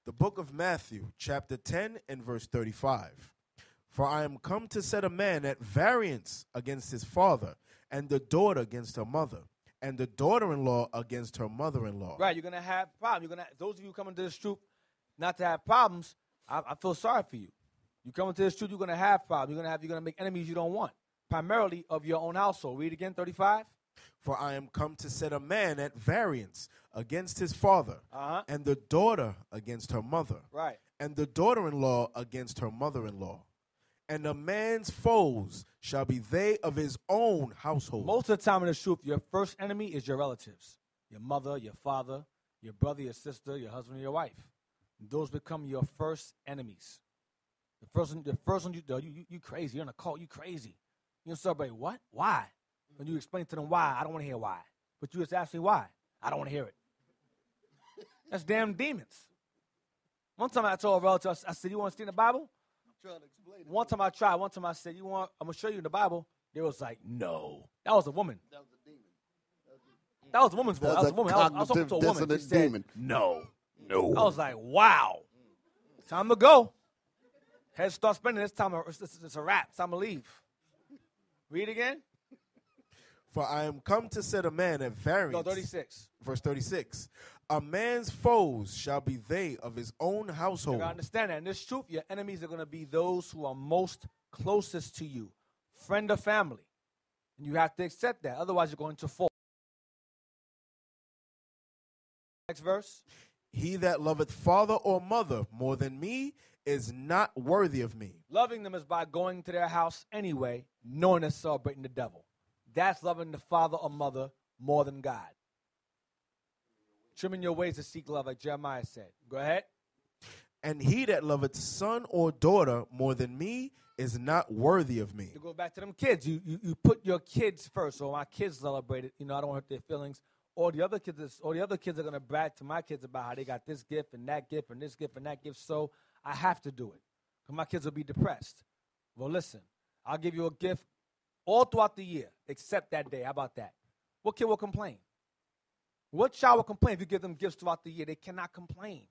S3: The book of Matthew, chapter 10 and verse 35. For I am come to set a man at variance against his father, and the daughter against her mother, and the daughter-in-law against her mother-in-law.
S1: Right, you're going to have problems. Those of you coming to this truth not to have problems, I feel sorry for you. You come into this truth, you're going to have problems. You're going to make enemies you don't want, primarily of your own household. Read again, 35.
S3: For I am come to set a man at variance against his father, and the daughter against her mother,
S1: right,
S3: and the daughter-in-law against her mother-in-law. And a man's foes shall be they of his own household.
S1: Most of the time in the truth, your first enemy is your relatives, your mother, your father, your brother, your sister, your husband, or your wife. Those become your first enemies. The first one you crazy. You're in a cult. You crazy. You don't celebrate what? Why? When you explain to them why, I don't want to hear why. But you just ask me why. I don't want to hear it. That's damn demons. One time I told a relative, I said, you want to see in the Bible?
S2: I'm trying to explain it.
S1: One time I tried. One time I said, I'm going to show you in the Bible. They was like, no. That was a woman.
S2: That was a demon.
S1: That was a woman's voice. That was a woman. I was talking to a woman. She said,
S2: demon.
S1: no. I was like, wow. Time to go. Head start spinning. This time it's a wrap. It's time to leave. Read again.
S3: For I am come to set a man at variance.
S1: No, 36.
S3: Verse 36. A man's foes shall be they of his own household.
S1: You gotta understand that. In this truth, your enemies are going to be those who are most closest to you, friend or family. And you have to accept that. Otherwise, you're going to fall. Next verse.
S3: He that loveth father or mother more than me is not worthy of me.
S1: Loving them is by going to their house anyway, knowing they're celebrating the devil. That's loving the father or mother more than God. Trimming your ways to seek love, like Jeremiah said. Go ahead.
S3: And he that loveth son or daughter more than me is not worthy of me.
S1: To go back to them kids, you put your kids first. So my kids celebrate it. I don't hurt their feelings. Or the other kids are gonna brag to my kids about how they got this gift and that gift and this gift and that gift. So I have to do it, because my kids will be depressed. Well, listen, I'll give you a gift all throughout the year, except that day. How about that? What kid will complain? What child will complain if you give them gifts throughout the year? They cannot complain.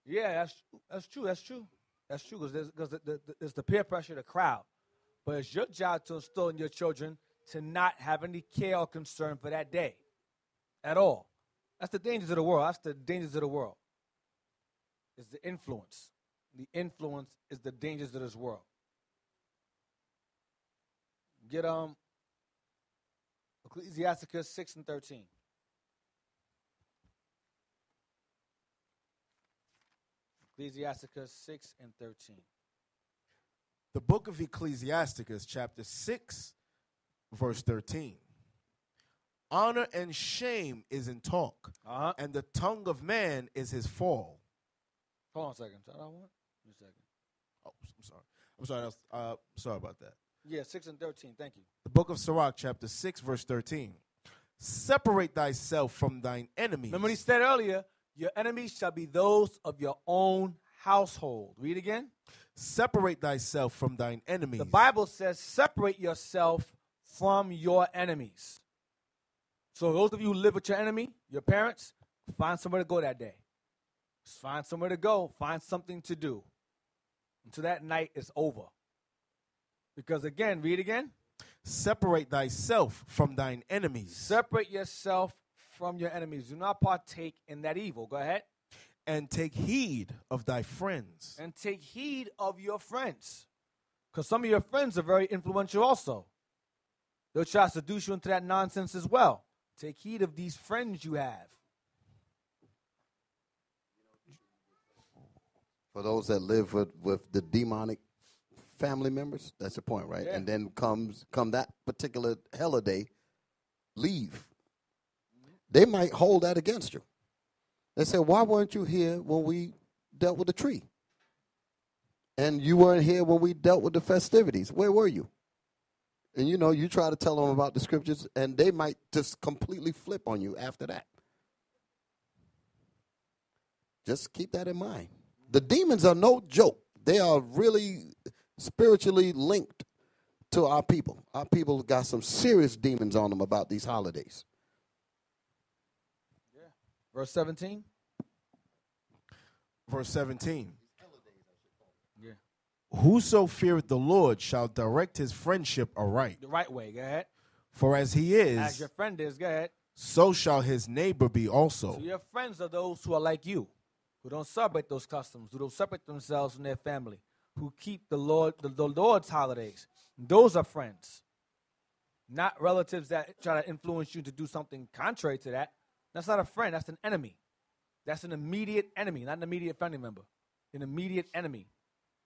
S1: Yeah, that's true. That's true, because there's the peer pressure, the crowd. But it's your job to instill in your children to not have any care or concern for that day at all. That's the dangers of the world. It's the influence. The influence is the dangers of this world. Get Ecclesiasticus 6 and 13. Ecclesiasticus 6 and 13.
S3: The book of Ecclesiasticus, chapter 6, verse 13. Honor and shame is in talk, and the tongue of man is his fall.
S1: Hold on a second. Is that what I want? Just a second.
S3: Oh, I'm sorry. Sorry about that.
S1: Yeah, 6 and 13. Thank you.
S3: The book of Sirach, chapter 6, verse 13. Separate thyself from thine enemies.
S1: Remember what he said earlier, your enemies shall be those of your own household. Read again.
S3: Separate thyself from thine enemies.
S1: The Bible says separate yourself from your enemies. So those of you who live with your enemy, your parents, find somewhere to go that day. Just find somewhere to go. Find something to do until that night is over. Because again, read again.
S3: Separate thyself from thine enemies.
S1: Separate yourself from your enemies. Do not partake in that evil. Go ahead.
S3: And take heed of thy friends.
S1: And take heed of your friends. Because some of your friends are very influential also. They'll try to seduce you into that nonsense as well. Take heed of these friends you have.
S2: For those that live with the demonic family members, that's the point, right?
S1: Yeah.
S2: And then come that particular holiday, leave. They might hold that against you. They say, why weren't you here when we dealt with the tree? And you weren't here when we dealt with the festivities. Where were you? And you try to tell them about the scriptures, and they might just completely flip on you after that. Just keep that in mind. The demons are no joke. They are really spiritually linked to our people. Our people got some serious demons on them about these holidays.
S1: Yeah. Verse 17.
S3: Verse 17.
S1: Yeah.
S3: Whoso feareth the Lord shall direct his friendship aright.
S1: The right way. Go ahead.
S3: For as he is,
S1: As your friend is. Go ahead.
S3: so shall his neighbor be also.
S1: So your friends are those who are like you, who don't celebrate those customs, who don't separate themselves from their family, who keep the Lord's holidays. Those are friends, not relatives that try to influence you to do something contrary to that. That's not a friend. That's an enemy. That's an immediate enemy, not an immediate family member. An immediate enemy,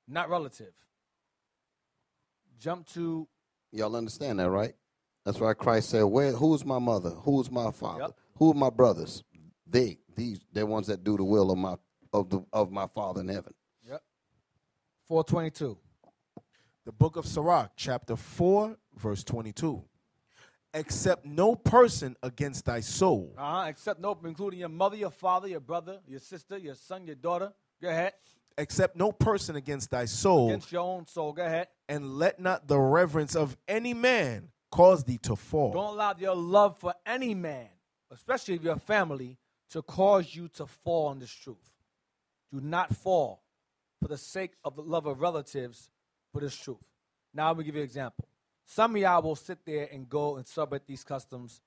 S1: not relative. Jump to...
S2: Y'all understand that, right? That's why Christ said, who's my mother? Who's my father?
S1: Yep.
S2: Who are my brothers? They're ones that do the will of my Father in heaven.
S1: Yep. 4:22.
S3: The book of Sirach, chapter 4, verse 22. Accept no person against thy soul.
S1: Except no, including your mother, your father, your brother, your sister, your son, your daughter. Go ahead.
S3: Accept no person against thy soul.
S1: Against your own soul. Go ahead.
S3: And let not the reverence of any man cause thee to fall.
S1: Don't allow your love for any man, especially of your family, to cause you to fall on this truth. Do not fall for the sake of the love of relatives for this truth. Now, let me give you an example. Some of y'all will sit there and go and celebrate these customs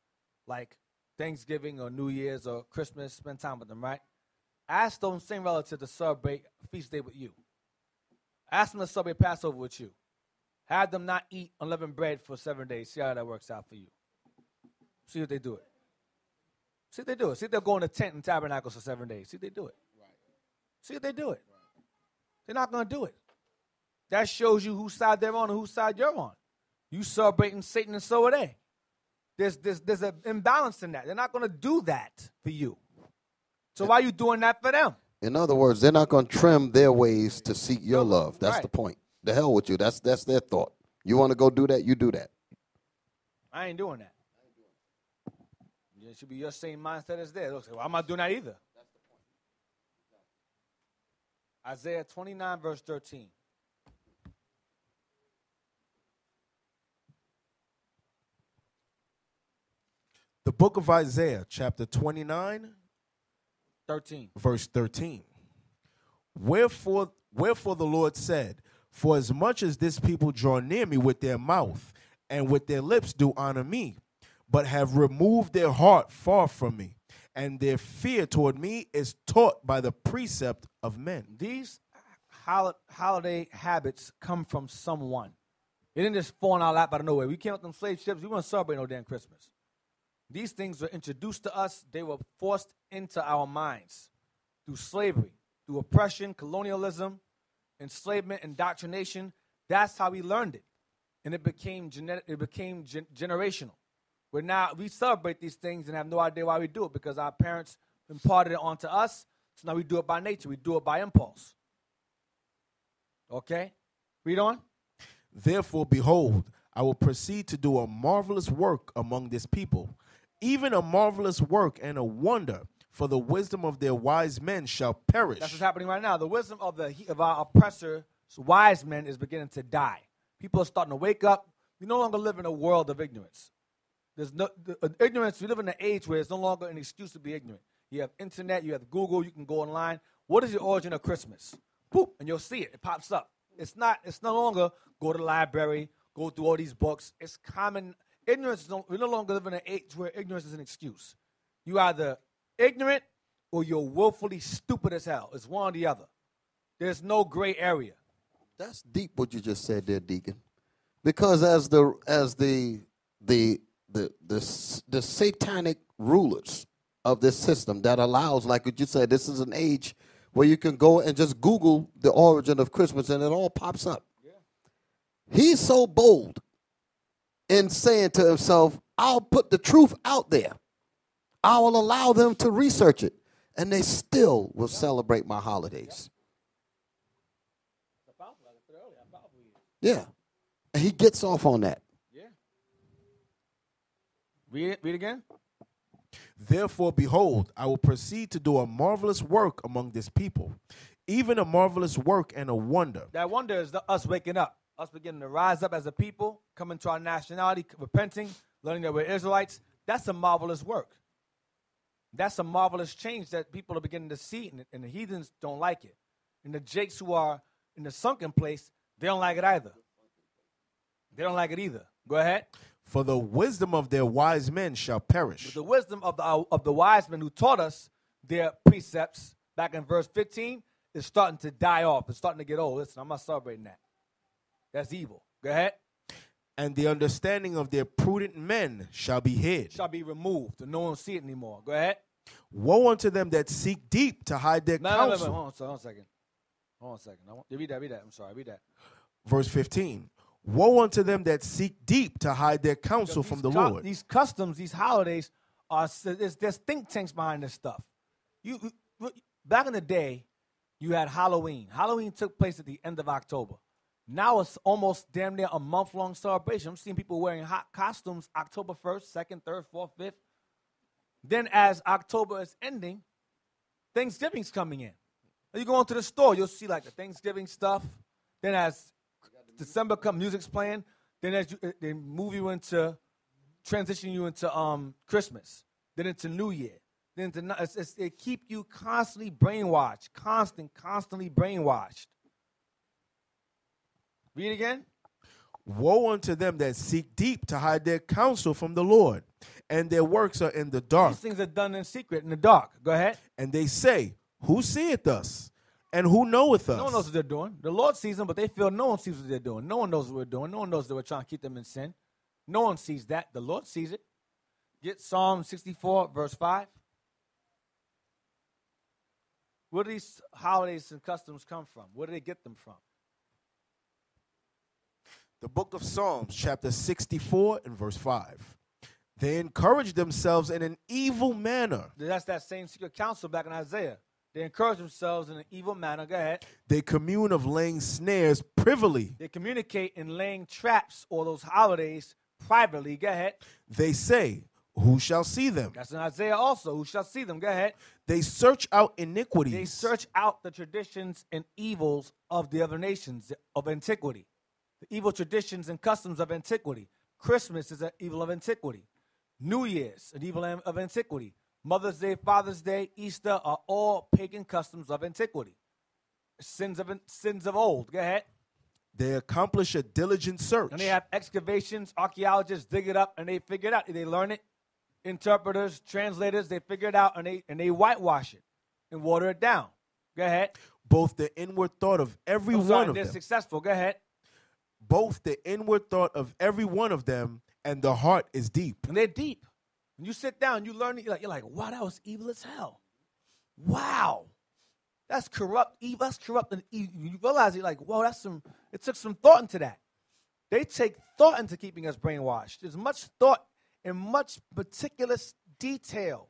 S1: like Thanksgiving or New Year's or Christmas, spend time with them, right? Ask those same relatives to celebrate a feast day with you. Ask them to celebrate Passover with you. Have them not eat unleavened bread for 7 days. See how that works out for you. See if they do it. See if they do it. See if they'll go in a tent and tabernacles for 7 days. See if they do it. Right. See if they do it. Right. They're not going to do it. That shows you whose side they're on and whose side you're on. You celebrating Satan and so are they. There's an imbalance in that. They're not going to do that for you. So why are you doing that for them?
S2: In other words, they're not going to trim their ways to seek your love. That's
S1: right.
S2: the point. The hell with you. That's their thought. You want to go do that, you do that.
S1: I ain't doing that. It should be your same mindset as theirs. They'll say, well, I'm not doing that either. That's the point. Isaiah 29, verse 13.
S3: The book of Isaiah, chapter 29,
S1: 13.
S3: verse 13. Wherefore the Lord said, for as much as this people draw near me with their mouth, and with their lips do honor me, but have removed their heart far from me, and their fear toward me is taught by the precept of men.
S1: These holiday habits come from someone. It didn't just fall in our lap out of nowhere. We came up with them slave ships. We weren't celebrating no damn Christmas. These things were introduced to us. They were forced into our minds through slavery, through oppression, colonialism, enslavement, indoctrination. That's how we learned it. And it became generational. Where now we celebrate these things and have no idea why we do it, because our parents imparted it onto us. So now we do it by nature. We do it by impulse. Okay? Read on.
S3: Therefore, behold, I will proceed to do a marvelous work among this people, even a marvelous work and a wonder, for the wisdom of their wise men shall perish.
S1: That's what's happening right now. The wisdom of our oppressors, wise men, is beginning to die. People are starting to wake up. We no longer live in a world of ignorance. There's no ignorance. We live in an age where it's no longer an excuse to be ignorant. You have internet. You have Google. You can go online. What is the origin of Christmas? Boop, and you'll see it. It pops up. It's no longer go to the library, go through all these books. It's common. Ignorance, we no longer live in an age where ignorance is an excuse. You either ignorant or you're willfully stupid as hell. It's one or the other. There's no gray area.
S2: That's deep what you just said there, Deacon. Because as the satanic rulers of this system that allows, like what you said, this is an age where you can go and just Google the origin of Christmas and it all pops up. Yeah. He's so bold in saying to himself, I'll put the truth out there. I will allow them to research it, and they still will celebrate my holidays. Yeah. And he gets off on that.
S1: Yeah. Read it again.
S3: Therefore, behold, I will proceed to do a marvelous work among this people, even a marvelous work and a wonder.
S1: That wonder is us waking up, us beginning to rise up as a people, coming to our nationality, repenting, learning that we're Israelites. That's a marvelous work. That's a marvelous change that people are beginning to see, and the heathens don't like it. And the jakes who are in the sunken place, they don't like it either. They don't like it either. Go ahead.
S3: For the wisdom of their wise men shall perish.
S1: But the wisdom of the wise men who taught us their precepts back in verse 15 is starting to die off. It's starting to get old. Listen, I'm not celebrating that. That's evil. Go ahead.
S3: And the understanding of their prudent men shall be hid.
S1: Shall be removed, and no one will see it anymore. Go ahead.
S3: Woe unto them that seek deep to hide their counsel.
S1: No. Hold on a second. Read that. I'm sorry. Read that.
S3: Verse 15. Woe unto them that seek deep to hide their counsel from the Lord.
S1: These customs, these holidays, there's think tanks behind this stuff. Back in the day, you had Halloween. Halloween took place at the end of October. Now it's almost damn near a month-long celebration. I'm seeing people wearing hot costumes October 1st, 2nd, 3rd, 4th, 5th. Then as October is ending, Thanksgiving's coming in. You go into the store, you'll see like the Thanksgiving stuff. Then as December comes, music's playing. Then as they move you into, transition you into Christmas. Then into New Year. Then they keep you constantly brainwashed, constantly brainwashed. Read again.
S3: Woe unto them that seek deep to hide their counsel from the Lord, and their works are in the dark.
S1: These things are done in secret, in the dark. Go ahead.
S3: And they say, who seeth us? And who knoweth us?
S1: No one knows what they're doing. The Lord sees them, but they feel no one sees what they're doing. No one knows what we're doing. No one knows that we're trying to keep them in sin. No one sees that. The Lord sees it. Get Psalm 64, verse 5. Where do these holidays and customs come from? Where do they get them from?
S3: The book of Psalms, chapter 64 and verse 5. They encourage themselves in an evil manner.
S1: That's that same secret counsel back in Isaiah. They encourage themselves in an evil manner. Go ahead.
S3: They commune of laying snares privily.
S1: They communicate in laying traps or those holidays privately. Go ahead.
S3: They say, who shall see them?
S1: That's in Isaiah also. Who shall see them? Go ahead.
S3: They search out iniquities.
S1: They search out the traditions and evils of the other nations of antiquity. The evil traditions and customs of antiquity. Christmas is an evil of antiquity. New Year's, an evil of antiquity. Mother's Day, Father's Day, Easter are all pagan customs of antiquity. Sins of old. Go ahead.
S3: They accomplish a diligent search.
S1: And they have excavations, archaeologists dig it up, and they figure it out. They learn it. Interpreters, translators, they figure it out, and they whitewash it and water it down. Go ahead.
S3: Both the inward thought of every one of
S1: they're
S3: them.
S1: successful. Go ahead.
S3: Both the inward thought of every one of them and the heart is deep.
S1: And they're deep. When you sit down, you learn, you're like, wow, that was evil as hell. Wow. That's corrupt. Evil. That's corrupt. And evil. You realize you're like, whoa, it took some thought into that. They take thought into keeping us brainwashed. There's much thought and much meticulous detail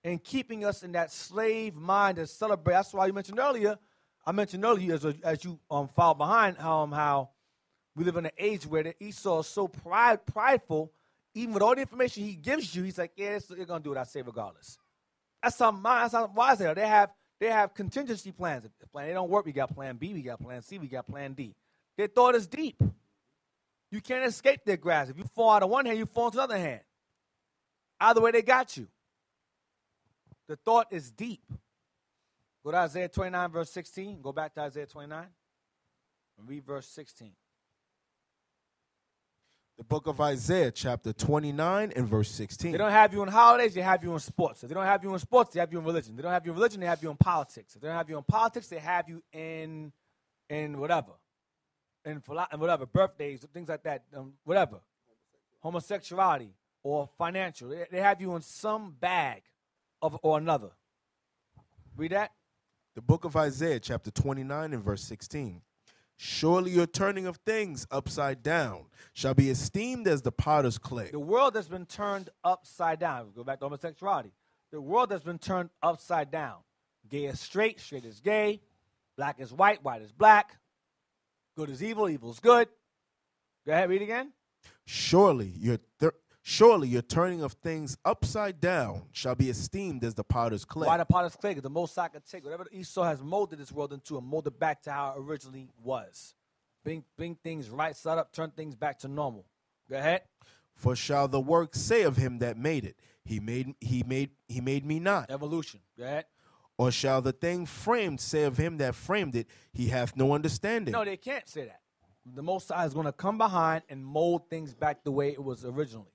S1: in keeping us in that slave mind and celebrate. That's why I mentioned earlier as you follow behind how we live in an age where Esau is so prideful. Even with all the information he gives you, he's like, yeah, you're going to do what I say regardless. That's how wise they are. They have contingency plans. If the plan A don't work, we got plan B, we got plan C, we got plan D. Their thought is deep. You can't escape their grasp. If you fall out of one hand, you fall into the other hand. Either way, they got you. The thought is deep. Go to Isaiah 29, verse 16. Go back to Isaiah 29 and read verse 16.
S3: The book of Isaiah, chapter 29 and verse 16.
S1: They don't have you in holidays, they have you in sports. If they don't have you in sports, they have you in religion. If they don't have you in religion, they have you in politics. If they don't have you in politics, they have you in whatever. In whatever, birthdays, things like that, whatever. Homosexuality or financial. They have you in some bag or another. Read that.
S3: The book of Isaiah, chapter 29 and verse 16. Surely your turning of things upside down shall be esteemed as the potter's clay.
S1: The world that's been turned upside down. Go back to homosexuality. The world that's been turned upside down. Gay is straight, straight is gay. Black is white, white is black. Good is evil, evil is good. Go ahead, read again.
S3: Surely your turning of things upside down shall be esteemed as the potter's clay.
S1: Why the potter's clay? Because the Most High can take whatever Esau has molded this world into and mold it back to how it originally was. Bring things right side up, turn things back to normal. Go ahead.
S3: For shall the work say of him that made it, he made me not.
S1: Evolution. Go ahead.
S3: Or shall the thing framed say of him that framed it, he hath no understanding?
S1: No, they can't say that. The Most High is going to come behind and mold things back the way it was originally.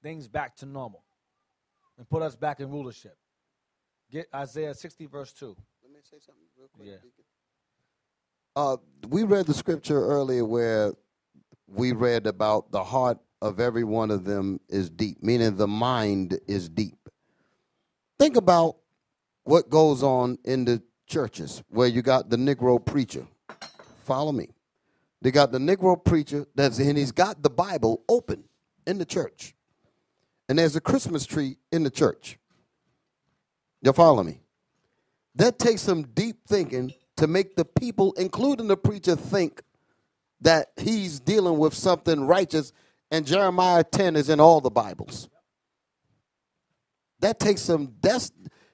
S1: Things back to normal. And put us back in rulership. Get Isaiah 60, verse 2.
S2: Let me say something real quick. Yeah. We read the scripture earlier where we read about the heart of every one of them is deep, meaning the mind is deep. Think about what goes on in the churches where you got the Negro preacher. Follow me. They got the Negro preacher and he's got the Bible open in the church. And there's a Christmas tree in the church. You follow me? That takes some deep thinking to make the people, including the preacher, think that he's dealing with something righteous, and Jeremiah 10 is in all the Bibles. That takes some,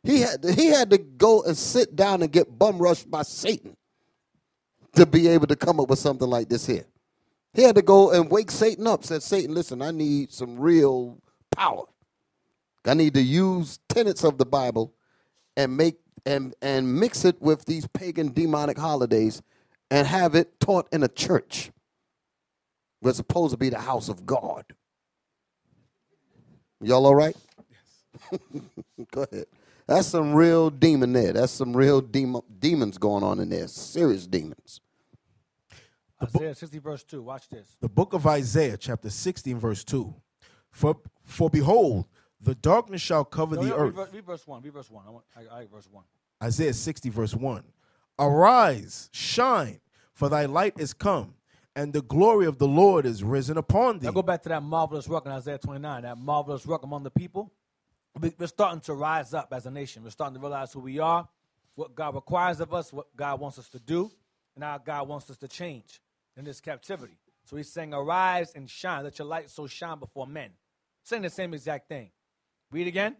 S2: he had to go and sit down and get bum rushed by Satan to be able to come up with something like this here. He had to go and wake Satan up, said, Satan, listen, I need some real power. I need to use tenets of the Bible and make and mix it with these pagan demonic holidays and have it taught in a church. We're supposed to be the house of God. Y'all all right? Yes. Go ahead. That's some real demon there. That's some real demons going on in there. Serious demons.
S1: Isaiah 60, verse 2. Watch this.
S3: The book of Isaiah, chapter 16, verse 2. For behold, the darkness shall cover the earth.
S1: Read verse 1. Read verse 1. I like verse 1.
S3: Isaiah 60, verse 1. Arise, shine, for thy light is come, and the glory of the Lord is risen upon thee.
S1: Now go back to that marvelous work in Isaiah 29, that marvelous work among the people. We're starting to rise up as a nation. We're starting to realize who we are, what God requires of us, what God wants us to do, and how God wants us to change in this captivity. So he's saying, arise and shine. Let your light so shine before men. Saying the same exact thing. Read again.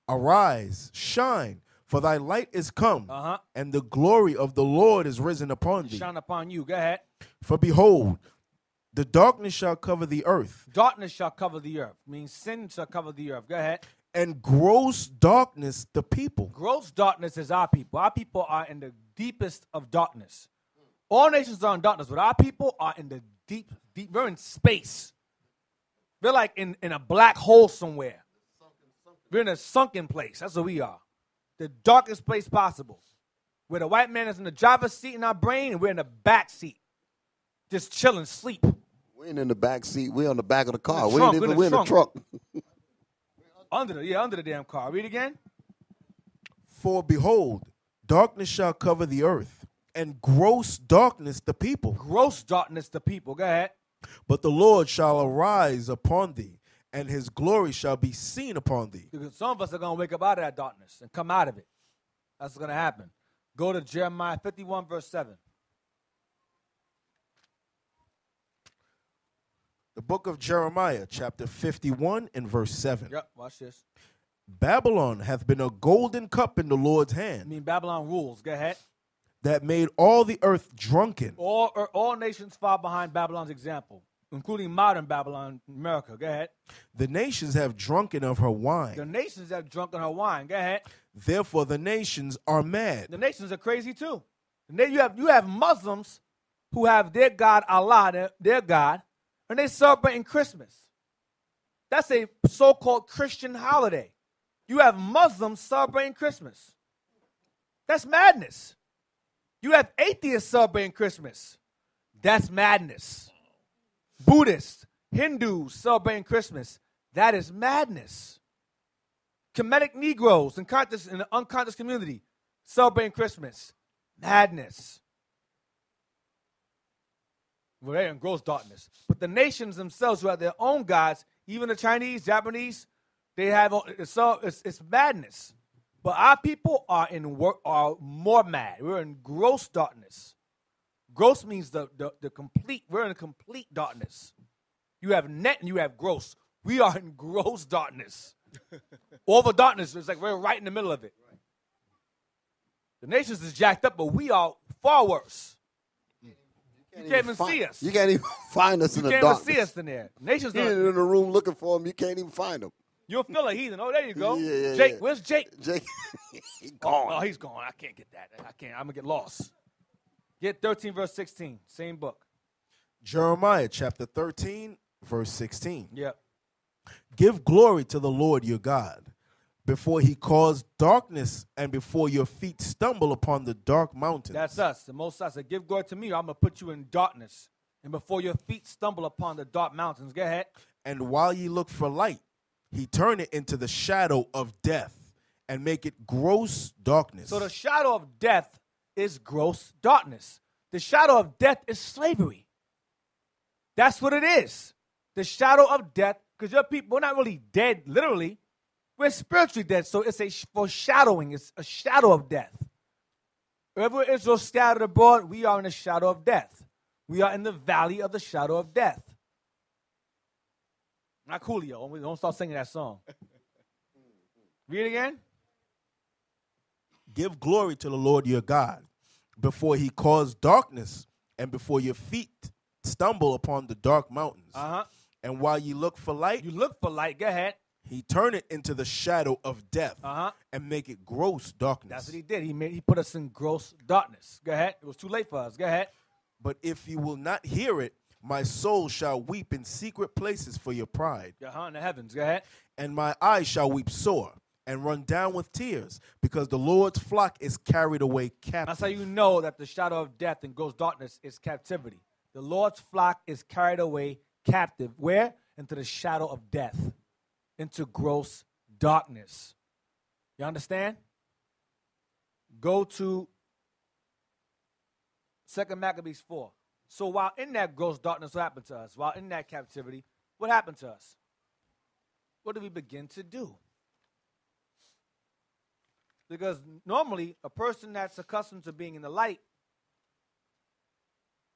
S3: Arise, shine, for thy light is come, and the glory of the Lord is risen upon thee.
S1: Shine upon you. Go ahead.
S3: For behold, the darkness shall cover the earth.
S1: Darkness shall cover the earth. Means sin shall cover the earth. Go ahead.
S3: And gross darkness the people.
S1: Gross darkness is our people. Our people are in the deepest of darkness. All nations are in darkness, but our people are in the deep. We're in space. We're like in a black hole somewhere. We're in a sunken place. That's what we are. The darkest place possible. Where the white man is in the driver's seat in our brain, and we're in the back seat. Just chilling, sleep.
S2: We ain't in the back seat. We're on the back of the car.
S1: We're in the truck. Under the damn car. Read again.
S3: For behold, darkness shall cover the earth, and gross darkness the people.
S1: Gross darkness the people. Go ahead.
S3: But the Lord shall arise upon thee, and his glory shall be seen upon thee.
S1: Because some of us are going to wake up out of that darkness and come out of it. That's what's going to happen. Go to Jeremiah 51, verse 7.
S3: The book of Jeremiah, chapter 51 and verse 7.
S1: Yep, watch this.
S3: Babylon hath been a golden cup in the Lord's hand.
S1: I mean, Babylon rules. Go ahead.
S3: That made all the earth drunken.
S1: All nations fall behind Babylon's example, including modern Babylon, America. Go ahead.
S3: The nations have drunken of her wine.
S1: The nations have drunken her wine. Go ahead.
S3: Therefore the nations are mad.
S1: The nations are crazy too. You have Muslims who have their God, Allah, their God, and they're celebrating Christmas. That's a so-called Christian holiday. You have Muslims celebrating Christmas. That's madness. You have atheists celebrating Christmas. That's madness. Buddhists, Hindus celebrating Christmas. That is madness. Kemetic Negroes in the unconscious community celebrating Christmas. Madness. Well, they're in gross darkness. But the nations themselves who have their own gods, even the Chinese, Japanese, they have it's madness. But our people are more mad. We're in gross darkness. Gross means the complete. We're in complete darkness. You have net and you have gross. We are in gross darkness. All the darkness is like we're right in the middle of it. The nations is jacked up, but we are far worse. You can't even see us.
S2: You can't even find us in the darkness.
S1: You can't even see us in there. Nations
S2: You're in the room looking for them. You can't even find them.
S1: You'll feel like heathen. Oh, there you go.
S2: Yeah,
S1: Jake, where's Jake?
S2: Jake, he's gone.
S1: Oh, he's gone. I can't get that. I can't. I'm going to get lost. Get 13, verse 16. Same book.
S3: Jeremiah chapter 13, verse 16.
S1: Yep.
S3: Give glory to the Lord your God, before he cause darkness and before your feet stumble upon the dark mountains.
S1: That's us. The Most High said, give glory to me, or I'm going to put you in darkness. And before your feet stumble upon the dark mountains. Go ahead.
S3: And while ye look for light, he turn it into the shadow of death and make it gross darkness.
S1: So the shadow of death is gross darkness. The shadow of death is slavery. That's what it is. The shadow of death, because your people, we're not really dead, literally. We're spiritually dead, so it's a foreshadowing. It's a shadow of death. Wherever Israel scattered abroad, we are in the shadow of death. We are in the valley of the shadow of death. Not Coolio. Don't start singing that song. Read it again.
S3: Give glory to the Lord your God, before he cause darkness and before your feet stumble upon the dark mountains. And while you look for light,
S1: Go ahead.
S3: He turn it into the shadow of death and make it gross darkness.
S1: That's what he did. He put us in gross darkness. Go ahead. It was too late for us. Go ahead.
S3: But if you will not hear it, my soul shall weep in secret places for your pride.
S1: In the heavens. Go ahead.
S3: And my eyes shall weep sore and run down with tears, because the Lord's flock is carried away captive.
S1: That's how you know that the shadow of death and gross darkness is captivity. The Lord's flock is carried away captive. Where? Into the shadow of death. Into gross darkness. You understand? Go to 2 Maccabees 4. So while in that gross darkness, what happened to us? While in that captivity, what happened to us? What do we begin to do? Because normally, a person that's accustomed to being in the light,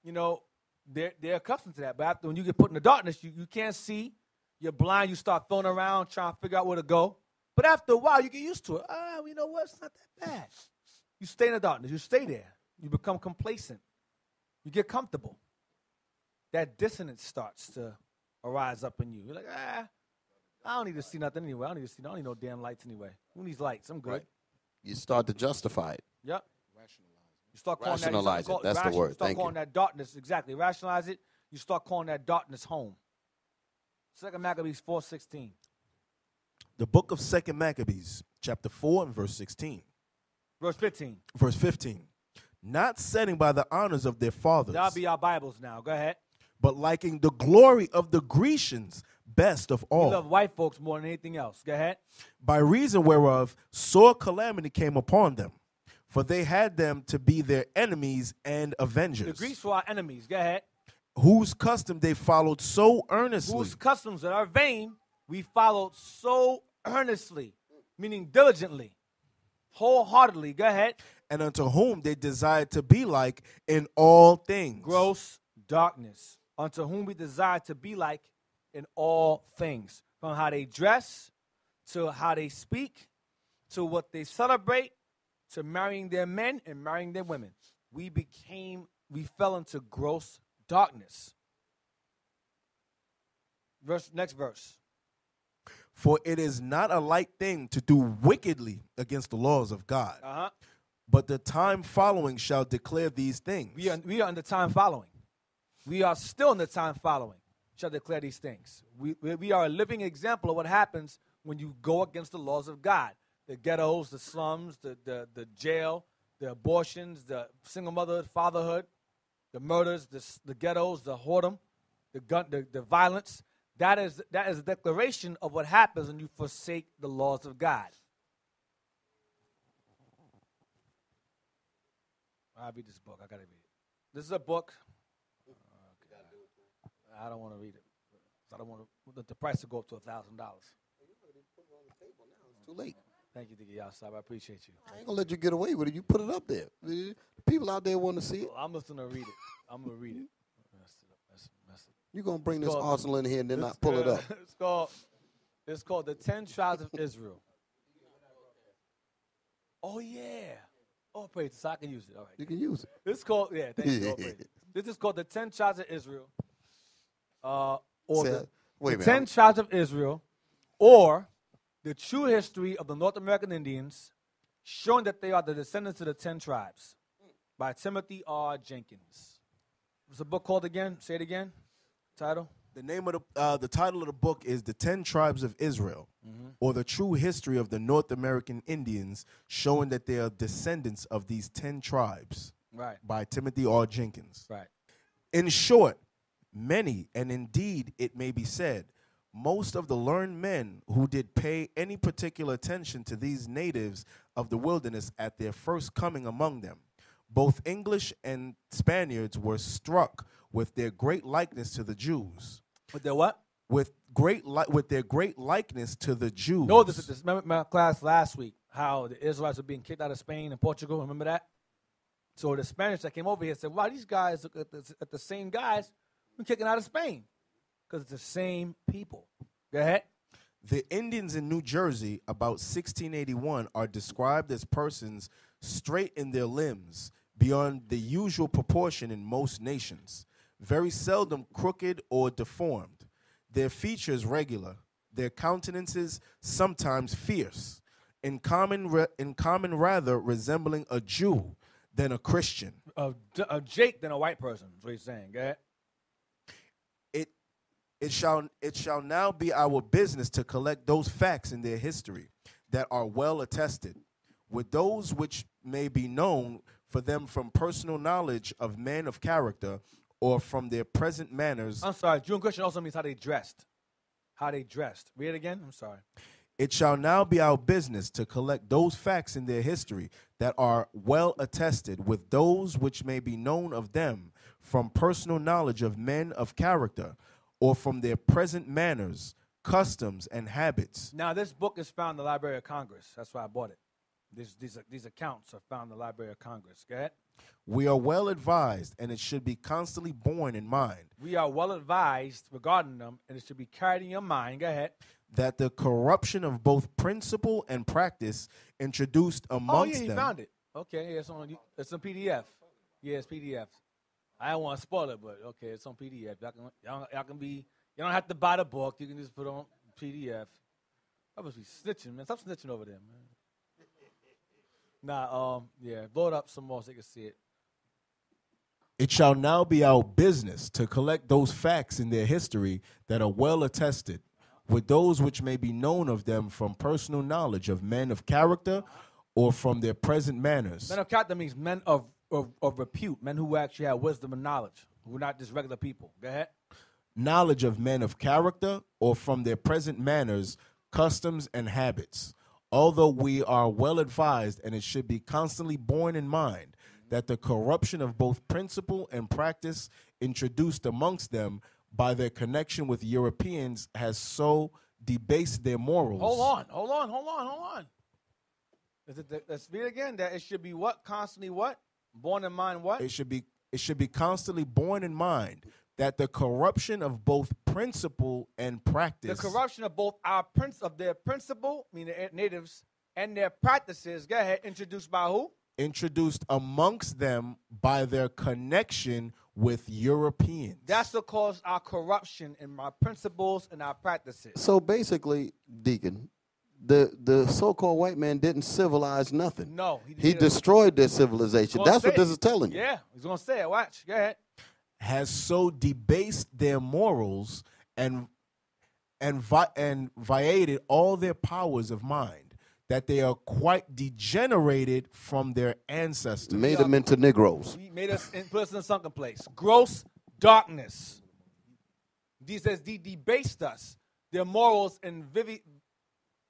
S1: you know, they're accustomed to that. But after, when you get put in the darkness, you can't see. You're blind. You start throwing around, trying to figure out where to go. But after a while, you get used to it. You know what? It's not that bad. You stay in the darkness. You stay there. You become complacent. You get comfortable. That dissonance starts to arise up in you. You're like, I don't need to see nothing anyway. I don't need no damn lights anyway. Who needs lights? I'm good. Right.
S2: You start to justify it.
S1: Yep. You start calling
S2: rationalize it. That's the word.
S1: You start calling that darkness. Exactly. Rationalize it. You start calling that darkness home. 2 Maccabees 4:16.
S3: The book of 2 Maccabees, chapter 4 and verse 16.
S1: Verse 15.
S3: Verse 15. Not setting by the honors of their fathers.
S1: That'll be our Bibles now. Go ahead.
S3: But liking the glory of the Grecians best of all.
S1: We love white folks more than anything else. Go ahead.
S3: By reason whereof sore calamity came upon them. For they had them to be their enemies and avengers.
S1: The Greeks were our enemies. Go ahead.
S3: Whose custom they followed so earnestly.
S1: Whose customs that are vain we followed so earnestly, meaning diligently, wholeheartedly. Go ahead.
S3: And unto whom they desired to be like in all things.
S1: Gross darkness. Unto whom we desire to be like in all things. From how they dress, to how they speak, to what they celebrate, to marrying their men and marrying their women. We fell into gross darkness. Next verse.
S3: For it is not a light thing to do wickedly against the laws of God. But the time following shall declare these things.
S1: We are in the time following. We are still in the time following. Shall declare these things. We are a living example of what happens when you go against the laws of God. The ghettos, the slums, the jail, the abortions, the single motherhood, fatherhood, the murders, the ghettos, the whoredom, the violence. That is a declaration of what happens when you forsake the laws of God. I'll read this book. I got to read it. This is a book. I don't want to read it. I don't want the price to go up to $1,000.
S2: It's too late.
S1: Thank you, Diggy Outside. I appreciate you.
S2: I ain't going to let you get away with it. You put it up there. The people out there want to see it.
S1: Well, I'm just going to read it. I'm going to read it.
S2: You're going to bring this arsenal in here and then not pull it up.
S1: It's called The 10 Tribes of Israel. Oh, yeah. Oh, praise it. So I can use it. All right.
S2: You can use it.
S1: It's called, yeah, thank you. Oh, praise it. This is called The 10 Tribes of Israel. The 10 Tribes of Israel, or the true history of the North American Indians, showing that they are the descendants of the 10 tribes, by Timothy R. Jenkins. What's the book called again? Say it again. Title?
S3: The name of the title of the book is The 10 Tribes of Israel, or the true history of the North American Indians, showing that they are descendants of these 10 tribes.
S1: Right.
S3: By Timothy R. Jenkins.
S1: Right.
S3: In short, many, and indeed it may be said, most of the learned men who did pay any particular attention to these natives of the wilderness at their first coming among them, both English and Spaniards, were struck with their great likeness to the Jews.
S1: With their what?
S3: With their great likeness to the Jews.
S1: No, this remember my class last week, how the Israelites were being kicked out of Spain and Portugal. Remember that? So the Spanish that came over here said, wow, these guys look at the same guys we're kicking out of Spain. Because it's the same people. Go ahead.
S3: The Indians in New Jersey about 1681 are described as persons straight in their limbs, beyond the usual proportion in most nations, very seldom crooked or deformed, their features regular, their countenances sometimes fierce, in common rather resembling a Jew than a Christian.
S1: A Jake than a white person, is what he's saying. Go ahead.
S3: It shall now be our business to collect those facts in their history that are well attested, with those which may be known for them from personal knowledge of men of character or from their present manners.
S1: I'm sorry, Jew and Christian also means how they dressed. How they dressed. Read it again. I'm sorry.
S3: It shall now be our business to collect those facts in their history that are well attested, with those which may be known of them from personal knowledge of men of character, or from their present manners, customs, and habits.
S1: Now, this book is found in the Library of Congress. That's why I bought it. These accounts are found in the Library of Congress. Go ahead.
S3: We are well advised, and it should be constantly borne in mind.
S1: We are well advised regarding them, and it should be carried in your mind. Go ahead.
S3: That the corruption of both principle and practice introduced amongst them.
S1: Oh, yeah, he found it. Okay, yeah, it's on PDF. Yeah, it's PDF. I don't want to spoil it, but okay, it's on PDF. Y'all can be, you don't have to buy the book. You can just put it on PDF. I must be snitching, man. Stop snitching over there, man. Yeah, blow it up some more so they can see it.
S3: It shall now be our business to collect those facts in their history that are well attested, with those which may be known of them from personal knowledge of men of character or from their present manners.
S1: Men of character means men of repute, men who actually have wisdom and knowledge, who are not just regular people. Go ahead.
S3: Knowledge of men of character or from their present manners, customs, and habits. Although we are well advised, and it should be constantly borne in mind, that the corruption of both principle and practice introduced amongst them by their connection with Europeans has so debased their morals.
S1: Hold on. Let's read it again. That it should be what? Constantly what? Borne in mind what?
S3: It should be constantly borne in mind that the corruption of both principle and practice.
S1: The corruption of both their principle, meaning the natives, and their practices. Go ahead. Introduced by who?
S3: Introduced amongst them by their connection with Europeans.
S1: That's what caused our corruption in our principles and our practices.
S2: So basically, Deacon, the so-called white man didn't civilize nothing.
S1: No.
S2: He destroyed their civilization. That's what this is telling you.
S1: Yeah, he's going to say it. Watch. Go ahead.
S3: Has so debased their morals and violated all their powers of mind that they are quite degenerated from their ancestors.
S2: Made them into Negroes.
S1: He made us and put us in a sunken place. Gross darkness. He says he debased us, their morals, and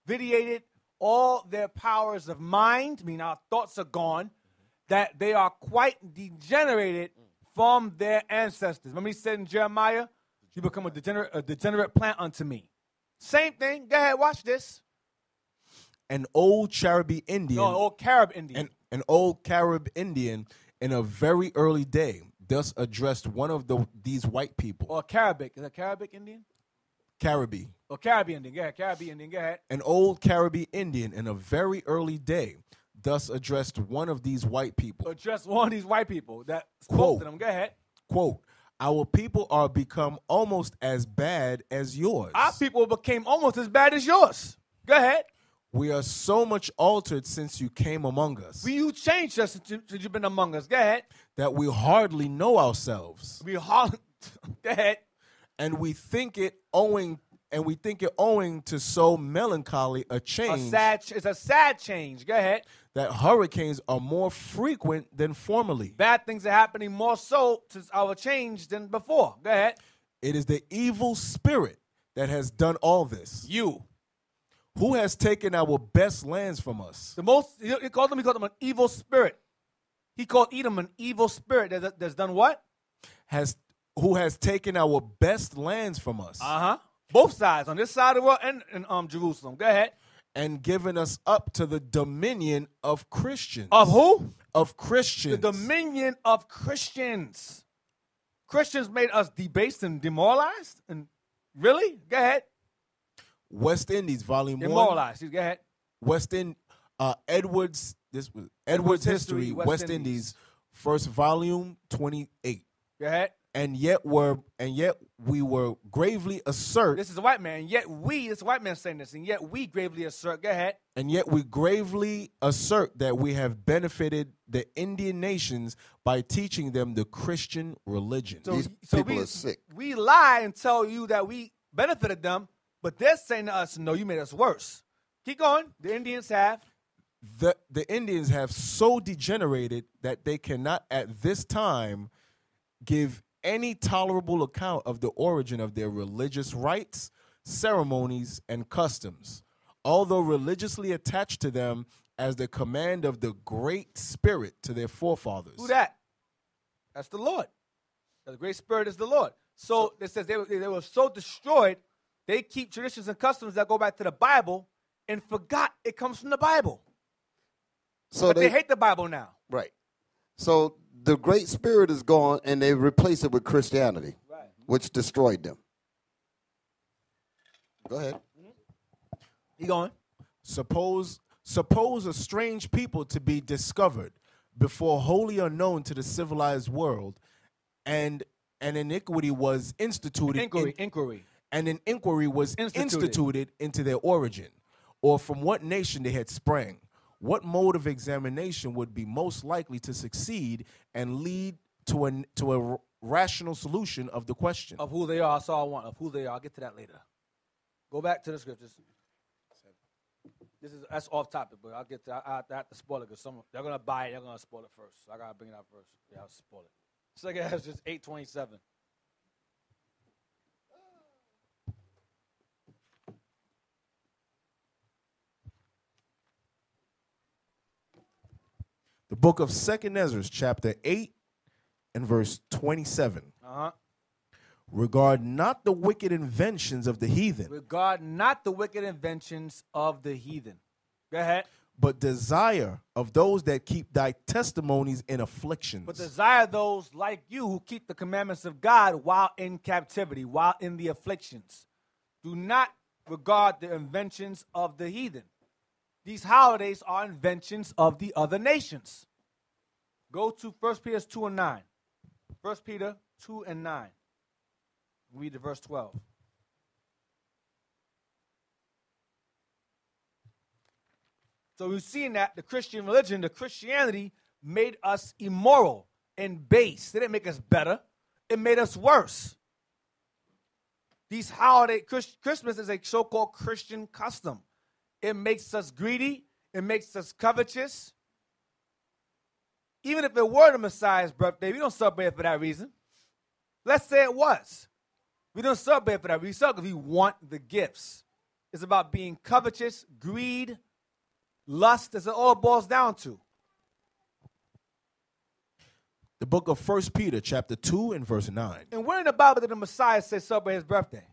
S1: vitiated all their powers of mind, meaning our thoughts are gone, that they are quite degenerated from their ancestors. Remember he said in Jeremiah, you become a degenerate plant unto me. Same thing. Go ahead, watch this.
S3: An old Carib Indian.
S1: No, an old Carib Indian.
S3: An old Carib Indian in a very early day thus addressed one of these white people.
S1: Or Caribic. Is that Caribic Indian?
S3: Caribbee.
S1: Or Caribbean Indian. Go ahead, Caribbean Indian. Go ahead.
S3: An old Caribbean Indian in a very early day thus addressed one of these white people.
S1: Addressed one of these white people that spoke to them. Go ahead.
S3: Quote, our people are become almost as bad as yours.
S1: Our people became almost as bad as yours. Go ahead.
S3: We are so much altered since you came among us.
S1: You changed us since you've been among us. Go ahead.
S3: That we hardly know ourselves.
S1: Go ahead.
S3: And we think it owing to so melancholy a change.
S1: It's a sad change. Go ahead.
S3: That hurricanes are more frequent than formerly.
S1: Bad things are happening more so since our change than before. Go ahead.
S3: It is the evil spirit that has done all this.
S1: You.
S3: Who has taken our best lands from us?
S1: He called them an evil spirit. He called Edom an evil spirit that's done what?
S3: Who has taken our best lands from us?
S1: Both sides, on this side of the world and in Jerusalem. Go ahead.
S3: And given us up to the dominion of Christians.
S1: Of who?
S3: Of Christians.
S1: The dominion of Christians. Christians made us debased and demoralized? And really? Go ahead.
S3: West Indies, Volume 1.
S1: Demoralized. Go ahead.
S3: Edwards History, West Indies, first volume, 28.
S1: Go ahead.
S3: And yet we were gravely assert.
S1: This is a white man. This white man saying this, and yet we gravely assert. Go ahead.
S3: And yet we gravely assert that we have benefited the Indian nations by teaching them the Christian religion.
S2: These people are sick.
S1: We lie and tell you that we benefited them, but they're saying to us, no, you made us worse. Keep going. The Indians have.
S3: The Indians have so degenerated that they cannot at this time give any tolerable account of the origin of their religious rites, ceremonies, and customs. although religiously attached to them as the command of the Great Spirit to their forefathers.
S1: Who that? That's the Lord. The Great Spirit is the Lord. So it says they were so destroyed, they keep traditions and customs that go back to the Bible and forgot it comes from the Bible.
S2: So
S1: but they hate the Bible now.
S2: Right. So the Great Spirit is gone, and they replace it with Christianity,
S1: Right.
S2: which destroyed them. Go ahead.
S1: You going?
S3: Suppose a strange people to be discovered before wholly unknown to the civilized world, and an iniquity was instituted.
S1: Inquiry.
S3: And an inquiry was instituted into their origin, or from what nation they had sprang. What mode of examination would be most likely to succeed and lead to a rational solution of the question?
S1: Of who they are, that's all I want. Of who they are. I'll get to that later. Go back to the scriptures. That's off topic, but I'll get to I have to spoil it because they're gonna buy it, they're gonna spoil it first. So I gotta bring it out first. Yeah, I'll spoil it. Second half is just 8:27.
S3: The book of 2nd Ezra, chapter 8 and verse 27. Regard not the wicked inventions of the heathen.
S1: Regard not the wicked inventions of the heathen. Go ahead.
S3: But desire of those that keep thy testimonies in afflictions.
S1: But desire those like you who keep the commandments of God while in captivity, while in the afflictions. Do not regard the inventions of the heathen. These holidays are inventions of the other nations. Go to 1 Peter 2 and 9. 1 Peter 2 and 9. Read the verse 12. So we've seen that the Christian religion, the Christianity, made us immoral and base. It didn't make us better. It made us worse. These holiday, Christmas is a so-called Christian custom. It makes us greedy. It makes us covetous. Even if it were the Messiah's birthday, we don't celebrate it for that reason. Let's say it was. We don't celebrate for that. We celebrate because we want the gifts. It's about being covetous, greed, lust. That's what it all boils down to.
S3: The book of 1 Peter, chapter 2 and verse 9.
S1: And where in the Bible did the Messiah say celebrate his birthday?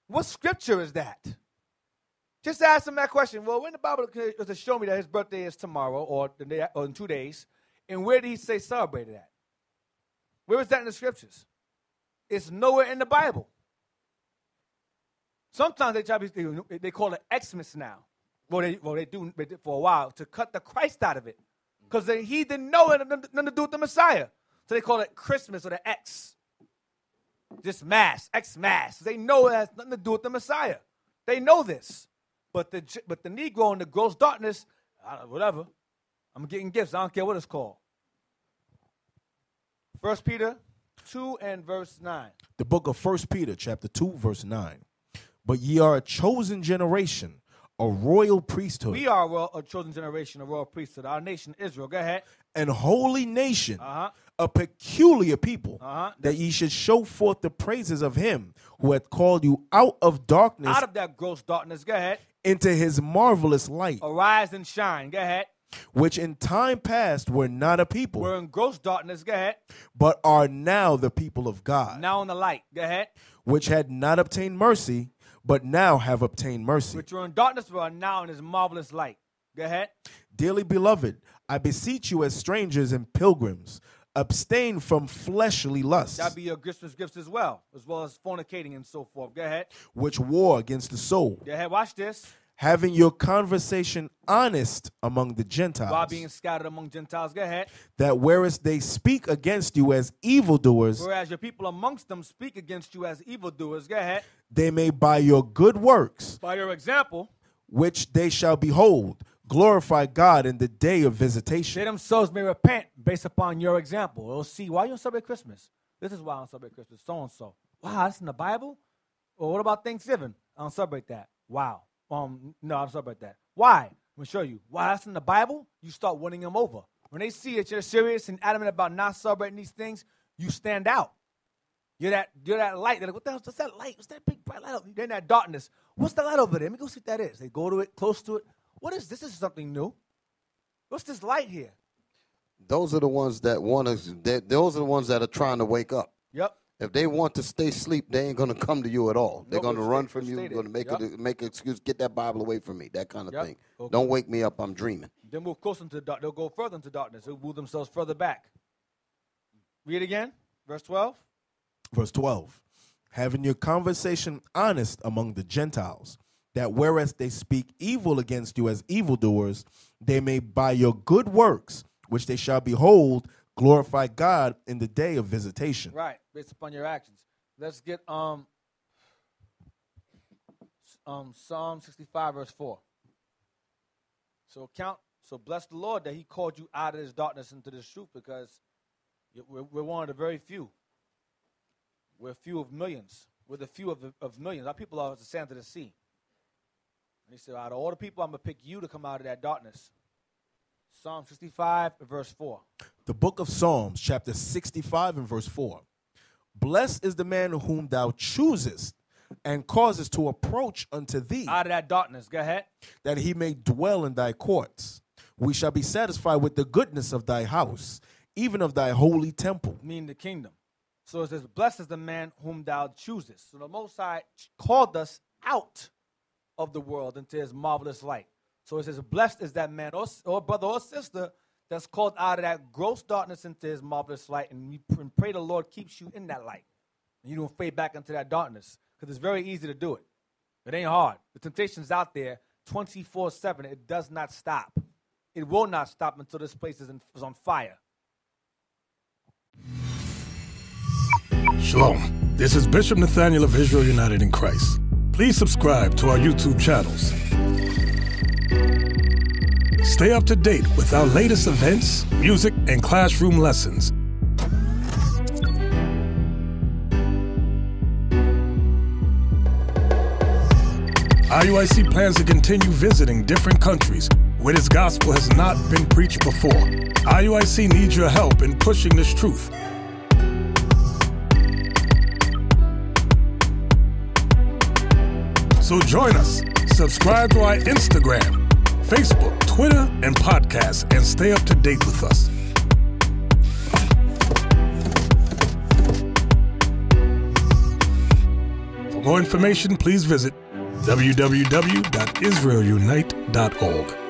S1: What scripture is that? Just ask him that question. Well, when the Bible does it show me that his birthday is tomorrow or the day, or in 2 days, and where did he say celebrate it at? Where is that in the scriptures? It's nowhere in the Bible. Sometimes they call it Xmas now. Well, they do for a while to cut the Christ out of it. Because he didn't know it had nothing to do with the Messiah. So they call it Christmas or the X. Just mass, Xmas. They know it has nothing to do with the Messiah. They know this. But the Negro in the gross darkness, whatever. I'm getting gifts. I don't care what it's called. 1 Peter 2 and verse 9.
S3: The book of 1 Peter, chapter 2, verse 9. But ye are a chosen generation, a royal priesthood.
S1: We are a chosen generation, a royal priesthood. Our nation, Israel. Go ahead.
S3: An holy nation, a peculiar people, that ye should show forth the praises of him who hath called you out of darkness.
S1: Out of that gross darkness. Go ahead.
S3: Into his marvelous light.
S1: Arise and shine. Go ahead.
S3: Which in time past were not a people.
S1: We're in gross darkness. Go ahead.
S3: But are now the people of God.
S1: Now in the light. Go ahead.
S3: Which had not obtained mercy, but now have obtained mercy.
S1: Which were in darkness, but are now in his marvelous light. Go ahead.
S3: Dearly beloved, I beseech you as strangers and pilgrims, abstain from fleshly lusts.
S1: That'll be your Christmas gifts as well as fornicating and so forth. Go ahead.
S3: Which war against the soul.
S1: Go ahead. Watch this.
S3: Having your conversation honest among the Gentiles.
S1: While being scattered among Gentiles. Go ahead.
S3: That whereas they speak against you as evildoers.
S1: Whereas your people amongst them speak against you as evildoers. Go ahead.
S3: They may by your good works.
S1: By your example.
S3: Which they shall behold. Glorify God in the day of visitation.
S1: They themselves may repent based upon your example. They'll see, why you don't celebrate Christmas? This is why I don't celebrate Christmas. So-and-so. Wow, that's in the Bible? Or what about Thanksgiving? I don't celebrate that. Wow. No, I don't celebrate that. Why? I'm going to show you. Why that's in the Bible? You start winning them over. When they see that you're serious and adamant about not celebrating these things, you stand out. You're that light. They're like, what the hell? What's that light? What's that big bright light? You're in that darkness. What's the light over there? Let me go see what that is. They go to it, close to it. What is this? This is something new. What's this light here?
S2: Those are the ones that want to. Those are the ones that are trying to wake up.
S1: Yep.
S2: If they want to stay asleep, they ain't going to come to you at all. They're going to run from you. Going to make an excuse. Get that Bible away from me. That kind of thing. Okay. Don't wake me up. I'm dreaming.
S1: They'll move closer into the dark. They'll go further into darkness. They'll move themselves further back. Read again. Verse 12.
S3: Verse 12. Having your conversation honest among the Gentiles, that whereas they speak evil against you as evildoers, they may by your good works, which they shall behold, glorify God in the day of visitation.
S1: Right, based upon your actions. Let's get Psalm 65, verse 4. So bless the Lord that he called you out of this darkness into this truth, because we're one of the very few. We're few of millions. We're the few of millions. Our people are the sand of the sea. And he said, out of all the people, I'm going to pick you to come out of that darkness. Psalm 65, verse 4.
S3: The book of Psalms, chapter 65 and verse 4. Blessed is the man whom thou choosest and causest to approach unto thee.
S1: Out of that darkness. Go ahead.
S3: That he may dwell in thy courts. We shall be satisfied with the goodness of thy house, even of thy holy temple.
S1: Meaning the kingdom. So it says, blessed is the man whom thou choosest. So the Most High called us out of the world into his marvelous light. So it says, blessed is that man or brother or sister that's called out of that gross darkness into his marvelous light. And we pray the Lord keeps you in that light. And you don't fade back into that darkness. Because it's very easy to do it. It ain't hard. The temptation's out there 24/7. It does not stop. It will not stop until this place is on fire.
S7: Shalom. This is Bishop Nathaniel of Israel United in Christ. Please subscribe to our YouTube channels. Stay up to date with our latest events, music, and classroom lessons. IUIC plans to continue visiting different countries where this gospel has not been preached before. IUIC needs your help in pushing this truth. So join us, subscribe to our Instagram, Facebook, Twitter, and podcasts, and stay up to date with us. For more information, please visit www.israelunite.org.